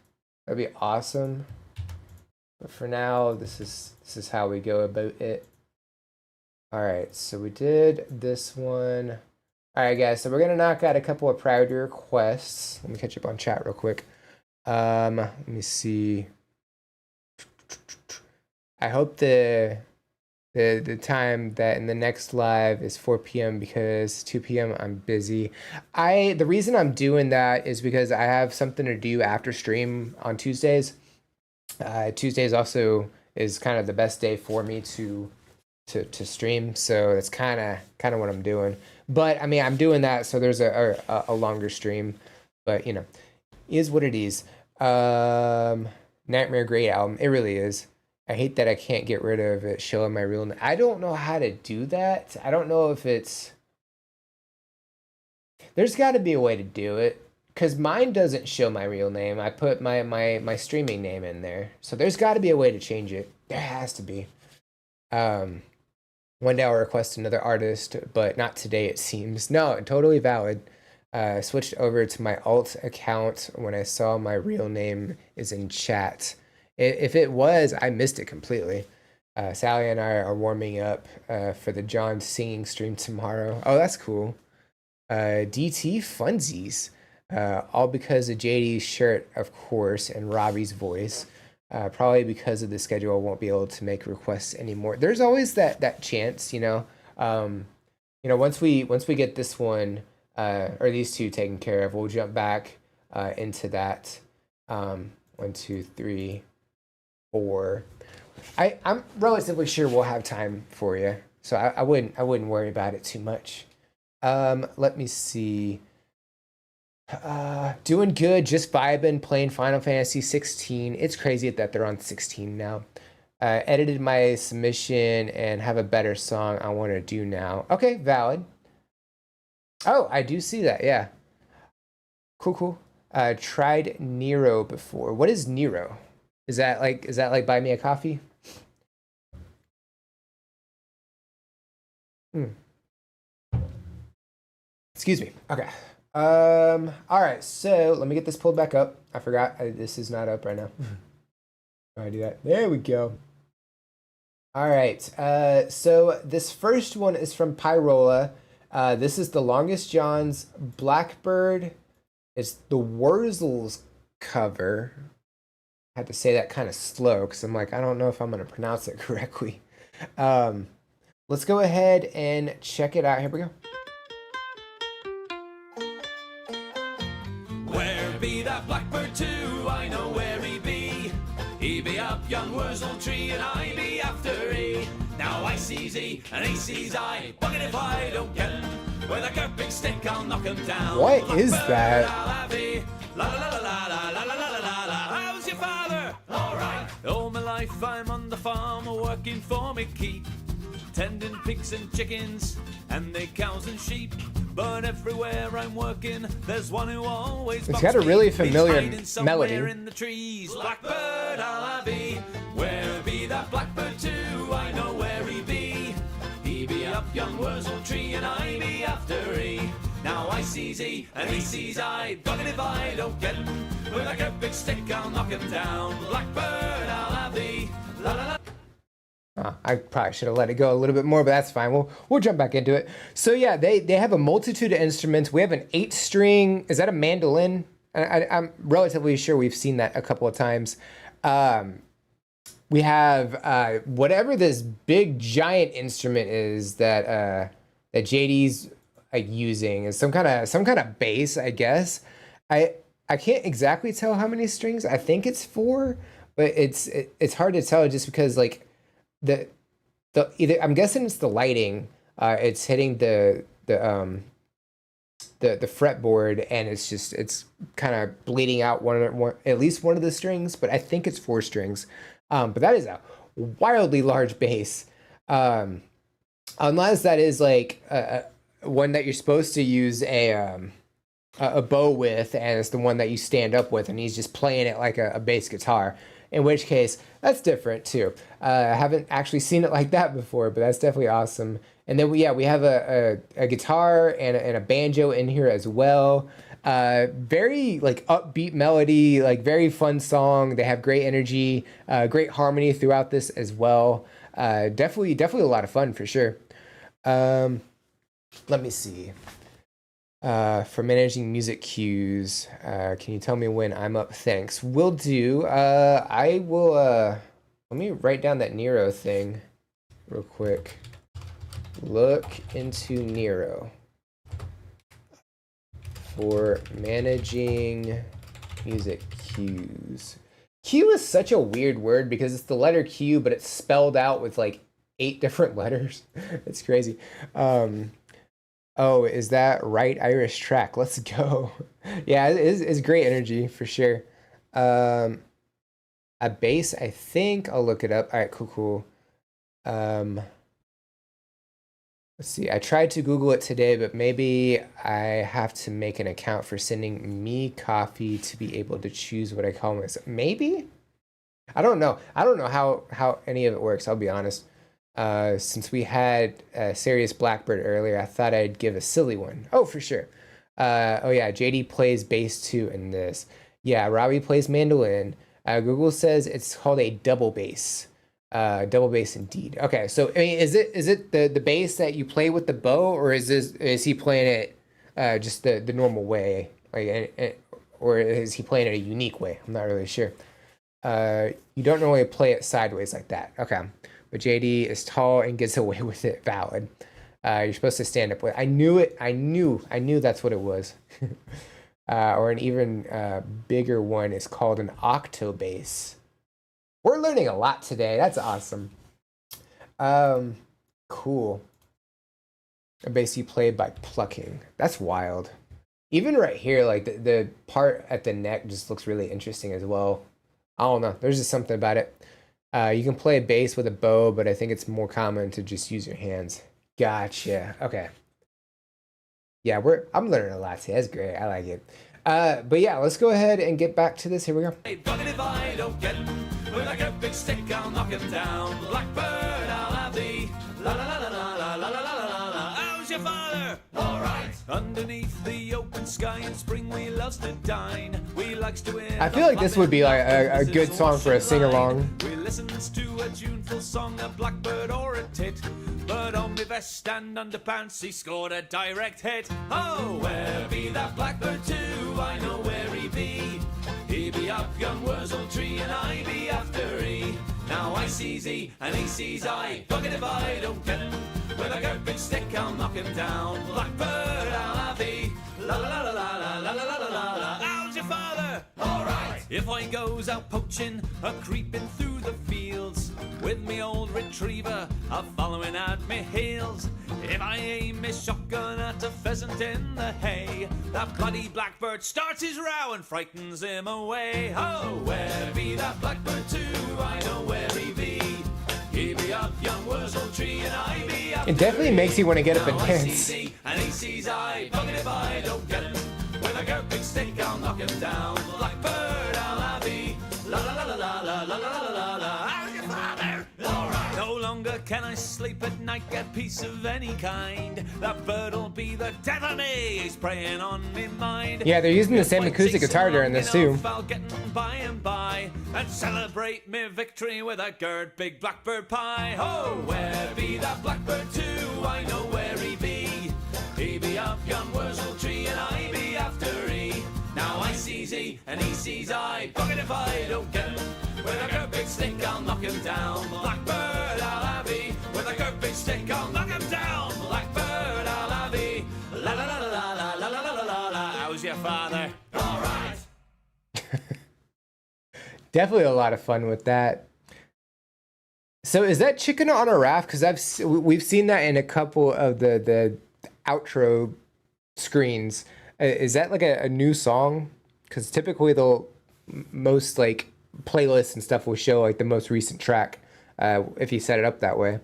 That'd be awesome. But for now, this is how we go about it. All right, so we did this one. All right, guys, so we're gonna knock out a couple of priority requests. Let me catch up on chat real quick. Let me see. I hope the time that in the next live is 4 p.m. because 2 p.m. I'm busy. The reason I'm doing that is because I have something to do after stream on Tuesdays. Tuesdays also is kind of the best day for me to stream, so that's kind of what I'm doing. But I mean, I'm doing that so there's a longer stream, but you know, is what it is. Nightmare, great album. It really is. I hate that I can't get rid of it showing my real name. I don't know how to do that. I don't know if it's... There's got to be a way to do it, because mine doesn't show my real name. I put my streaming name in there. So there's got to be a way to change it. There has to be. One day I'll request another artist, but not today, it seems. No, totally valid. I switched over to my alt account when I saw my real name is in chat. If it was, I missed it completely. Sally and I are warming up for the John singing stream tomorrow. Oh, that's cool. DT Funsies. All because of JD's shirt, of course, and Robbie's voice. Probably because of the schedule, I won't be able to make requests anymore. There's always that chance, you know. Once we get this one or these two taken care of, we'll jump back into that. 1, 2, 3, 4. I'm relatively sure we'll have time for you, so I wouldn't worry about it too much. Let me see. Doing good, just vibing, playing Final Fantasy 16. It's crazy that they're on 16 now. Edited my submission and have a better song I want to do now. Okay, valid. Oh, I do see that, yeah. Cool. Tried Nero before. What is Nero? Is that like buy me a coffee? Excuse me. Okay. All right, so let me get this pulled back up. I forgot this is not up right now. How do I do that? There we go. All right, so this first one is from Pyrola. This is the Longest John's Blackbird. It's the Wurzels cover. I had to say that kind of slow because I'm like, I don't know if I'm going to pronounce it correctly. Let's go ahead and check it out. Here we go. Where be that blackbird too? I know where he be. He be up yon Wurzel tree and I be after he. Now I sees he and he sees I. Buggin' if I don't get him. With a gurping stick I'll knock him down. What Blackbird, is that? La la la la la la la la la la. How's your father? All right. All my life I'm on the farm working for me keep. Tending pigs and chickens and they cows and sheep. But everywhere I'm working, there's one who always It's got a really familiar melody. in the trees. Blackbird, I'll be. Where be that blackbird too? I know where he be. He be up young Wurzel tree, and I be after he. Now I sees he, and he sees I. But if I don't get him, with like a big stick, I'll knock him down. Blackbird, I'll have thee. La la la. I probably should have let it go a little bit more, but that's fine. We'll jump back into it. So yeah, they have a multitude of instruments. We have an 8-string. Is that a mandolin? I'm relatively sure we've seen that a couple of times. We have whatever this big giant instrument is that JD's like using is some kind of bass, I guess. I can't exactly tell how many strings. I think it's 4, but it's hard to tell just because like the either I'm guessing it's the lighting. It's hitting the fretboard, and it's kind of bleeding out one at least one of the strings, but I think it's 4 strings. But that is a wildly large bass. Unless that is like one that you're supposed to use a bow with, and it's the one that you stand up with, and he's just playing it like a bass guitar. In which case, that's different too. I haven't actually seen it like that before, but that's definitely awesome. And then we have a guitar and a banjo in here as well. Very like upbeat melody, like very fun song. They have great energy, great harmony throughout this as well. Definitely a lot of fun for sure. Let me see. For managing music cues, can you tell me when I'm up? Thanks. Will do. I will, let me write down that Nero thing real quick. Look into Nero for managing music cues. Q is such a weird word because it's the letter Q, but it's spelled out with like 8 different letters. It's crazy. Oh, is that right? Irish track. Let's go. Yeah, it's great energy for sure. A bass, I think. I'll look it up. All right, cool. Let's see. I tried to Google it today, but maybe I have to make an account for sending me coffee to be able to choose what I call myself. Maybe? I don't know. I don't know how any of it works, I'll be honest. Since we had Serious Blackbird earlier, I thought I'd give a silly one. Oh, for sure. Oh yeah, JD plays bass too in this. Yeah, Robbie plays mandolin. Google says it's called a double bass. Double bass indeed. Okay, so I mean, is it the bass that you play with the bow, or is he playing it just the normal way, like, or is he playing it a unique way? I'm not really sure. You don't normally play it sideways like that. Okay. But JD is tall and gets away with it. Valid. You're supposed to stand up with. I knew it. I knew that's what it was. Or an even bigger one is called an octobass. We're learning a lot today. That's awesome. Cool. A bass you play by plucking. That's wild. Even right here, like the part at the neck just looks really interesting as well. I don't know. There's just something about it. You can play bass with a bow, but I think it's more common to just use your hands. Gotcha. Okay. Yeah, I'm learning a lot today. That's great. I like it. But yeah, let's go ahead and get back to this. Here we go. Hey, but if I don't get him, with like a big stick, I'll knock him down. Blackbird, I'll have thee. La la la la la la la la la la. How's your father? All right. Underneath the open sky in spring, we loves to dine. We likes to win. I feel like this would be like a good song for a sing-along. We listens to a tuneful song, a blackbird or a tit. But on my vest and underpants, he scored a direct hit. Oh, where be that blackbird too? I know where he be. He be up young Wurzel tree, and I be after he. Now I sees he, and he sees I. Bucket if I don't get him, with a good big stick, I'll knock him down. Blackbird, I'll have thee. La la la la la la la la la la la. How's your father? All right. If I goes out poaching, a creeping through the fields, with me old retriever, a following at me heels. If I aim my shotgun at a pheasant in the hay, that bloody blackbird starts his row and frightens him away. Oh, where be that blackbird too? I know where he be. He be up young Wurzel wurzel tree, and I be after It definitely makes you want to get up and Now I dance. see and he sees I, bugging if I don't get him. With a great big stick, I'll knock him down. Blackbird, I'll have thee. La la la la la la la la la la. I'm your father. All right. No longer can I sleep at night, get peace of any kind. That bird'll be the death of me. He's preying on me mind. Yeah, they're using the same acoustic guitar during this too. I'll get by and by and celebrate me victory with a good big blackbird pie. Oh, where be that blackbird too? I know where he be. He be up yon wurzel tree and I be after he. Now I sees he and he sees I. Bucket if I don't get him. With a good big stick I'll knock him down. Blackbird I'll have he. With a good big stick I'll knock him down. Blackbird I'll have he. La la la la la la la la la la la. How's your father? All right. Definitely a lot of fun with that. So is that chicken on a raft? Because we've seen that in a couple of the outro screens. Is that like a new song? Because typically most like playlists and stuff will show like the most recent track if you set it up that way.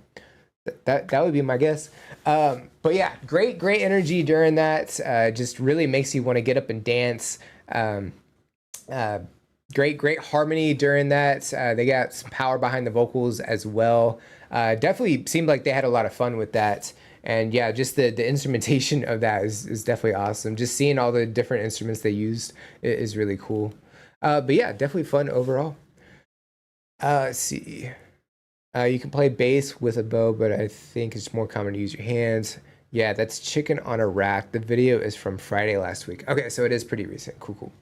That would be my guess. But yeah, great energy during that. Just really makes you want to get up and dance. Great harmony during that. They got some power behind the vocals as well. Definitely seemed like they had a lot of fun with that. And yeah, just the instrumentation of that is definitely awesome. Just seeing all the different instruments they used is really cool. But yeah, definitely fun overall. Let's see. You can play bass with a bow, but I think it's more common to use your hands. Yeah, that's Chicken on a Rack. The video is from Friday last week. Okay, so it is pretty recent. Cool.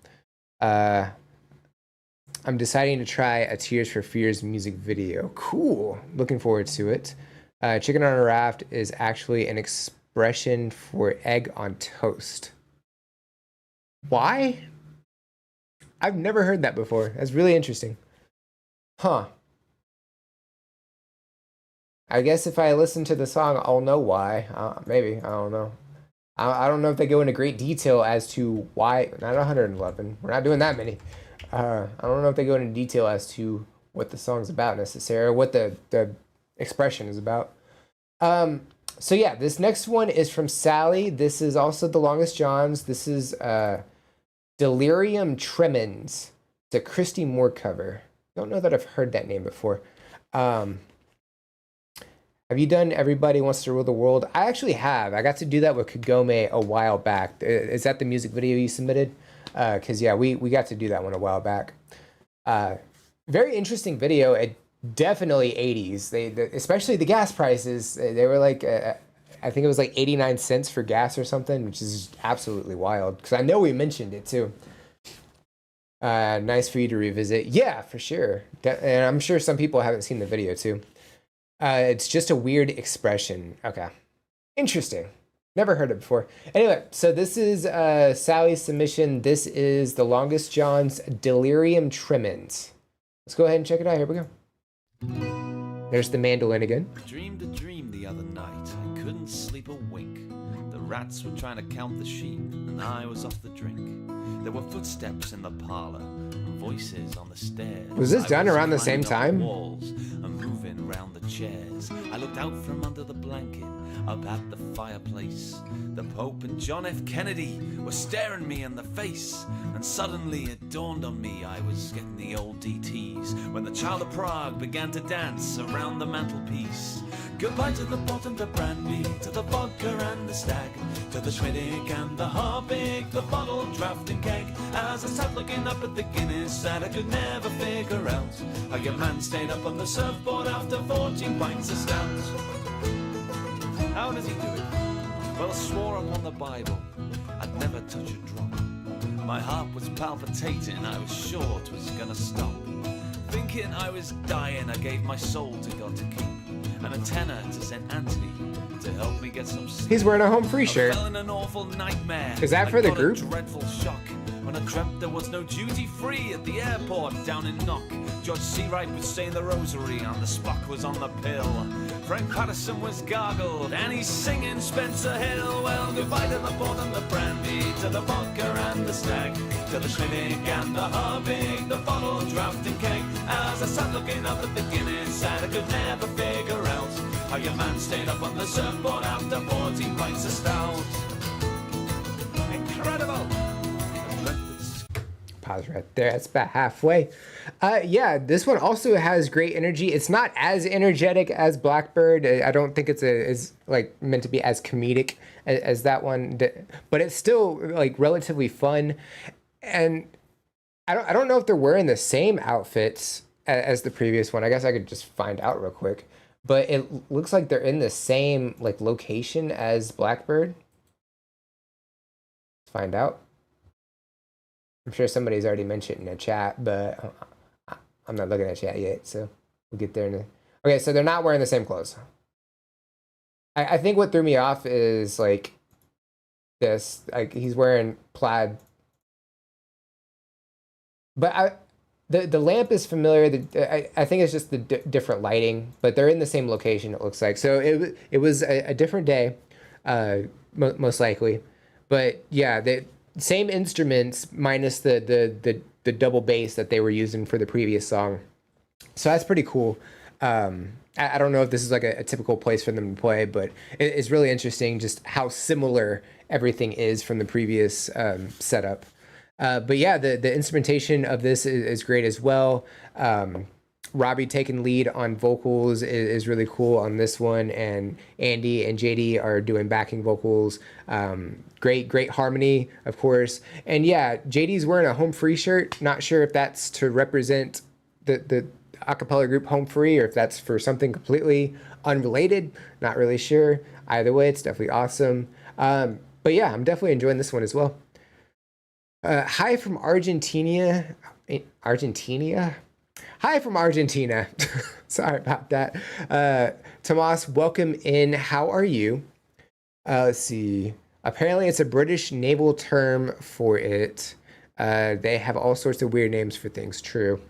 I'm deciding to try a Tears for Fears music video. Cool. Looking forward to it. Chicken on a Raft is actually an expression for egg on toast. Why? I've never heard that before. That's really interesting. Huh. I guess if I listen to the song, I'll know why. Maybe. I don't know. I don't know if they go into great detail as to why. Not 111. We're not doing that many. I don't know if they go into detail as to what the song's about necessarily, or what the expression is about. So yeah, this next one is from Sally. This is also The Longest Johns. This is Delirium Tremens. It's a Christy Moore cover. Don't know that I've heard that name before. Have you done Everybody Wants to Rule the World? I actually have. I got to do that with Kagome a while back. Is that the music video you submitted? Because yeah, we got to do that one a while back. Very interesting video. It definitely 80s. Especially the gas prices. They were like, I think it was like 89 cents for gas or something, which is absolutely wild. Because I know we mentioned it too. Nice for you to revisit. Yeah, for sure. And I'm sure some people haven't seen the video too. It's just a weird expression. Okay. Interesting. Never heard it before. Anyway, so this is Sally's submission. This is The Longest John's Delirium Tremens. Let's go ahead and check it out. Here we go. There's the mandolin again. Dreamed a dream the other night. I couldn't sleep a wink. The rats were trying to count the sheep, and I was off the drink. There were footsteps in the parlor, voices on the stairs. Was this done around the same climbing up time? the walls and moving around the chairs. I looked out from under the blanket, up at the fireplace. The Pope and John F. Kennedy were staring me in the face. And suddenly it dawned on me I was getting the old DTs when the Child of Prague began to dance around the mantelpiece. Goodbye to the pot and the brandy, to the vodka and the stag, to the Schmidtick and the Harpic, the bottle, draft and keg. As I sat looking up at the Guinness that I could never figure out how your man stayed up on the surfboard after 14 pints of stout. How does he do it? Well, I swore upon the Bible I'd never touch a drop. My heart was palpitating, I was sure it was gonna stop. Thinking I was dying, I gave my soul to God to keep, and a tenner to St. Anthony to help me get some sleep. He's wearing a Home Free shirt. I fell in an awful nightmare. Is that for the group? I got a dreadful shock when I dreamt there was no duty free at the airport down in Knock. George C. Wright was saying the rosary and the Spock was on the pill. Frank Patterson was gargled and he's singing Spencer Hill. Well, goodbye to the port and the brandy, to the vodka and the stag, to the Schmidtick and the Harpic, the bottle, draft and keg. As I sat looking up at the Guinness and I could never figure out How your man stayed up on the surfboard after 14 pints of stout. Incredible. Pause right there. That's about halfway. Yeah, this one also has great energy. It's not as energetic as Blackbird. I don't think it's like meant to be as comedic as that one, but it's still like relatively fun. And I don't know if they're wearing the same outfits as the previous one. I guess I could just find out real quick. But it looks like they're in the same like location as Blackbird. Let's find out. I'm sure somebody's already mentioned in the chat, but I'm not looking at chat yet, so we'll get there in a... Okay, so they're not wearing the same clothes. I think what threw me off is like this, like he's wearing plaid. But the lamp is familiar. I think it's just the different lighting, but they're in the same location, it looks like. So it was a different day, most likely. But yeah, the same instruments minus the double bass that they were using for the previous song. So that's pretty cool. I don't know if this is like a typical place for them to play, but it's really interesting just how similar everything is from the previous setup. But yeah, the instrumentation of this is great as well. Robbie taking lead on vocals is really cool on this one, and Andy and JD are doing backing vocals. Great harmony, of course. And yeah, JD's wearing a Home Free shirt. Not sure if that's to represent the acapella group Home Free or if that's for something completely unrelated. Not really sure. Either way, it's definitely awesome. But yeah, I'm definitely enjoying this one as well. Hi from Argentina. Hi from Argentina. Sorry about that. Tomas, welcome in. How are you? Let's see. Apparently it's a British naval term for it. They have all sorts of weird names for things. True.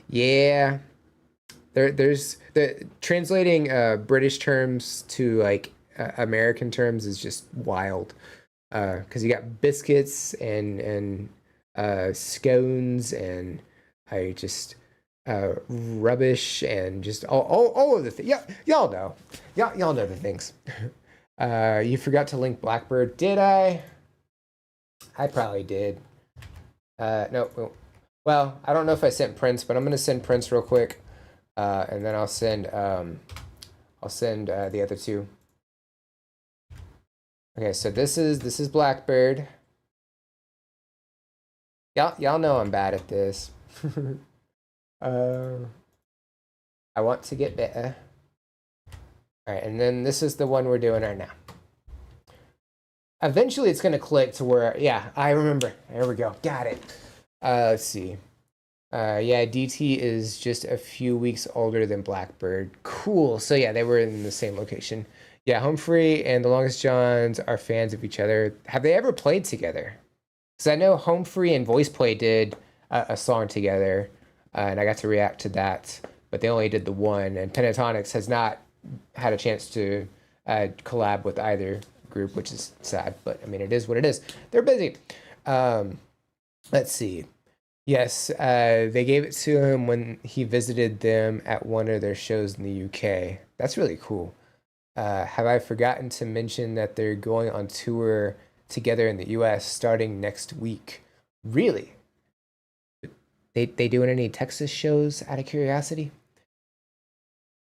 Yeah. There's the translating British terms to like American terms is just wild. Because you got biscuits and scones and rubbish and just all of the things. Yeah, y'all know. Y'all know the things. You forgot to link Blackbird. Did I? I probably did. No. Well, I don't know if I sent Prince, but I'm gonna send Prince real quick, and then I'll send the other two. Okay, so this is Blackbird. Y'all know I'm bad at this. I want to get better. All right, and then this is the one we're doing right now. Eventually, it's gonna click to where, yeah, I remember. There we go, got it. Let's see. Yeah, DT is just a few weeks older than Blackbird. Cool. So yeah, they were in the same location. Yeah, Home Free and The Longest Johns are fans of each other. Have they ever played together? Because I know Home Free and Voice Play did a song together, and I got to react to that, but they only did the one, and Pentatonics has not had a chance to collab with either group, which is sad, but I mean, it is what it is. They're busy. Let's see. Yes, they gave it to him when he visited them at one of their shows in the UK. That's really cool. Have I forgotten to mention that they're going on tour together in the US starting next week? Really? They doing any Texas shows out of curiosity?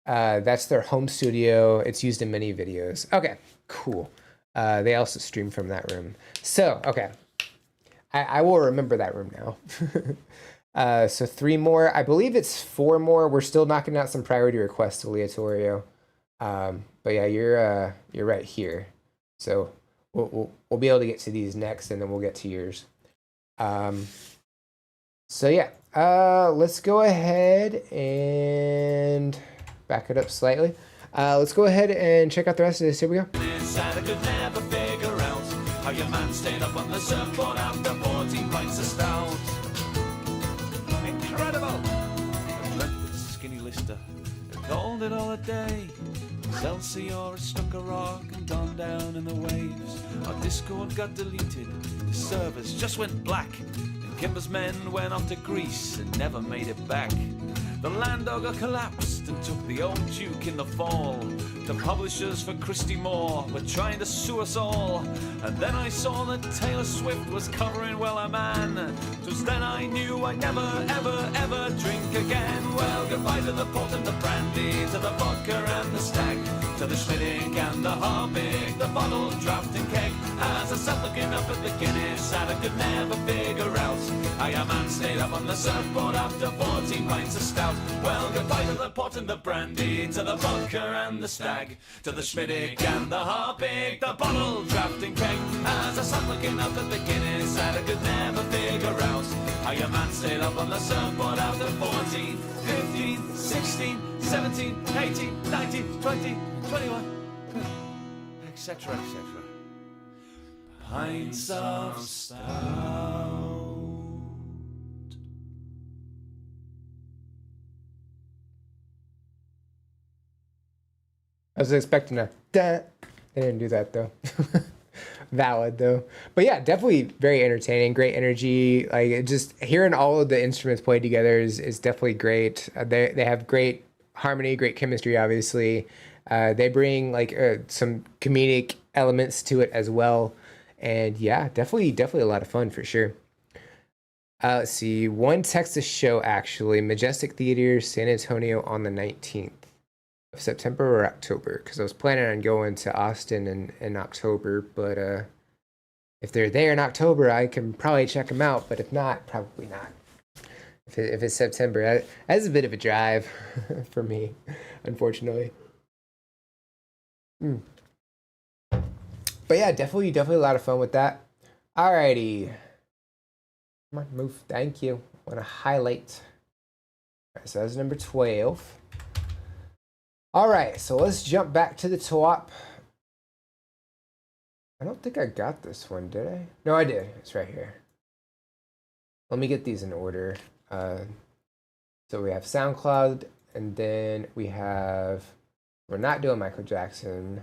That's their home studio. It's used in many videos. Okay, cool. They also stream from that room. So, okay. I will remember that room now. So 3 more. I believe it's 4 more. We're still knocking out some priority requests, Aleatorio. But yeah, you're right here. So we'll be able to get to these next, and then we'll get to yours. So yeah, let's go ahead and back it up slightly. Let's go ahead and check out the rest of this. Here we go. Inside I could never figure out how your man stayed up on the surfboard after 14 pints of stout. Incredible! I dreamt of Skinny Lister, I called it all a day. Excelsior stuck a rock and gone down in the waves. Our Discord got deleted, the servers just went black, and Kimber's men went off to Greece and never made it back. The land ogre collapsed and took the old Duke in the fall. The publishers for Christy Moore were trying to sue us all. And then I saw that Taylor Swift was covering Well a Man. Just then I knew I'd never, ever, ever drink again. Well, goodbye to the port and the brandy, to the vodka and the stag, to the Schmittig and the Harpig, the bottle, draft and keg. As I sat looking up at the Guinness that I could never figure out, I a man stayed up on the surfboard after 14 pints of stout. Well, goodbye to the pot and the brandy, to the vodka and the stag, to the Schmittig and the Harpig, the bottle, draft and keg. As I sat looking up at the Guinness that I could never figure out, I a man stayed up on the surfboard after 14, 15, 16, 17, 18, 19, 20, 21, etc., etc. Pints of stout. I was expecting a da. They didn't do that though. Valid though. But yeah, definitely very entertaining, great energy. Like just hearing all of the instruments played together is definitely great. They have great harmony, great chemistry, obviously. They bring like some comedic elements to it as well. And yeah, definitely a lot of fun for sure. Let's see, one Texas show actually, Majestic Theater, San Antonio on the 19th of September or October, because I was planning on going to Austin in October, but if they're there in October, I can probably check them out, but if not, probably not. If it's September, that's a bit of a drive for me, unfortunately. But yeah, definitely a lot of fun with that. Alrighty. Come on, move. Thank you. I want to highlight. Alright, so that's number 12. Alright, so let's jump back to the top. I don't think I got this one, did I? No, I did. It's right here. Let me get these in order. So we have SoundCloud, and then we have... We're not doing Michael Jackson.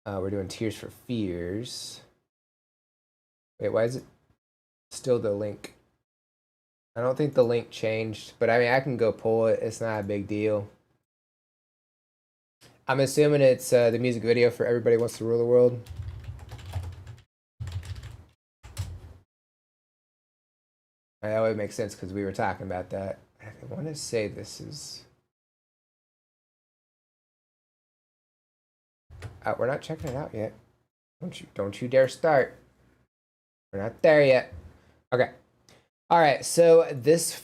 We're doing Tears for Fears. Wait, why is it still the link? I don't think the link changed, but I mean, I can go pull it. It's not a big deal. I'm assuming it's the music video for Everybody Wants to Rule the World. That would make sense because we were talking about that. I want to say this is... we're not checking it out yet. Don't you dare start. We're not there yet. Okay. All right. So this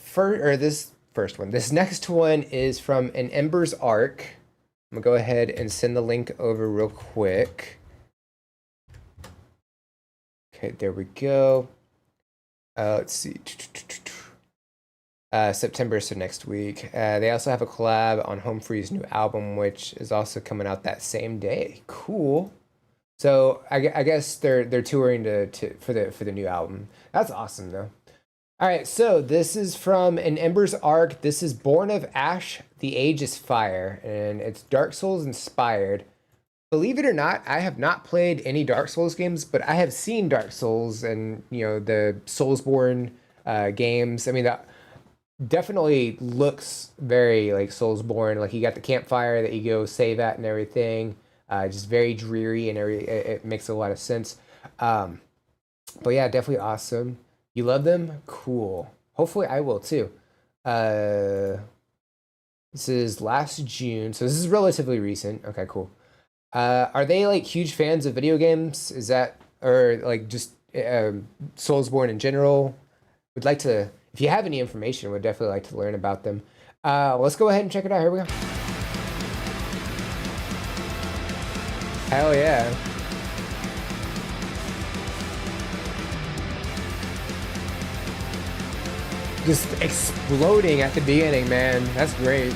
next one is from An Ember's Arc. I'm gonna go ahead and send the link over real quick. Okay, there we go. Let's see. September, so next week. They also have a collab on Home Free's new album, which is also coming out that same day. Cool. So I guess they're touring for the new album. That's awesome though. All right, so this is from An Ember's Arc. This is Born of Ash, The Age is Fire, and it's Dark Souls inspired. Believe it or not, I have not played any Dark Souls games, but I have seen Dark Souls and the Soulsborne games. I mean, that definitely looks very like Soulsborne. Like you got the campfire that you go save at and everything. Just very dreary and it makes a lot of sense. But yeah, definitely awesome. You love them? Cool. Hopefully I will too. This is last June, so this is relatively recent. Okay, cool. Are they like huge fans of video games? Is that, or like just Soulsborne in general? Would like to, if you have any information, would definitely like to learn about them. Let's go ahead and check it out. Here we go. Hell yeah. Just exploding at the beginning, man. That's great.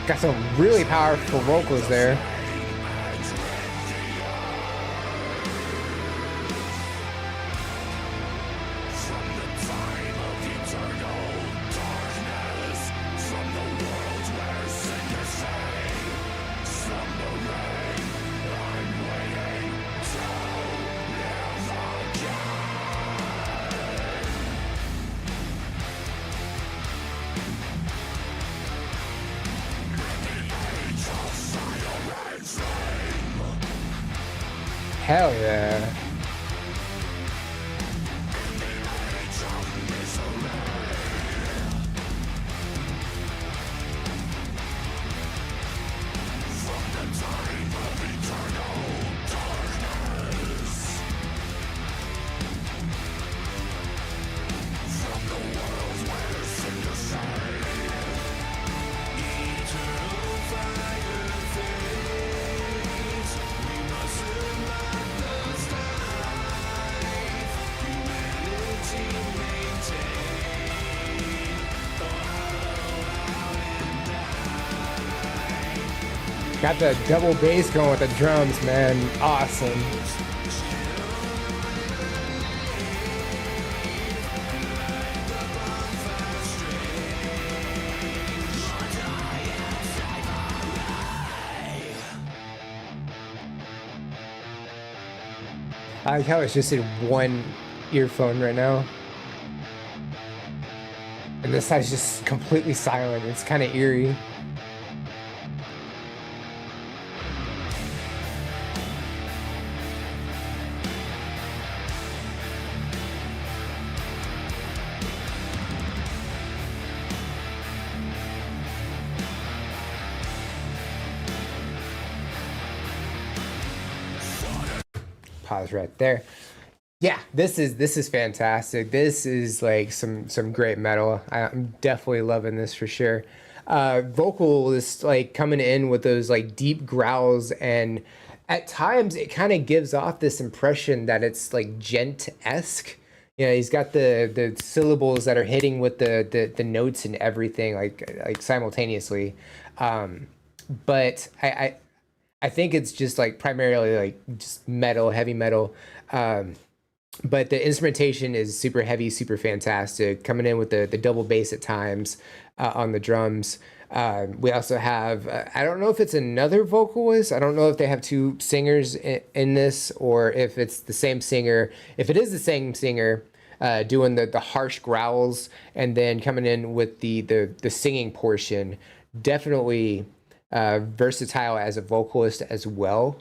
Got some really powerful vocals there. Hell yeah. Got the double bass going with the drums, man. Awesome. I like how it's just in one earphone right now. And this side's just completely silent. It's kind of eerie. Pause right there. Yeah, this is fantastic. This is like some great metal. I'm definitely loving this for sure. Vocal is like coming in with those like deep growls, and at times it kind of gives off this impression that it's like gent-esque. You know, he's got the syllables that are hitting with the notes and everything like simultaneously. But I think it's just like primarily like just metal, heavy metal. But the instrumentation is super heavy, super fantastic, coming in with the double bass at times on the drums. We also have, I don't know if it's another vocalist. I don't know if they have two singers in this or if it's the same singer. If it is the same singer doing the harsh growls and then coming in with the singing portion, definitely versatile as a vocalist as well.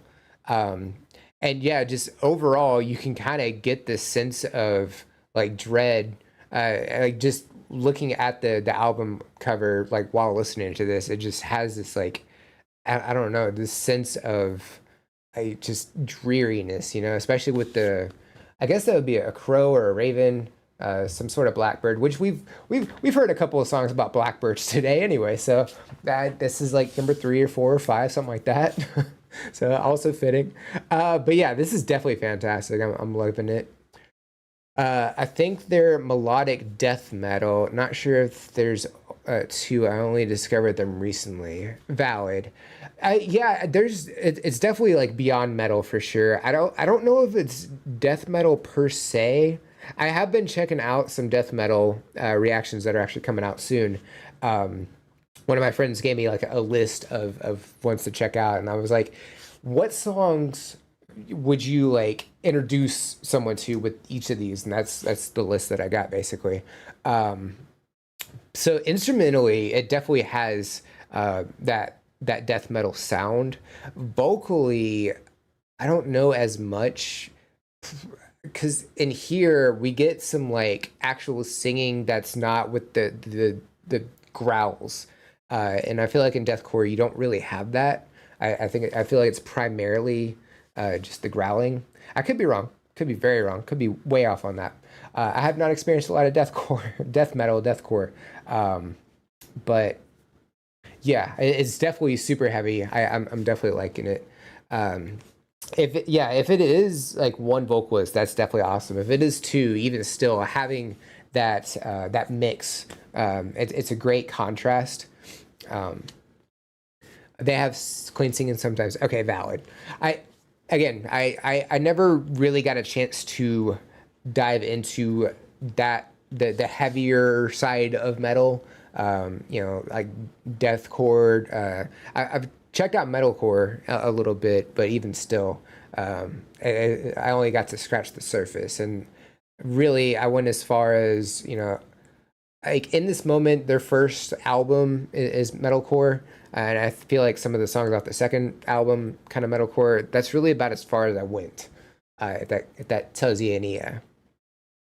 And yeah, just overall, you can kind of get this sense of like dread, like just looking at the album cover, like while listening to this, it just has this like, I don't know, this sense of just dreariness, you know, especially with I guess that would be a crow or a raven, some sort of blackbird, which we've heard a couple of songs about blackbirds today anyway. So this is like number 3 or 4 or 5, something like that. So also fitting. But yeah, this is definitely fantastic. I'm loving it. I think they're melodic death metal. Not sure if there's two. I only discovered them recently. Valid. Yeah, it's definitely like beyond metal for sure. I don't know if it's death metal per se. I have been checking out some death metal reactions that are actually coming out soon. One of my friends gave me like a list of ones to check out, and I was like, what songs would you like introduce someone to with each of these? And that's the list that I got basically. So instrumentally, it definitely has that death metal sound. Vocally, I don't know as much, because in here we get some like actual singing that's not with the growls. And I feel like in deathcore you don't really have that. I feel like it's primarily just the growling. I could be wrong. Could be very wrong. Could be way off on that. I have not experienced a lot of death metal, deathcore. But yeah, it's definitely super heavy. I'm definitely liking it. If it is like one vocalist, that's definitely awesome. If it is two, even still having that mix, it's a great contrast. They have clean singing sometimes. Okay, valid. I never really got a chance to dive into that the heavier side of metal. You know, like deathcore. I've checked out metalcore a little bit, but even still, I only got to scratch the surface. And really, I went as far as, you know, like in this moment, their first album is metalcore, and I feel like some of the songs off the second album, kind of metalcore. That's really about as far as I went. If that tells you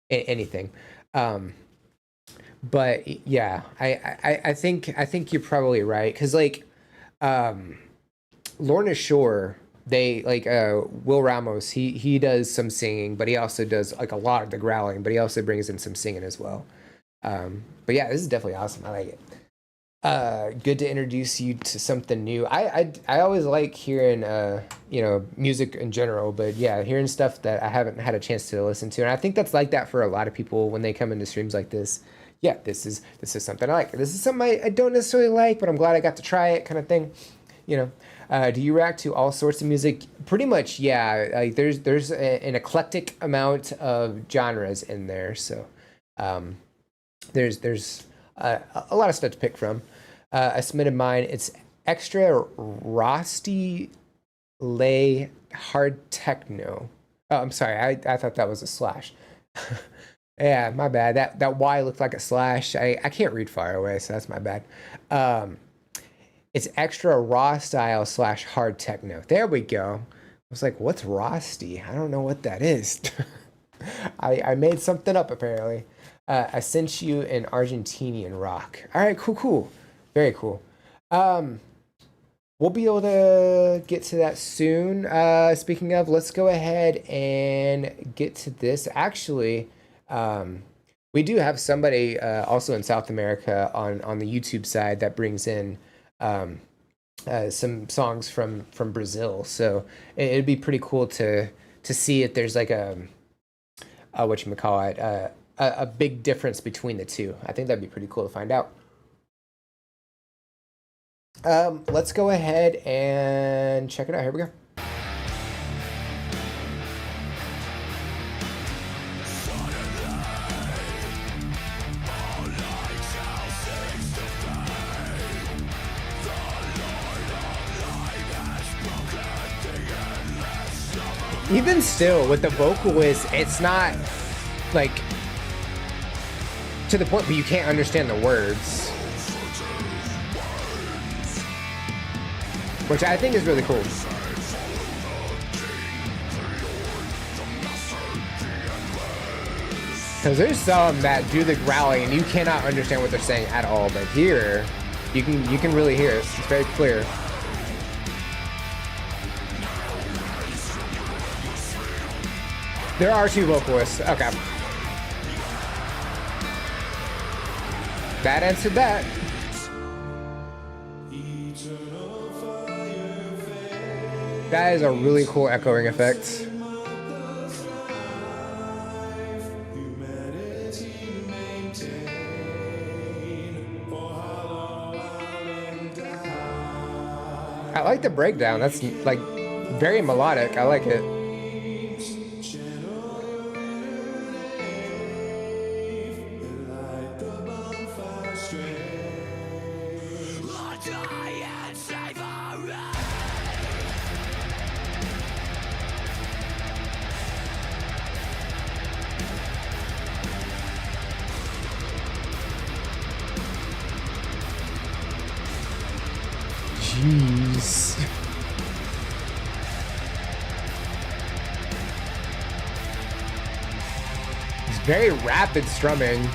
anything. But yeah, I think you're probably right, because like Lorna Shore, they like Will Ramos, he does some singing, but he also does like a lot of the growling, but he also brings in some singing as well. But yeah, this is definitely awesome. I like it. Good to introduce you to something new. I always like hearing you know, music in general, but yeah, hearing stuff that I haven't had a chance to listen to, and I think that's like that for a lot of people when they come into streams like this. Yeah, this is something I like. This is something I don't necessarily like, but I'm glad I got to try it, kind of thing. You know, do you react to all sorts of music? Pretty much, yeah. Like there's an eclectic amount of genres in there, so there's a lot of stuff to pick from. I submitted mine. It's extra Rosty Lay Hard Techno. Oh, I'm sorry. I thought that was a slash. Yeah, my bad. That Y looked like a slash. I can't read far away, so that's my bad. It's extra raw style / hard techno. There we go. I was like, what's Rosty? I don't know what that is. I made something up apparently. I sent you an Argentinian rock. All right, cool. Very cool. We'll be able to get to that soon. Speaking of, let's go ahead and get to this. Actually, we do have somebody also in South America on the YouTube side that brings in some songs from Brazil. So it'd be pretty cool to see if there's like a whatchamacallit, a big difference between the two. I think that'd be pretty cool to find out. Let's go ahead and check it out. Here we go. Even still, with the vocalist, it's not like to the point where you can't understand the words, which I think is really cool. Because there's some that do the growling and you cannot understand what they're saying at all, but here you can really hear it. It's very clear. There are two vocalists. Okay. That answered that. That is a really cool echoing effect. I like the breakdown. That's like very melodic. I like it. Jeez. It's very rapid strumming.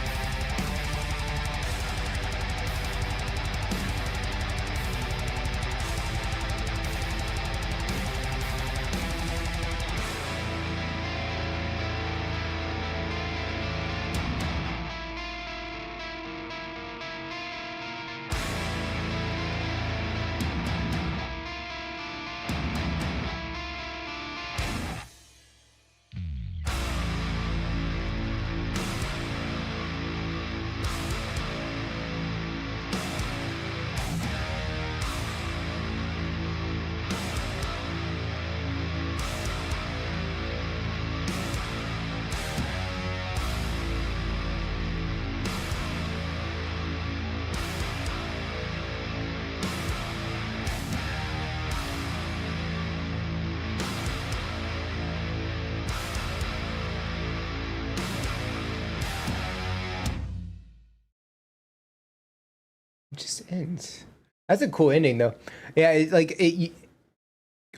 just ends. That's a cool ending though. Yeah, you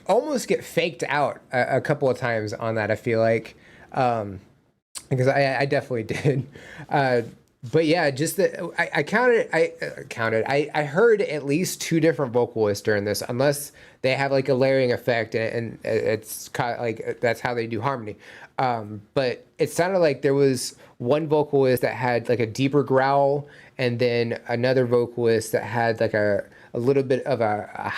almost get faked out a couple of times on that. I feel like, because I definitely did. But yeah, just I counted. I heard at least 2 different vocalists during this, unless they have like a layering effect, and it's kind of like that's how they do harmony. But it sounded like there was one vocalist that had like a deeper growl, and then another vocalist that had like a little bit of a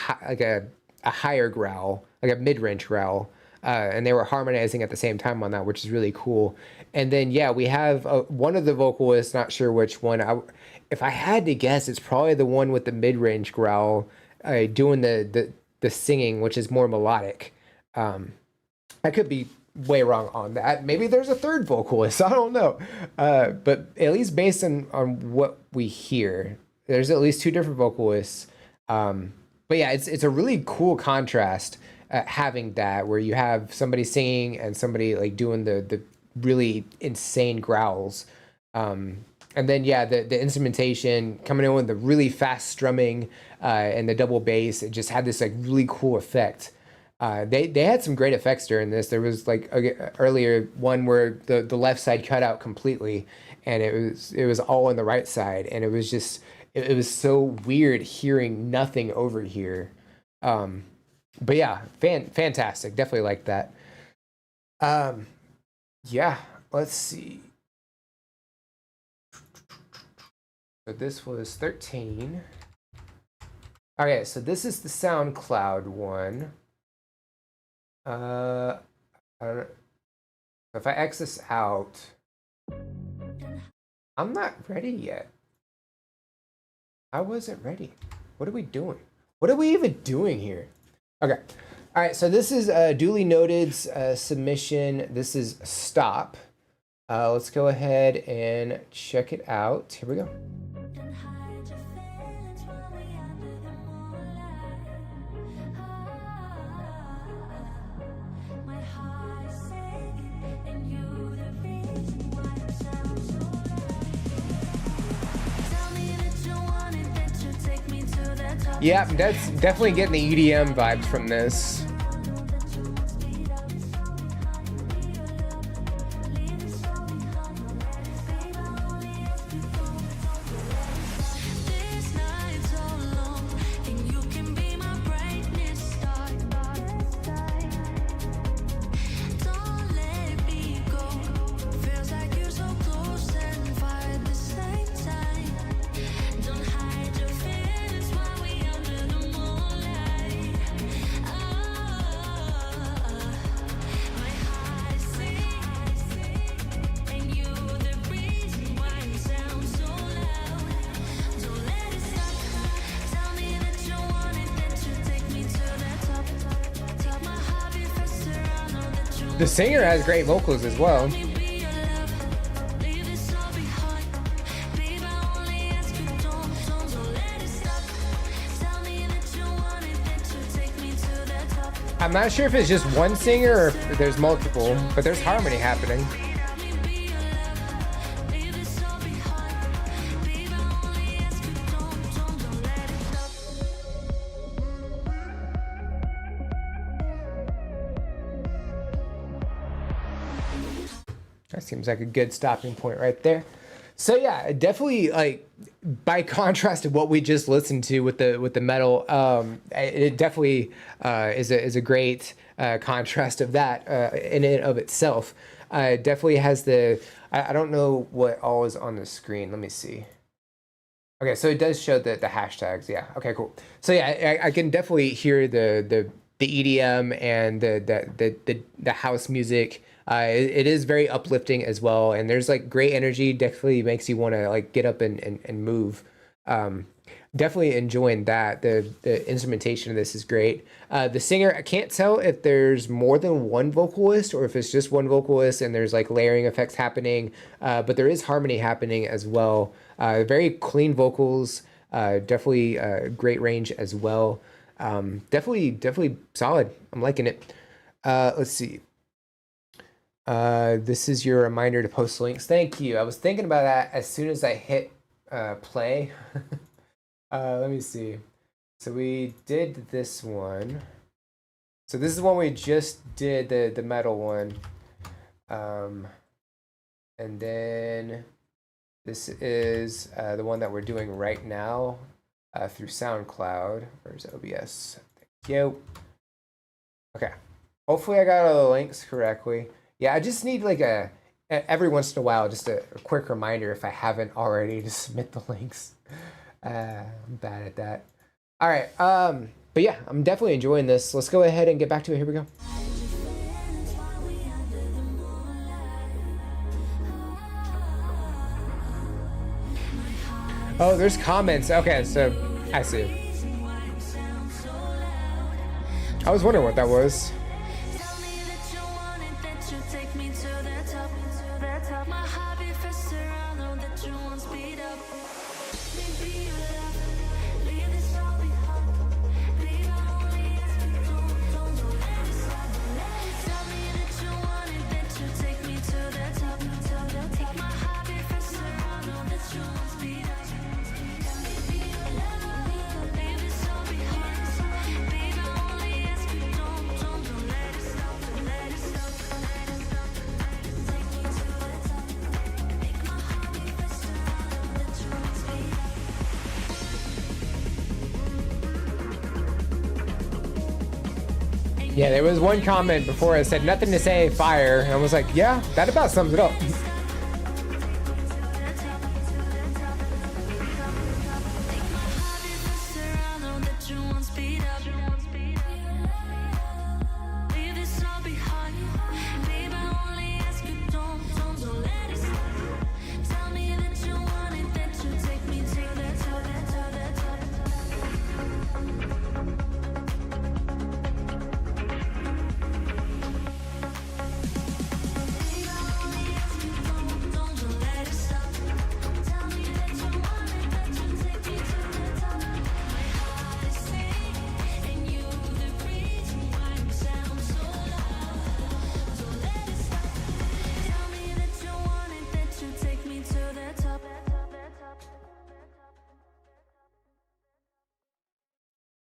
higher growl, like a mid-range growl. And they were harmonizing at the same time on that, which is really cool. And then, yeah, we have one of the vocalists, not sure which one. If I had to guess, it's probably the one with the mid-range growl doing the singing, which is more melodic. I could be way wrong on that. Maybe there's a third vocalist. I don't know. But at least based on what we hear, there's at least 2 different vocalists. But yeah, it's a really cool contrast. Having that where you have somebody singing and somebody like doing the really insane growls, and then yeah, the instrumentation coming in with the really fast strumming and the double bass, it just had this like really cool effect. They had some great effects during this. There was like earlier one where the left side cut out completely, and it was all on the right side, and it was just it was so weird hearing nothing over here. But yeah, fantastic. Definitely like that. Yeah, let's see. So this was 13. Okay, so this is the SoundCloud one. I don't know. If I X this out, I'm not ready yet. I wasn't ready. What are we doing? What are we even doing here? Okay. All right. So this is Duly Noted's submission. This is Stop. Let's go ahead and check it out. Here we go. Yeah, that's definitely getting the EDM vibes from this. The singer has great vocals as well. I'm not sure if it's just one singer or if there's multiple, but there's harmony happening. That seems like a good stopping point right there. So yeah, definitely like by contrast to what we just listened to with the metal, it definitely is a great contrast of that in and of itself. Definitely has the I don't know what all is on the screen. Let me see. Okay, so it does show the hashtags. Yeah. Okay, cool. So yeah, I can definitely hear the EDM and the house music. It is very uplifting as well, and there's like great energy. Definitely makes you want to like get up and move. Definitely enjoying that. The instrumentation of this is great. The singer, I can't tell if there's more than one vocalist or if it's just one vocalist and there's like layering effects happening, but there is harmony happening as well. Very clean vocals. Definitely great range as well. Definitely solid. I'm liking it. Let's see. This is your reminder to post links. Thank you. I was thinking about that as soon as I hit play. Let me see. So we did this one. So this is one we just did, the metal one. And then this is the one that we're doing right now through SoundCloud. Where's OBS? Thank you. Okay. Hopefully I got all the links correctly. Yeah, I just need like every once in a while, just a quick reminder if I haven't already to submit the links. I'm bad at that. All right. But yeah, I'm definitely enjoying this. Let's go ahead and get back to it. Here we go. Oh, there's comments. Okay, so I see. I was wondering what that was. Yeah, there was one comment before it said nothing to say, fire, and I was like, yeah, that about sums it up.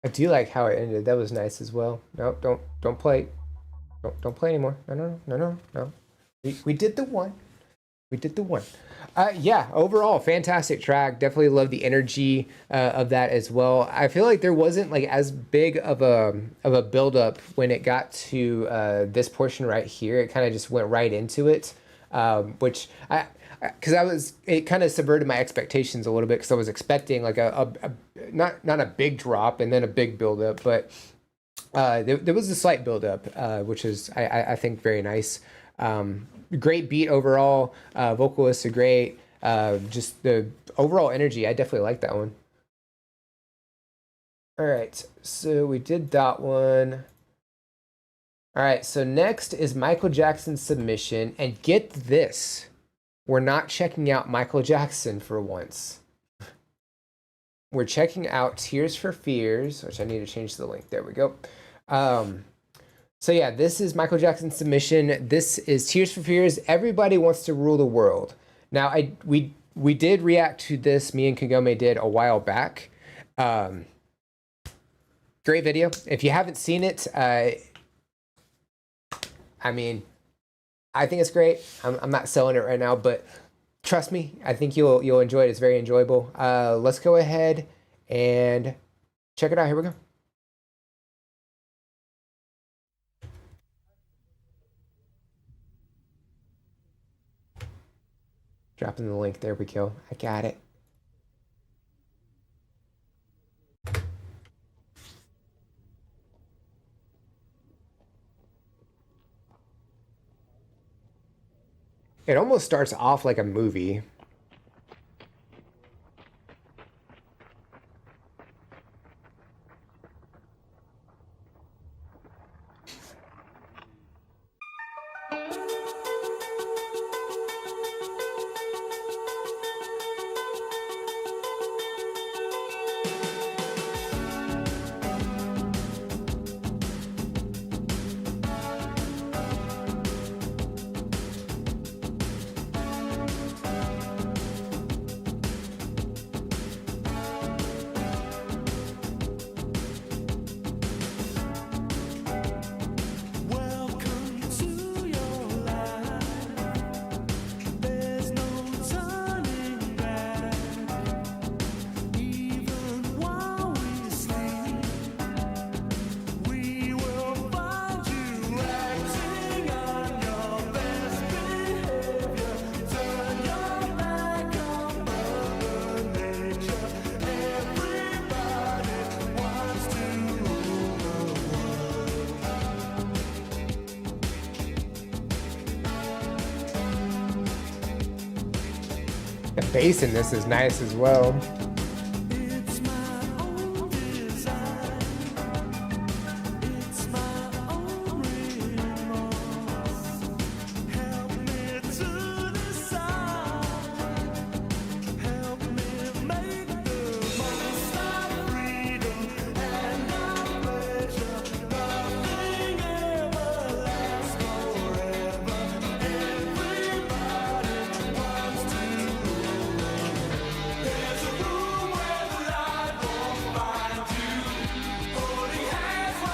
I do like how it ended. That was nice as well. No, don't play. Don't play anymore. No. We did the one. We did the one. Yeah, overall, fantastic track. Definitely love the energy of that as well. I feel like there wasn't like as big of a build up when it got to this portion right here. It kind of just went right into it, which it kind of subverted my expectations a little bit because I was expecting like a not a big drop and then a big build up, but there was a slight build up, which is I think very nice. Great beat overall. Vocalists are great. Just the overall energy, I definitely like that one. All right, so we did that one. All right, so next is Michael Jackson's Submission, and get this. We're not checking out Michael Jackson for once. We're checking out Tears for Fears, which I need to change the link. There we go. So yeah, this is Michael Jackson's Submission. This is Tears for Fears. Everybody Wants to Rule the World. Now, we did react to this. Me and Kagome did a while back. Great video. If you haven't seen it, I mean, I think it's great. I'm not selling it right now, but trust me, I think you'll enjoy it. It's very enjoyable. Let's go ahead and check it out. Here we go. Dropping the link. There we go. I got it. It almost starts off like a movie. bass in this is nice as well.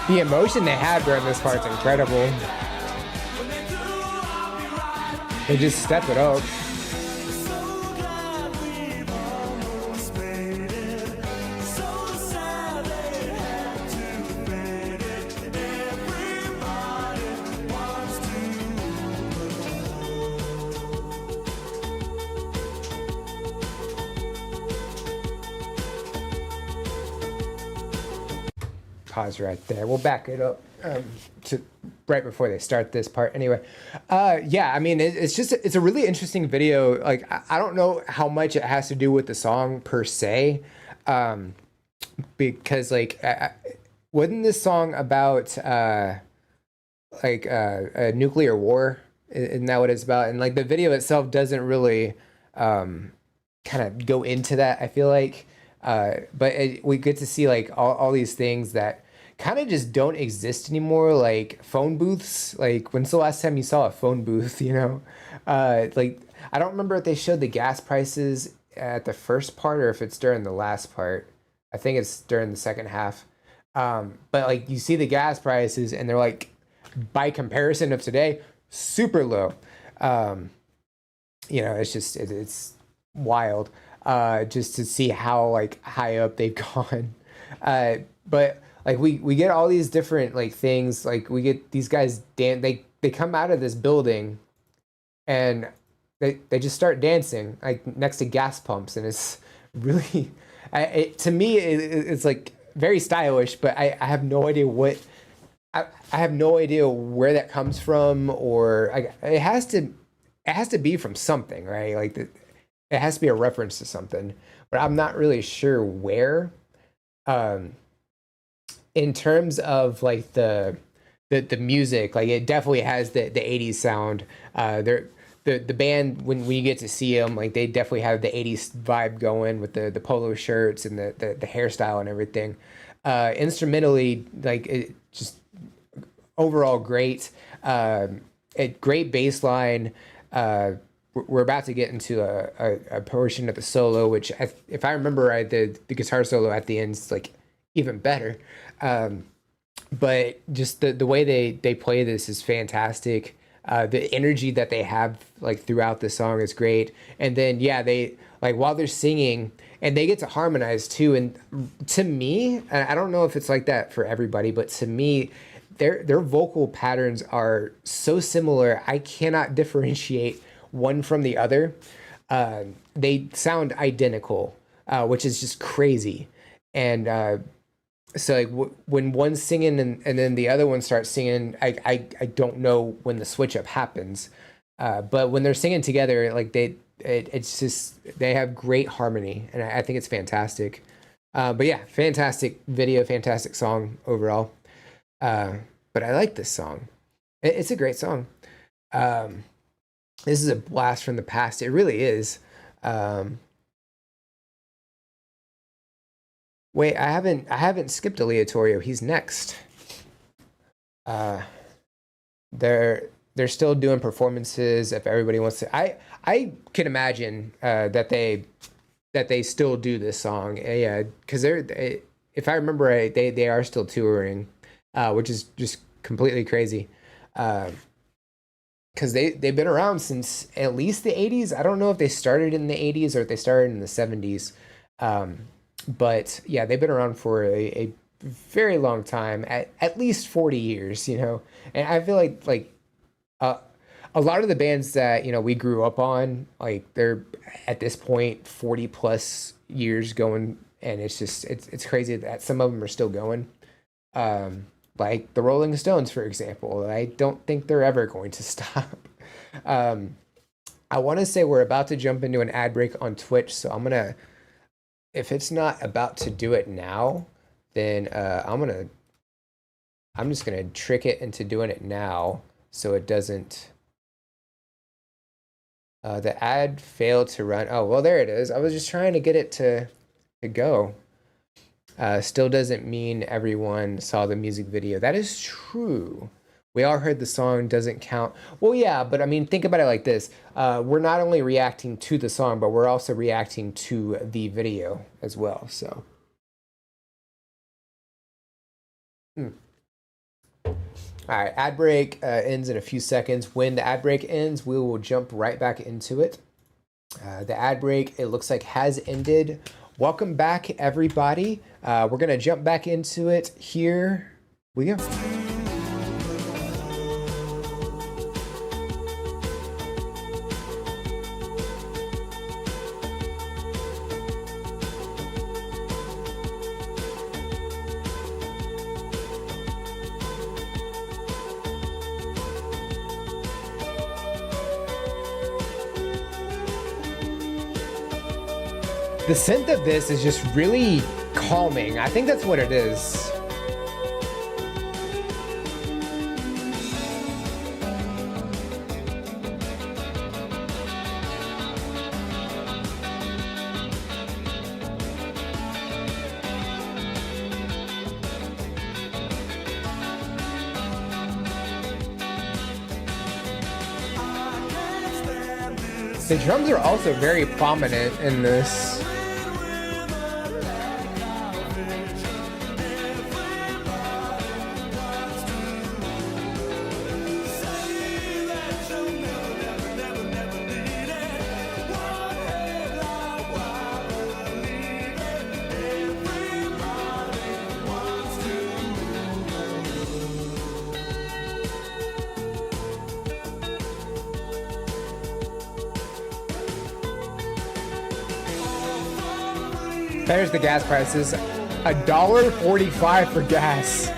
The emotion they have during this part's incredible. They just step it up. Pause right there. We'll back it up to right before they start this part. Anyway, yeah, I mean, it's a really interesting video. Like, I don't know how much it has to do with the song per se, because like, wasn't this song about a nuclear war? Isn't that what it's about? And like, the video itself doesn't really kind of go into that, I feel like. But we get to see like all these things that kind of just don't exist anymore, like phone booths. Like, when's the last time you saw a phone booth, you know? Like, I don't remember if they showed the gas prices at the first part or if it's during the last part. I think it's during the second half. But like, you see the gas prices and they're like, by comparison of today, super low. You know, it's just, it's wild. Just to see how like high up they've gone. But like we get all these different like things. Like, we get these guys they come out of this building and they just start dancing like next to gas pumps, and it's really to me it's like very stylish, but I have no idea what I have no idea where that comes from, or it has to be from something, right? Like, it has to be a reference to something, but I'm not really sure where. In terms of like the music, like, it definitely has the 80s sound. The band, when we get to see them, like, they definitely have the 80s vibe going with the polo shirts and the hairstyle and everything. Instrumentally, like, it just overall great. Great bass line. We're about to get into a portion of the solo, which, if I remember right, the guitar solo at the end is like even better. But just the way they play this is fantastic. The energy that they have like throughout the song is great. And then, yeah, they like, while they're singing, and they get to harmonize too. And to me, I don't know if it's like that for everybody, but to me, their vocal patterns are so similar. I cannot differentiate one from the other. They sound identical, which is just crazy. And so like, when one's singing and then the other one starts singing, I don't know when the switch up happens. But when they're singing together, like, it's just, they have great harmony, and I think it's fantastic. But yeah, fantastic video, fantastic song overall. But I like this song. It's a great song. This is a blast from the past. It really is. Wait, I haven't skipped Aleatorio. He's next. They're still doing performances. If everybody wants to, I can imagine that they still do this song. Yeah, because if I remember right, they are still touring, which is just completely crazy. Because they've been around since at least the 80s. I don't know if they started in the 80s or if they started in the 70s. But yeah, they've been around for a very long time, at least 40 years, you know. And I feel like a lot of the bands that, you know, we grew up on, like, they're at this point 40 plus years going, and it's just it's crazy that some of them are still going. Like the Rolling Stones, for example. I don't think they're ever going to stop. I want to say we're about to jump into an ad break on Twitch, so I'm gonna, if it's not about to do it now, then I'm just gonna trick it into doing it now so it doesn't. The ad failed to run. Oh, well, there it is. I was just trying to get it to go. Still doesn't mean everyone saw the music video. That is true. We all heard the song, doesn't count. Well, yeah, but I mean, think about it like this. We're not only reacting to the song, but we're also reacting to the video as well, so. All right, ad break ends in a few seconds. When the ad break ends, we will jump right back into it. The ad break, it looks like, has ended. Welcome back, everybody. We're going to jump back into it. Here we go. The scent of this is just really calming. I think that's what it is. The drums are also very prominent in this. There's the gas prices. $1.45 for gas.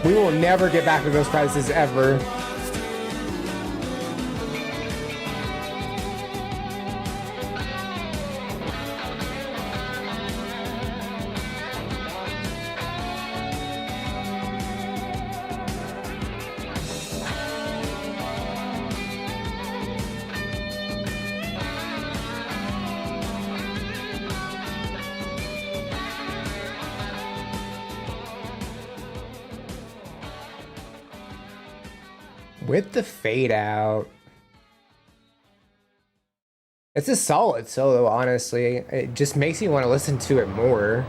We will never get back to those prices ever. With the fade out. It's a solid solo, honestly. It just makes me want to listen to it more.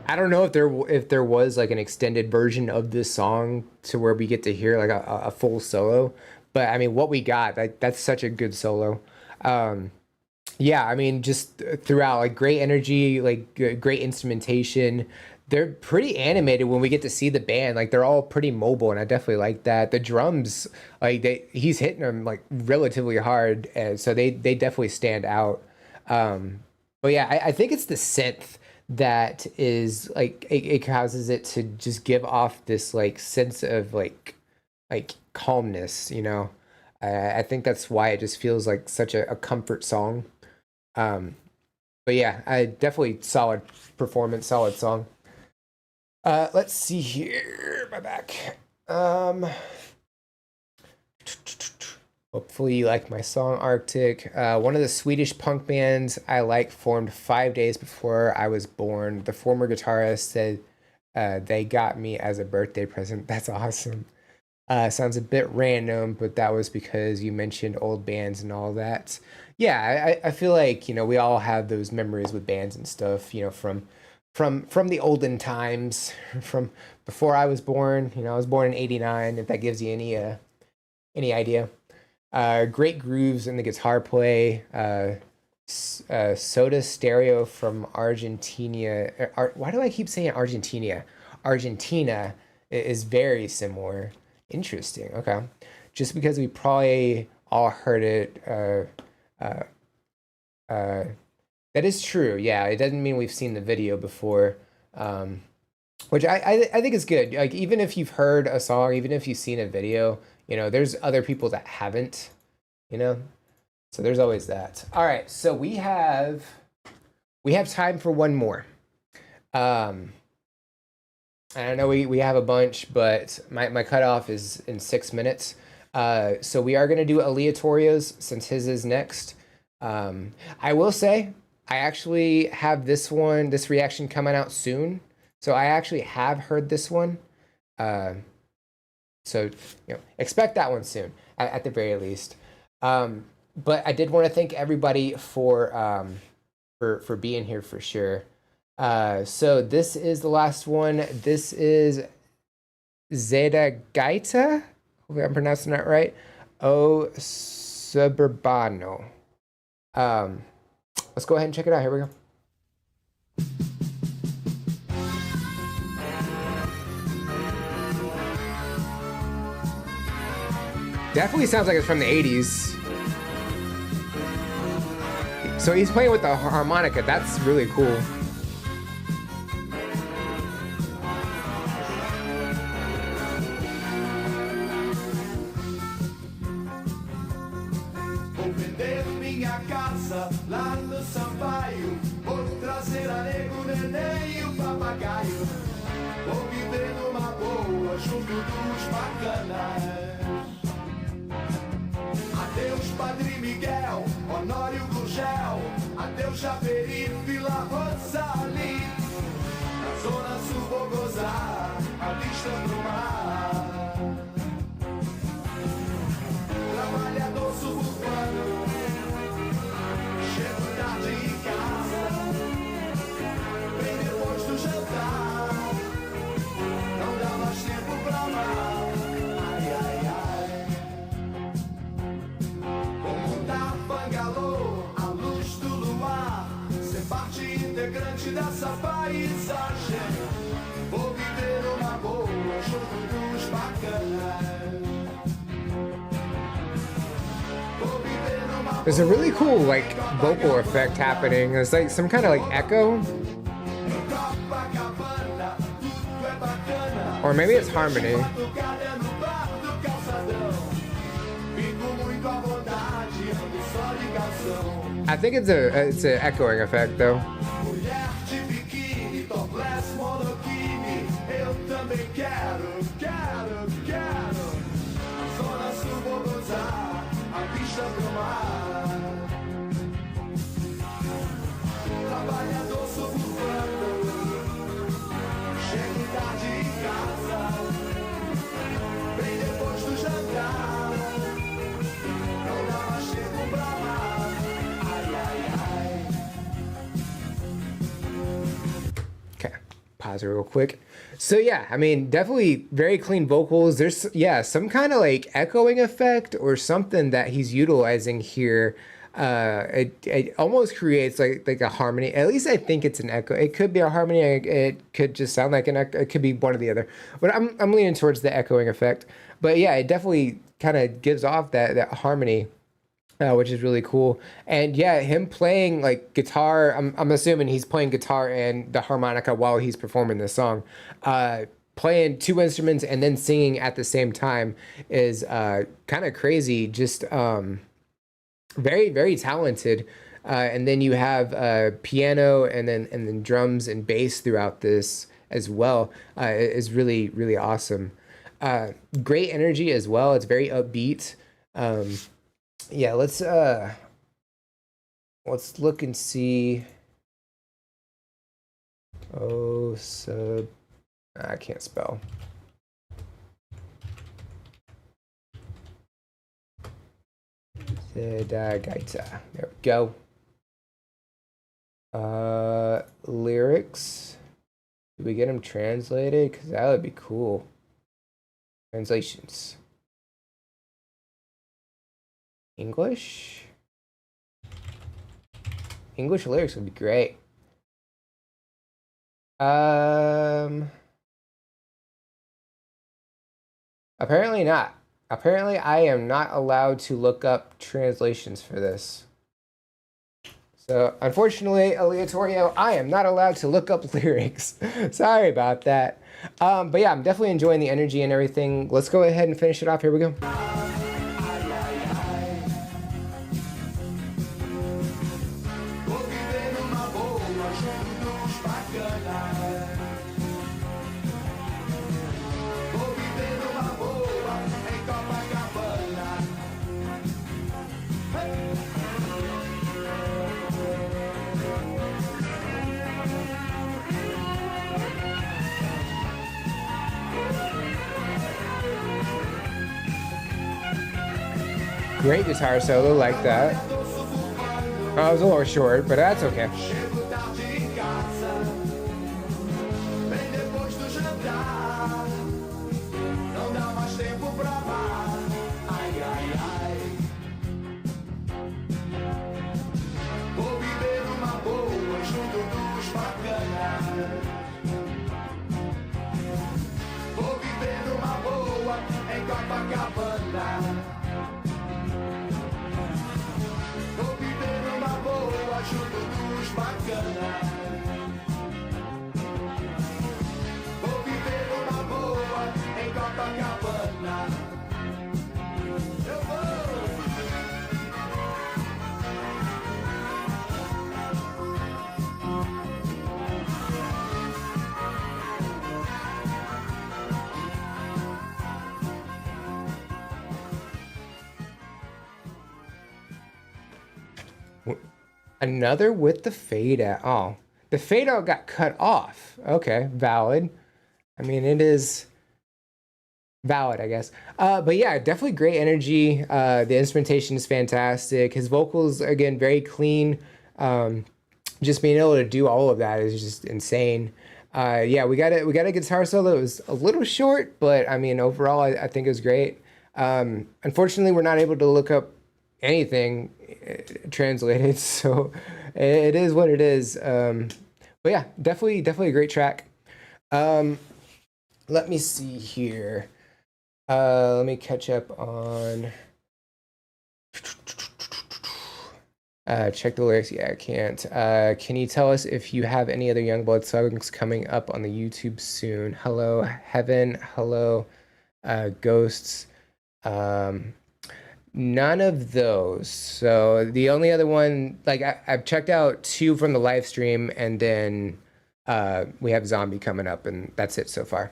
I don't know if there was like an extended version of this song to where we get to hear like a full solo, but I mean, what we got, like, that's such a good solo. Yeah, I mean, just throughout, like, great energy, like great instrumentation. They're pretty animated when we get to see the band. Like, they're all pretty mobile, and I definitely like that. The drums, like, he's hitting them like relatively hard, and so they definitely stand out. But yeah, I think it's the synth that is like it causes it to just give off this like sense of like calmness, you know. I think that's why it just feels like such a comfort song. But yeah, I definitely solid performance, solid song. Let's see here, my back. Hopefully you like my song, Arctic. One of the Swedish punk bands I like formed 5 days before I was born. The former guitarist said they got me as a birthday present. That's awesome. Sounds a bit random, but that was because you mentioned old bands and all that. Yeah, I feel like, you know, we all have those memories with bands and stuff, you know, from the olden times, from before I was born. You know, I was born in '89, if that gives you any idea. Great grooves in the guitar play. Soda Stereo from Argentina. Why do I keep saying Argentina? Argentina is very similar. Interesting. Okay. Just because we probably all heard it. That is true. Yeah, it doesn't mean we've seen the video before. Which I think is good. Like, even if you've heard a song, even if you've seen a video, you know, there's other people that haven't, you know, so there's always that. All right, so we have time for one more. I know we have a bunch, but my cutoff is in 6 minutes. So we are going to do Aleatorios since his is next. I will say, I actually have this reaction coming out soon. So I actually have heard this one. So, you know, expect that one soon, at the very least. But I did want to thank everybody for being here for sure. So this is the last one. This is Zeta Gaita. Hopefully I'm pronouncing that right. O Suburbano. Let's go ahead and check it out. Here we go. Definitely sounds like it's from the 80s. So he's playing with the harmonica. That's really cool. Vou vender minha casa lá no Sampaio. Vou trazer a nego, neném e o papagaio. Vou viver numa boa junto dos bacanas. Adeus, Padre Miguel, Honório Gurgel. Adeus, Javeri, Vila Rosali. Na zona sul vou gozar, a vista do mar. Trabalhador suburbano, chego tarde em casa. Bem depois do jantar, não dá mais tempo pra amar. Ai, ai, ai. Vou montar bangalô à luz do luar, ser parte integrante dessa paisagem. Vou viver uma boa junto dos bacanas. There's a really cool like vocal effect happening. It's like some kind of like echo. Or maybe it's harmony. I think it's an echoing effect though. Trabalhador suburbano, chego tarde em casa, bem depois do jantar, não dá mais tempo pra amar. Ai, ai, ai. Okay, pause real quick. So yeah, I mean, definitely very clean vocals. There's some kind of like echoing effect or something that he's utilizing here. It almost creates like a harmony. At least I think it's an echo. It could be a harmony. It could just sound like an echo. It could be one or the other. But I'm leaning towards the echoing effect. But yeah, it definitely kind of gives off that harmony, which is really cool. And yeah, him playing like guitar. I'm assuming he's playing guitar and the harmonica while he's performing this song. Playing two instruments and then singing at the same time is kind of crazy. Just very, very talented. And then you have piano and then drums and bass throughout this as well. Is really, really awesome. Great energy as well. It's very upbeat. Yeah, let's look and see. Oh, I can't spell. Gaita. There we go. Lyrics. Did we get them translated? Because that would be cool. Translations. English? English lyrics would be great. Apparently not. Apparently I am not allowed to look up translations for this. So unfortunately, Aleatorio, I am not allowed to look up lyrics. Sorry about that. But yeah, I'm definitely enjoying the energy and everything. Let's go ahead and finish it off. Here we go. Great guitar solo, like that. Oh, it was a little short, but that's okay. Another with the fade out. Oh, the fade out got cut off. Okay, valid. I mean, it is valid, I guess. But yeah, definitely great energy. The instrumentation is fantastic. His vocals, again, very clean. Just being able to do all of that is just insane. Yeah, we got a guitar solo. It was a little short, but I mean, overall, I think it was great. Unfortunately, we're not able to look up anything translated, so it is what it is. But yeah, definitely a great track. Let me see here. Let me catch up on check the lyrics. Yeah, I can't. Can you tell us if you have any other Youngblood songs coming up on the YouTube soon? Hello Heaven, hello Ghosts. None of those. So the only other one, like I've checked out 2 from the live stream, and then we have Zombie coming up, and that's it so far.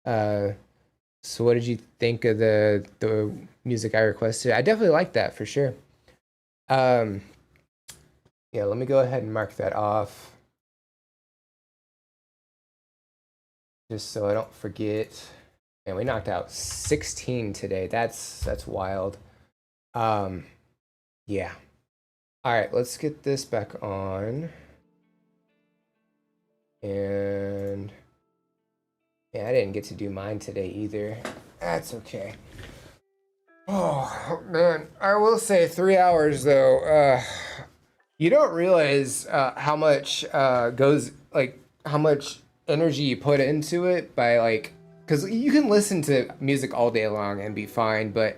So what did you think of the music I requested? I definitely like that for sure. Yeah, let me go ahead and mark that off, just so I don't forget. And we knocked out 16 today. That's wild. Yeah. All right, let's get this back on. And yeah, I didn't get to do mine today either. That's okay. Oh man, I will say 3 hours though. You don't realize how much goes, like how much energy you put into it by like, because you can listen to music all day long and be fine, but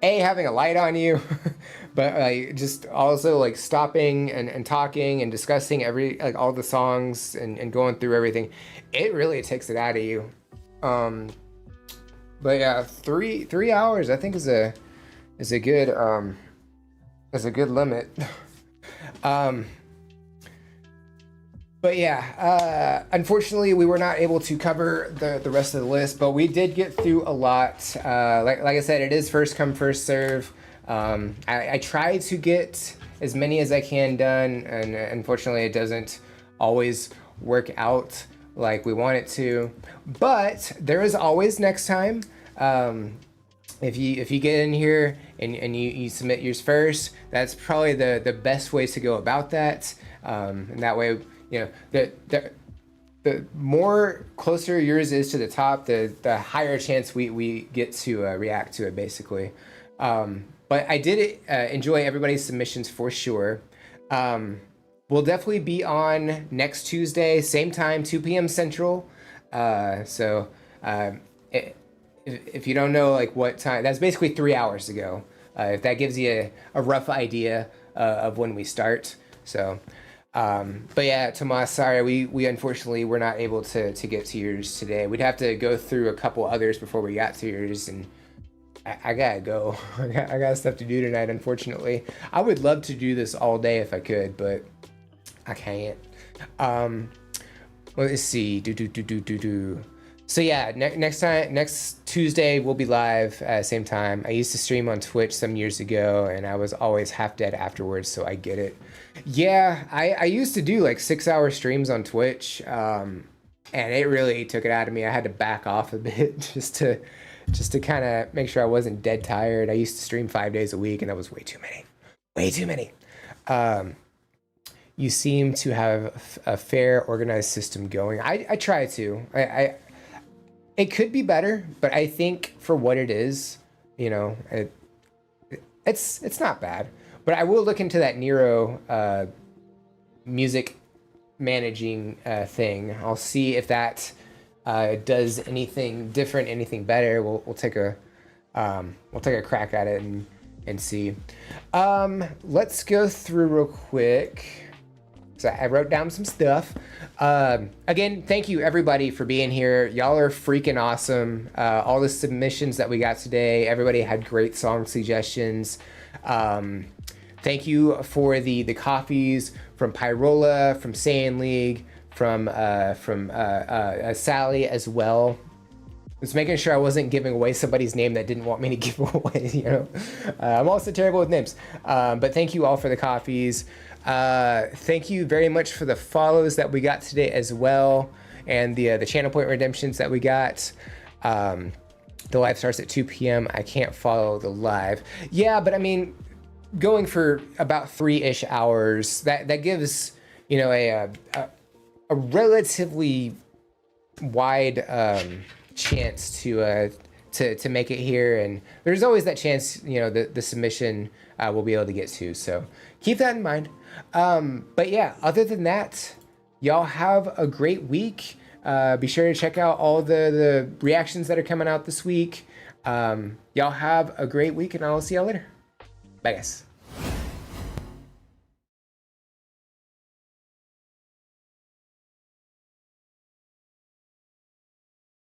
having a light on you, but like just also like stopping and talking and discussing like all the songs and going through everything, it really takes it out of you. But yeah, 3 hours I think is a good limit. But yeah, unfortunately, we were not able to cover the rest of the list, but we did get through a lot. Like I said, it is first come, first serve. I try to get as many as I can done, and unfortunately, it doesn't always work out like we want it to. But there is always next time. If you get in here and you submit yours first, that's probably the best way to go about that. And that way, you know, the more closer yours is to the top, the higher chance we get to react to it, basically. But I did enjoy everybody's submissions for sure. We'll definitely be on next Tuesday, same time, 2 p.m. Central. So if you don't know like what time, that's basically 3 hours ago. If that gives you a rough idea of when we start. So, but yeah, Tomas, sorry, we unfortunately were not able to get to yours today. We'd have to go through a couple others before we got to yours, and I gotta go. I got stuff to do tonight, unfortunately. I would love to do this all day if I could, but I can't. Well, let's see. So yeah, next Tuesday we'll be live at the same time. I used to stream on Twitch some years ago, and I was always half dead afterwards, so I get it. Yeah, I used to do like 6-hour streams on Twitch, and it really took it out of me. I had to back off a bit just to kind of make sure I wasn't dead tired. I used to stream 5 days a week, and that was way too many. Way too many. You seem to have a fair, organized system going. I try to. It could be better, but I think for what it is, you know, it's not bad. But I will look into that Nero music managing thing. I'll see if that does anything different, anything better. We'll take a crack at it and see. Let's go through real quick. So I wrote down some stuff. Again, thank you everybody for being here. Y'all are freaking awesome. All the submissions that we got today, everybody had great song suggestions. Thank you for the coffees from Pyrola, from Saiyan League, from Sally as well. Just making sure I wasn't giving away somebody's name that didn't want me to give away, you know. I'm also terrible with names. But thank you all for the coffees. Thank you very much for the follows that we got today as well, and the channel point redemptions that we got. The live starts at 2 p.m. I can't follow the live. Yeah, but I mean, going for about 3-ish hours, that gives, you know, a relatively wide chance to make it here, and there's always that chance, you know, the submission we'll be able to get to. So keep that in mind. But yeah, other than that, y'all have a great week. Be sure to check out all the reactions that are coming out this week. Y'all have a great week, and I'll see y'all later. Bye, guys.